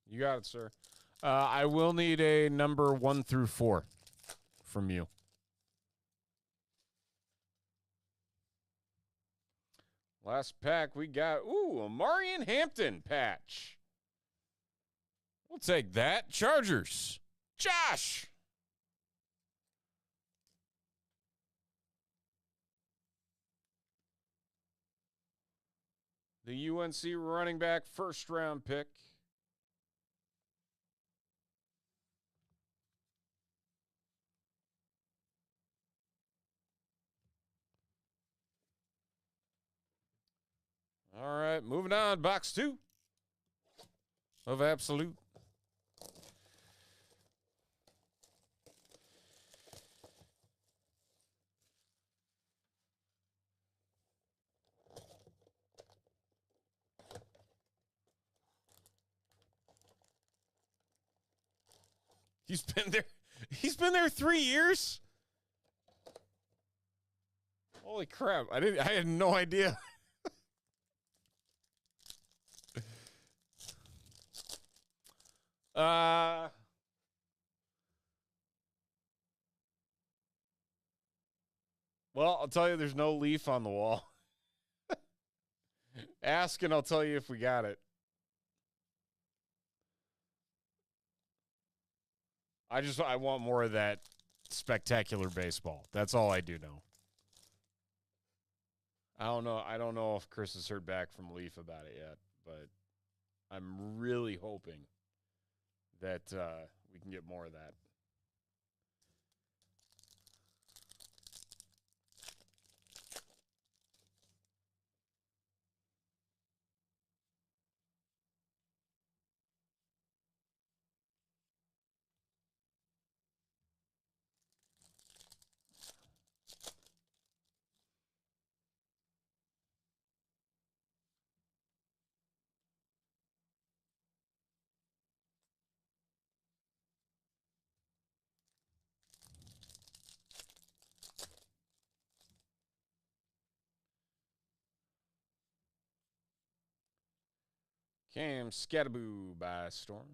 You got it, sir. I will need a number 1 through 4 from you. Last pack, we got, a Marion Hampton patch. We'll take that. Chargers. Josh. The UNC running back, first round pick. All right, moving on. Box 2 of Absolute. He's been there. He's been there 3 years. Holy crap! I had no idea. Well, I'll tell you, there's no leaf on the wall. Ask and I'll tell you if we got it. I want more of that spectacular baseball. That's all I do know. I don't know if Chris has heard back from Leaf about it yet, but I'm really hoping that we can get more of that. Cam Scattaboo by Storm.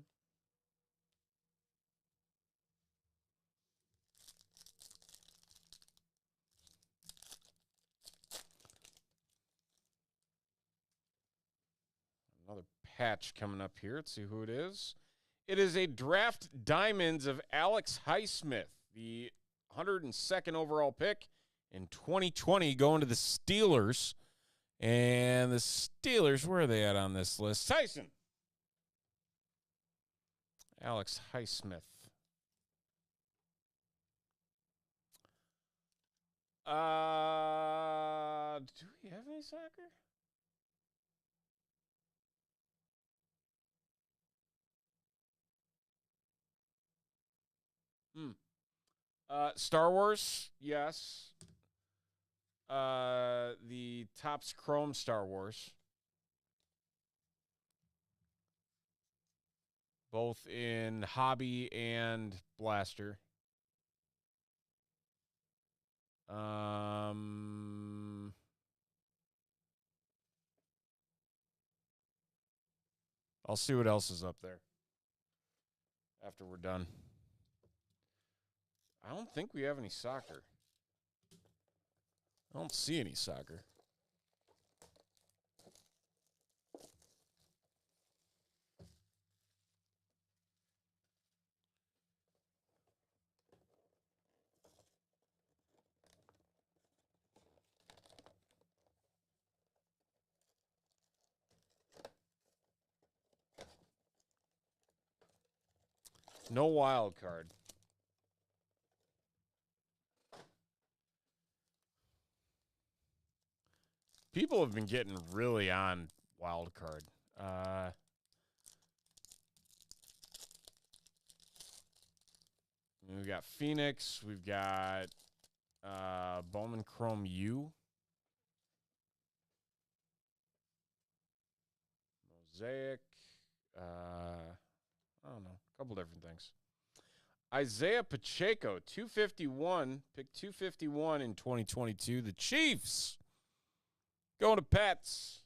Another patch coming up here. Let's see who it is. It is a draft diamonds of Alex Highsmith, the 102nd overall pick in 2020, going to the Steelers. And the Steelers, where are they at on this list? Tyson. Alex Highsmith. Do we have any soccer? Star Wars, yes. The Topps Chrome Star Wars. Both in Hobby and Blaster. I'll see what else is up there after we're done. I don't think we have any soccer. I don't see any soccer. No wild card. People have been getting really on wild card. We've got Phoenix. We've got Bowman Chrome U. Mosaic. I don't know. A couple different things. Isaiah Pacheco, 251. Pick 251 in 2022. The Chiefs going to Pats.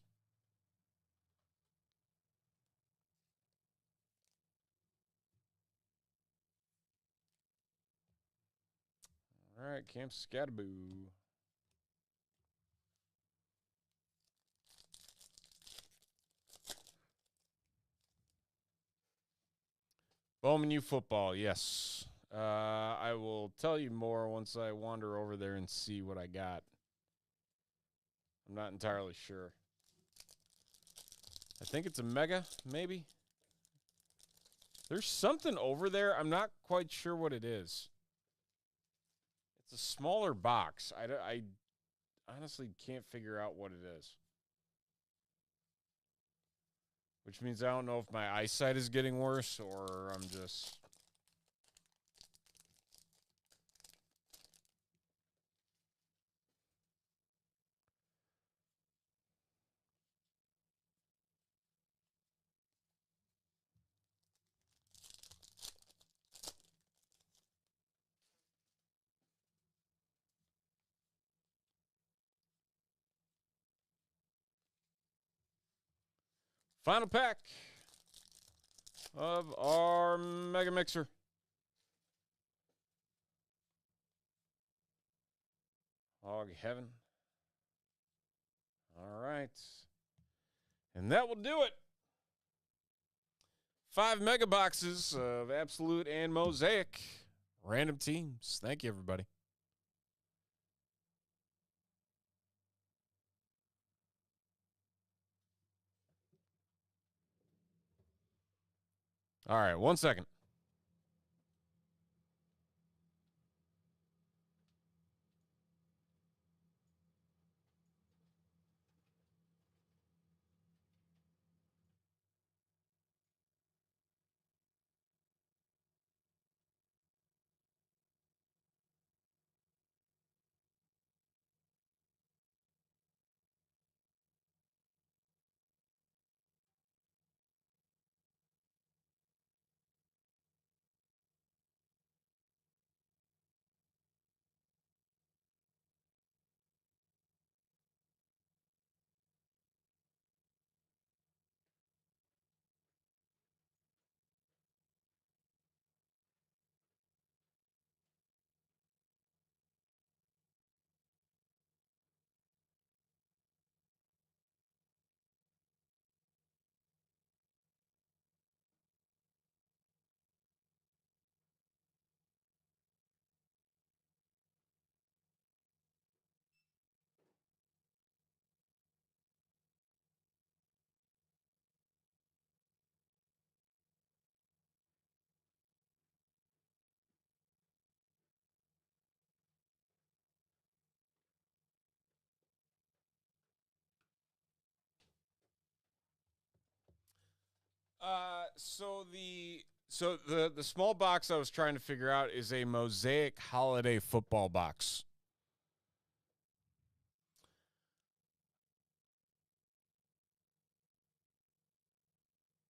All right, Camp Scattaboo. Bowman U football, yes. I will tell you more once I wander over there and see what I got. I'm not entirely sure. I think it's a mega, maybe. There's something over there. I'm not quite sure what it is. It's a smaller box. I honestly can't figure out what it is. Which means I don't know if my eyesight is getting worse or I'm just... Final pack of our Mega Mixer. Hog Heaven. All right. And that will do it. 5 mega boxes of Absolute and Mosaic. Random teams. Thank you, everybody. All right, 1 second. The small box I was trying to figure out is a Mosaic holiday football box.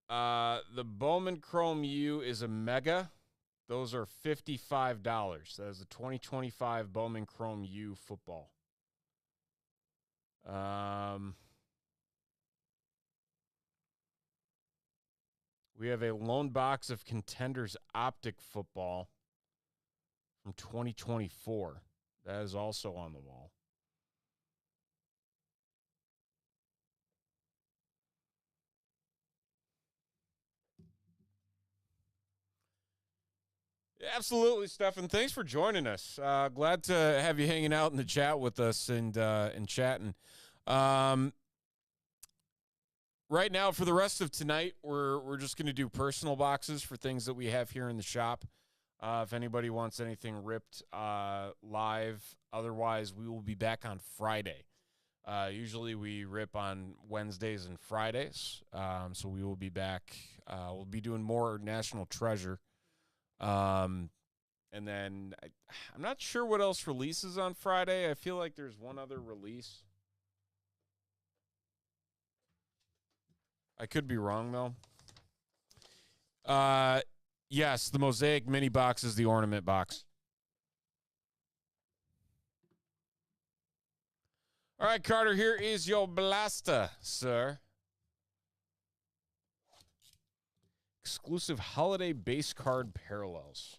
The Bowman Chrome U is a mega. Those are $55. That is the 2025 Bowman Chrome U football. We have a lone box of Contenders Optic football from 2024. That is also on the wall. Absolutely, Stefan. Thanks for joining us. Glad to have you hanging out in the chat with us and chatting. Right now, for the rest of tonight, we're just going to do personal boxes for things that we have here in the shop. If anybody wants anything ripped live, otherwise we will be back on Friday. Usually we rip on Wednesdays and Fridays, so we will be back. We'll be doing more National Treasure. And then I'm not sure what else releases on Friday. I feel like there's one other release. I could be wrong, though. Yes, the Mosaic mini box is the ornament box. All right, Carter, here is your blaster, sir. Exclusive holiday base card parallels.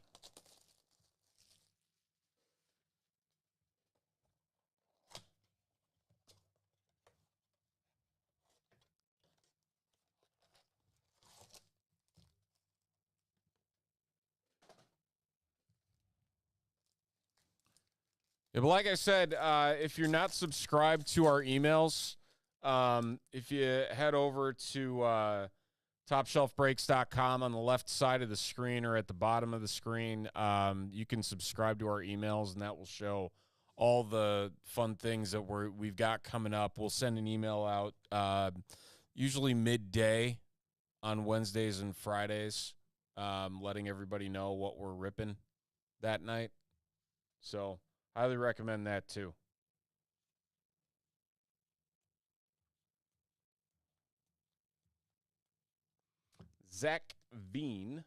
Yeah, but like I said, if you're not subscribed to our emails, if you head over to TopShelfBreaks.com on the left side of the screen or at the bottom of the screen, you can subscribe to our emails, and that will show all the fun things that we've got coming up. We'll send an email out usually midday on Wednesdays and Fridays, letting everybody know what we're ripping that night. So highly recommend that too. Zach Veen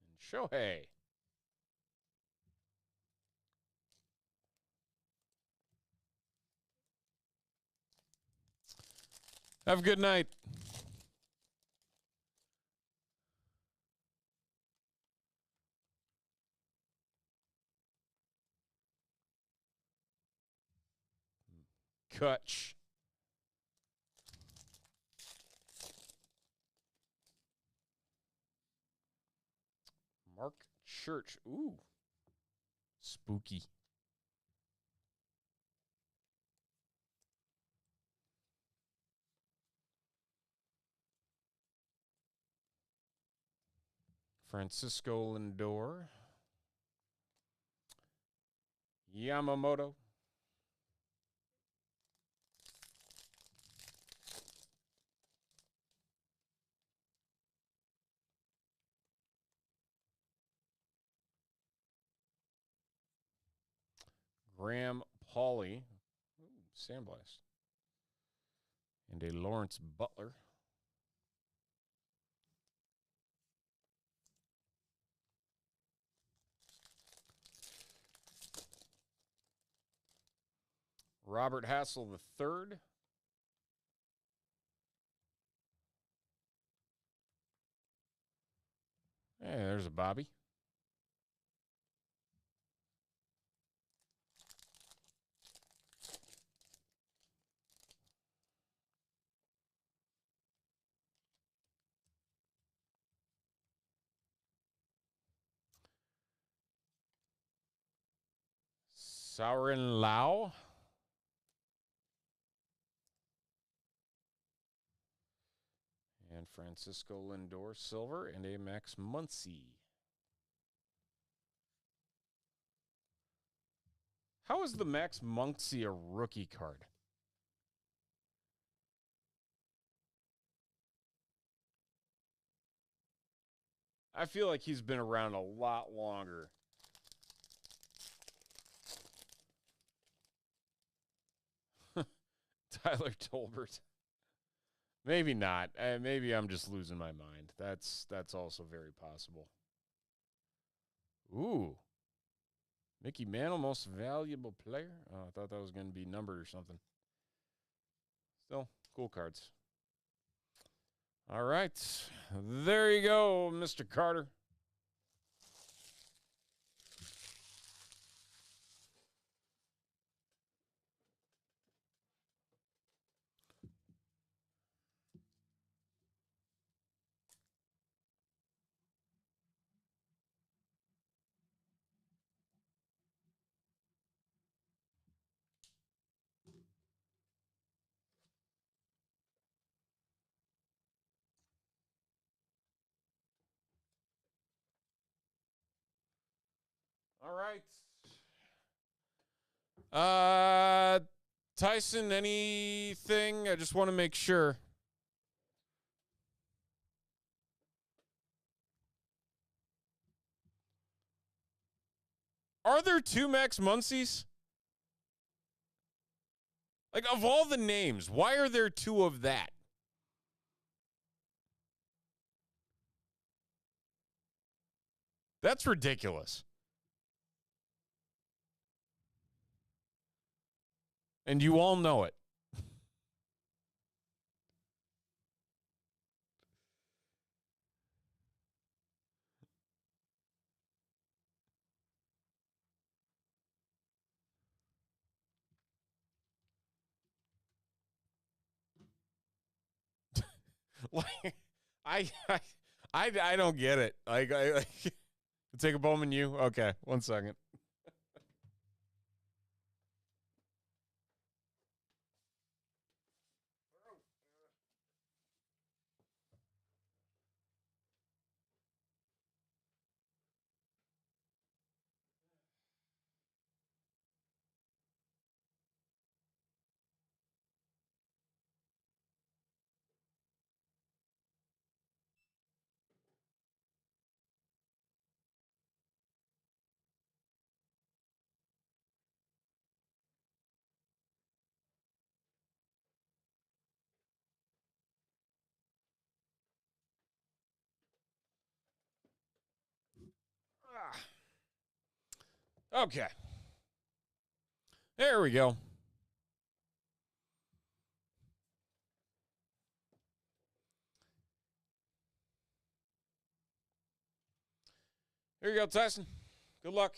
and Shohei. Have a good night. Kutch. Mark Church. Ooh. Spooky. Francisco Lindor. Yamamoto. Graham Pauley. Sandblast. And a Lawrence Butler. Robert Hassel III. Hey, there's a Bobby. Saurin Lau. And Francisco Lindor, silver, and a Max Muncy. How is the Max Muncy a rookie card? I feel like he's been around a lot longer. Tyler Tolbert. Maybe not. Maybe I'm just losing my mind. That's also very possible. Ooh. Mickey Mantle, most valuable player. Oh, I thought that was going to be numbered or something. Still, cool cards. All right. There you go, Mr. Carter. All right. Tyson, anything? I just want to make sure. Are there two Max Muncies? Like, of all the names, why are there two of that? That's ridiculous. And you all know it. Like, I don't get it. I take a Bowman, you okay? 1 second. Okay. There we go. Here you go, Tyson. Good luck.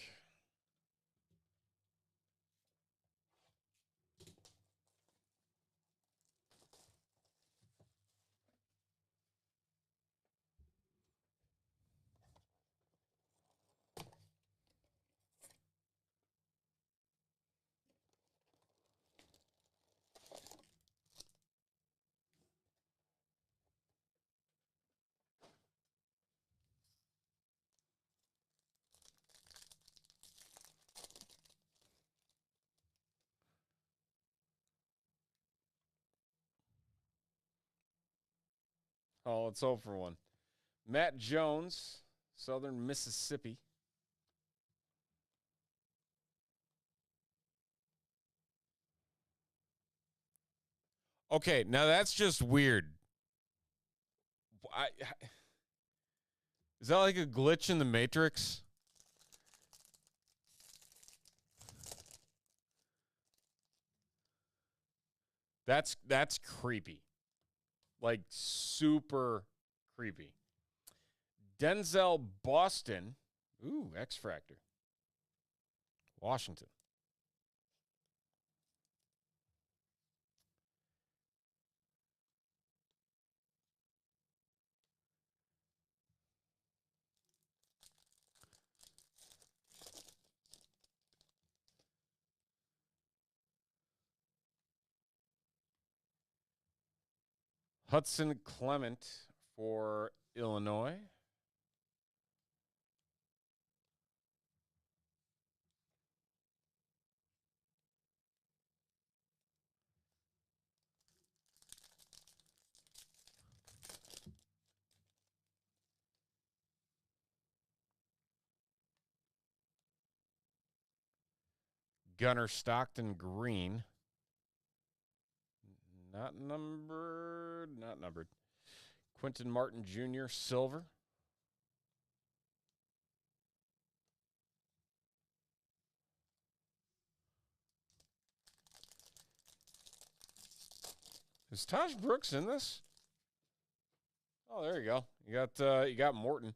Oh, let's hope for one. Matt Jones, Southern Mississippi. Okay, now that's just weird. Is that like a glitch in the Matrix? That's creepy. Like super creepy. Denzel Boston. Ooh, X Factor. Washington. Hudson Clement for Illinois. Gunnar Stockton green. Not numbered. Not numbered. Quentin Martin Jr. silver. Is Taj Brooks in this? Oh, there you go. You got Morton.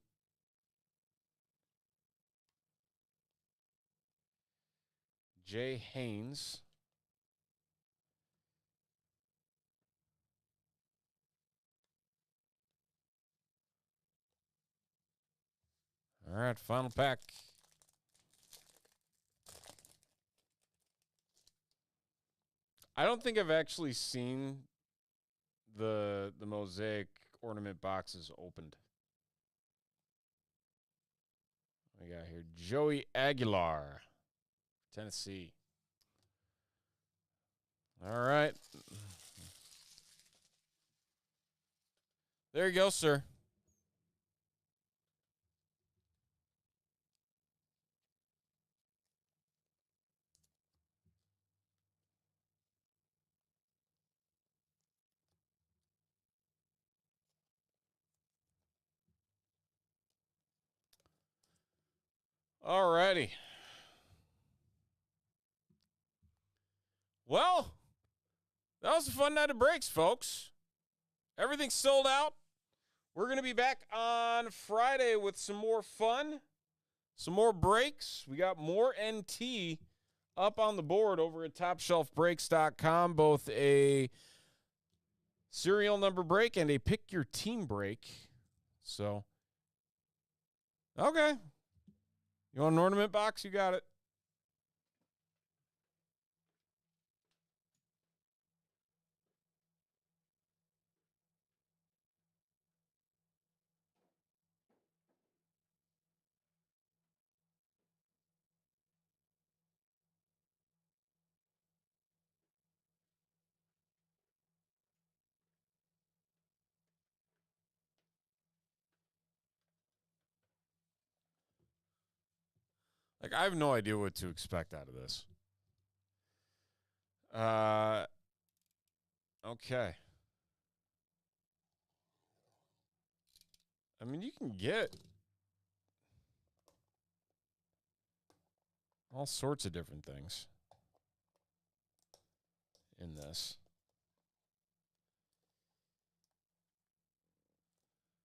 Jay Haynes. All right, final pack. I don't think I've actually seen the mosaic ornament boxes opened. We got here Joey Aguilar, Tennessee. All right. There you go, sir. All righty. Well, that was a fun night of breaks, folks. Everything's sold out. We're going to be back on Friday with some more fun, some more breaks. We got more NT up on the board over at TopShelfBreaks.com, both a serial number break and a pick your team break. So, okay. You want an ornament box? You got it. Like, I have no idea what to expect out of this. Okay. I mean, you can get all sorts of different things in this.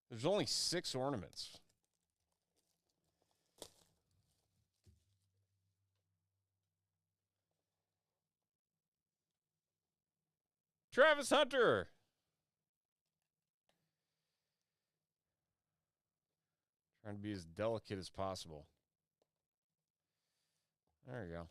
There's only 6 ornaments. Travis Hunter. Trying to be as delicate as possible. There you go.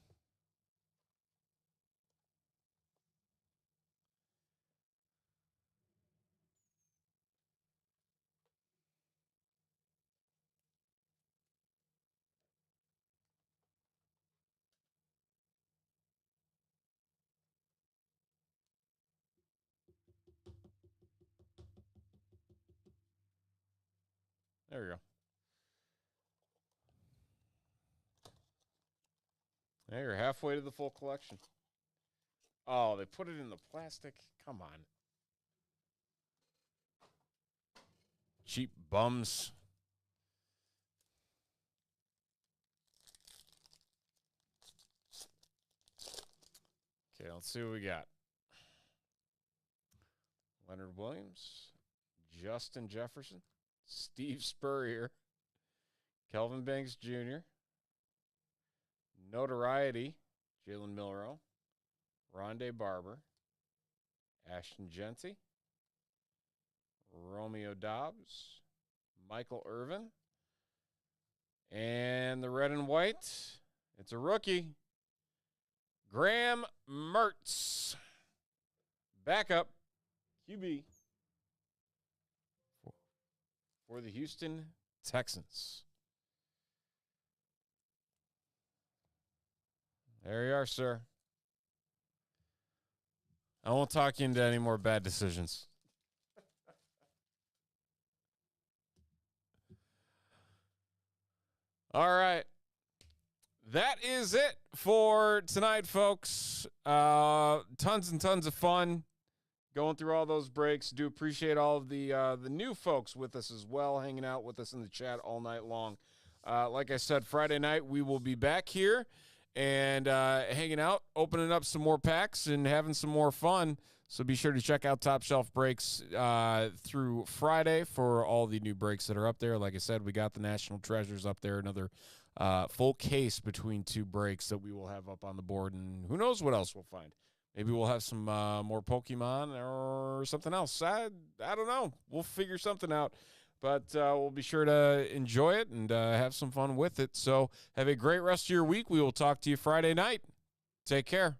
There you go. Now you're halfway to the full collection. Oh, they put it in the plastic? Come on. Cheap bums. Okay, let's see what we got. Leonard Williams, Justin Jefferson, Steve Spurrier, Kelvin Banks Jr., Notoriety, Jalen Milroe, Rondé Barber, Ashton Genty, Romeo Dobbs, Michael Irvin, and the red and white, it's a rookie, Graham Mertz, backup QB for the Houston Texans. There you are, sir. I won't talk you into any more bad decisions. All right. That is it for tonight, folks. Tons and tons of fun going through all those breaks. Do appreciate all of the new folks with us as well, hanging out with us in the chat all night long. Like I said, Friday night we will be back here and hanging out, opening up some more packs and having some more fun. So be sure to check out Top Shelf Breaks through Friday for all the new breaks that are up there. Like I said, we got the National Treasures up there, another full case between 2 breaks that we will have up on the board. And who knows what else we'll find. Maybe we'll have some more Pokemon or something else. I don't know. We'll figure something out. But we'll be sure to enjoy it and have some fun with it. So have a great rest of your week. We will talk to you Friday night. Take care.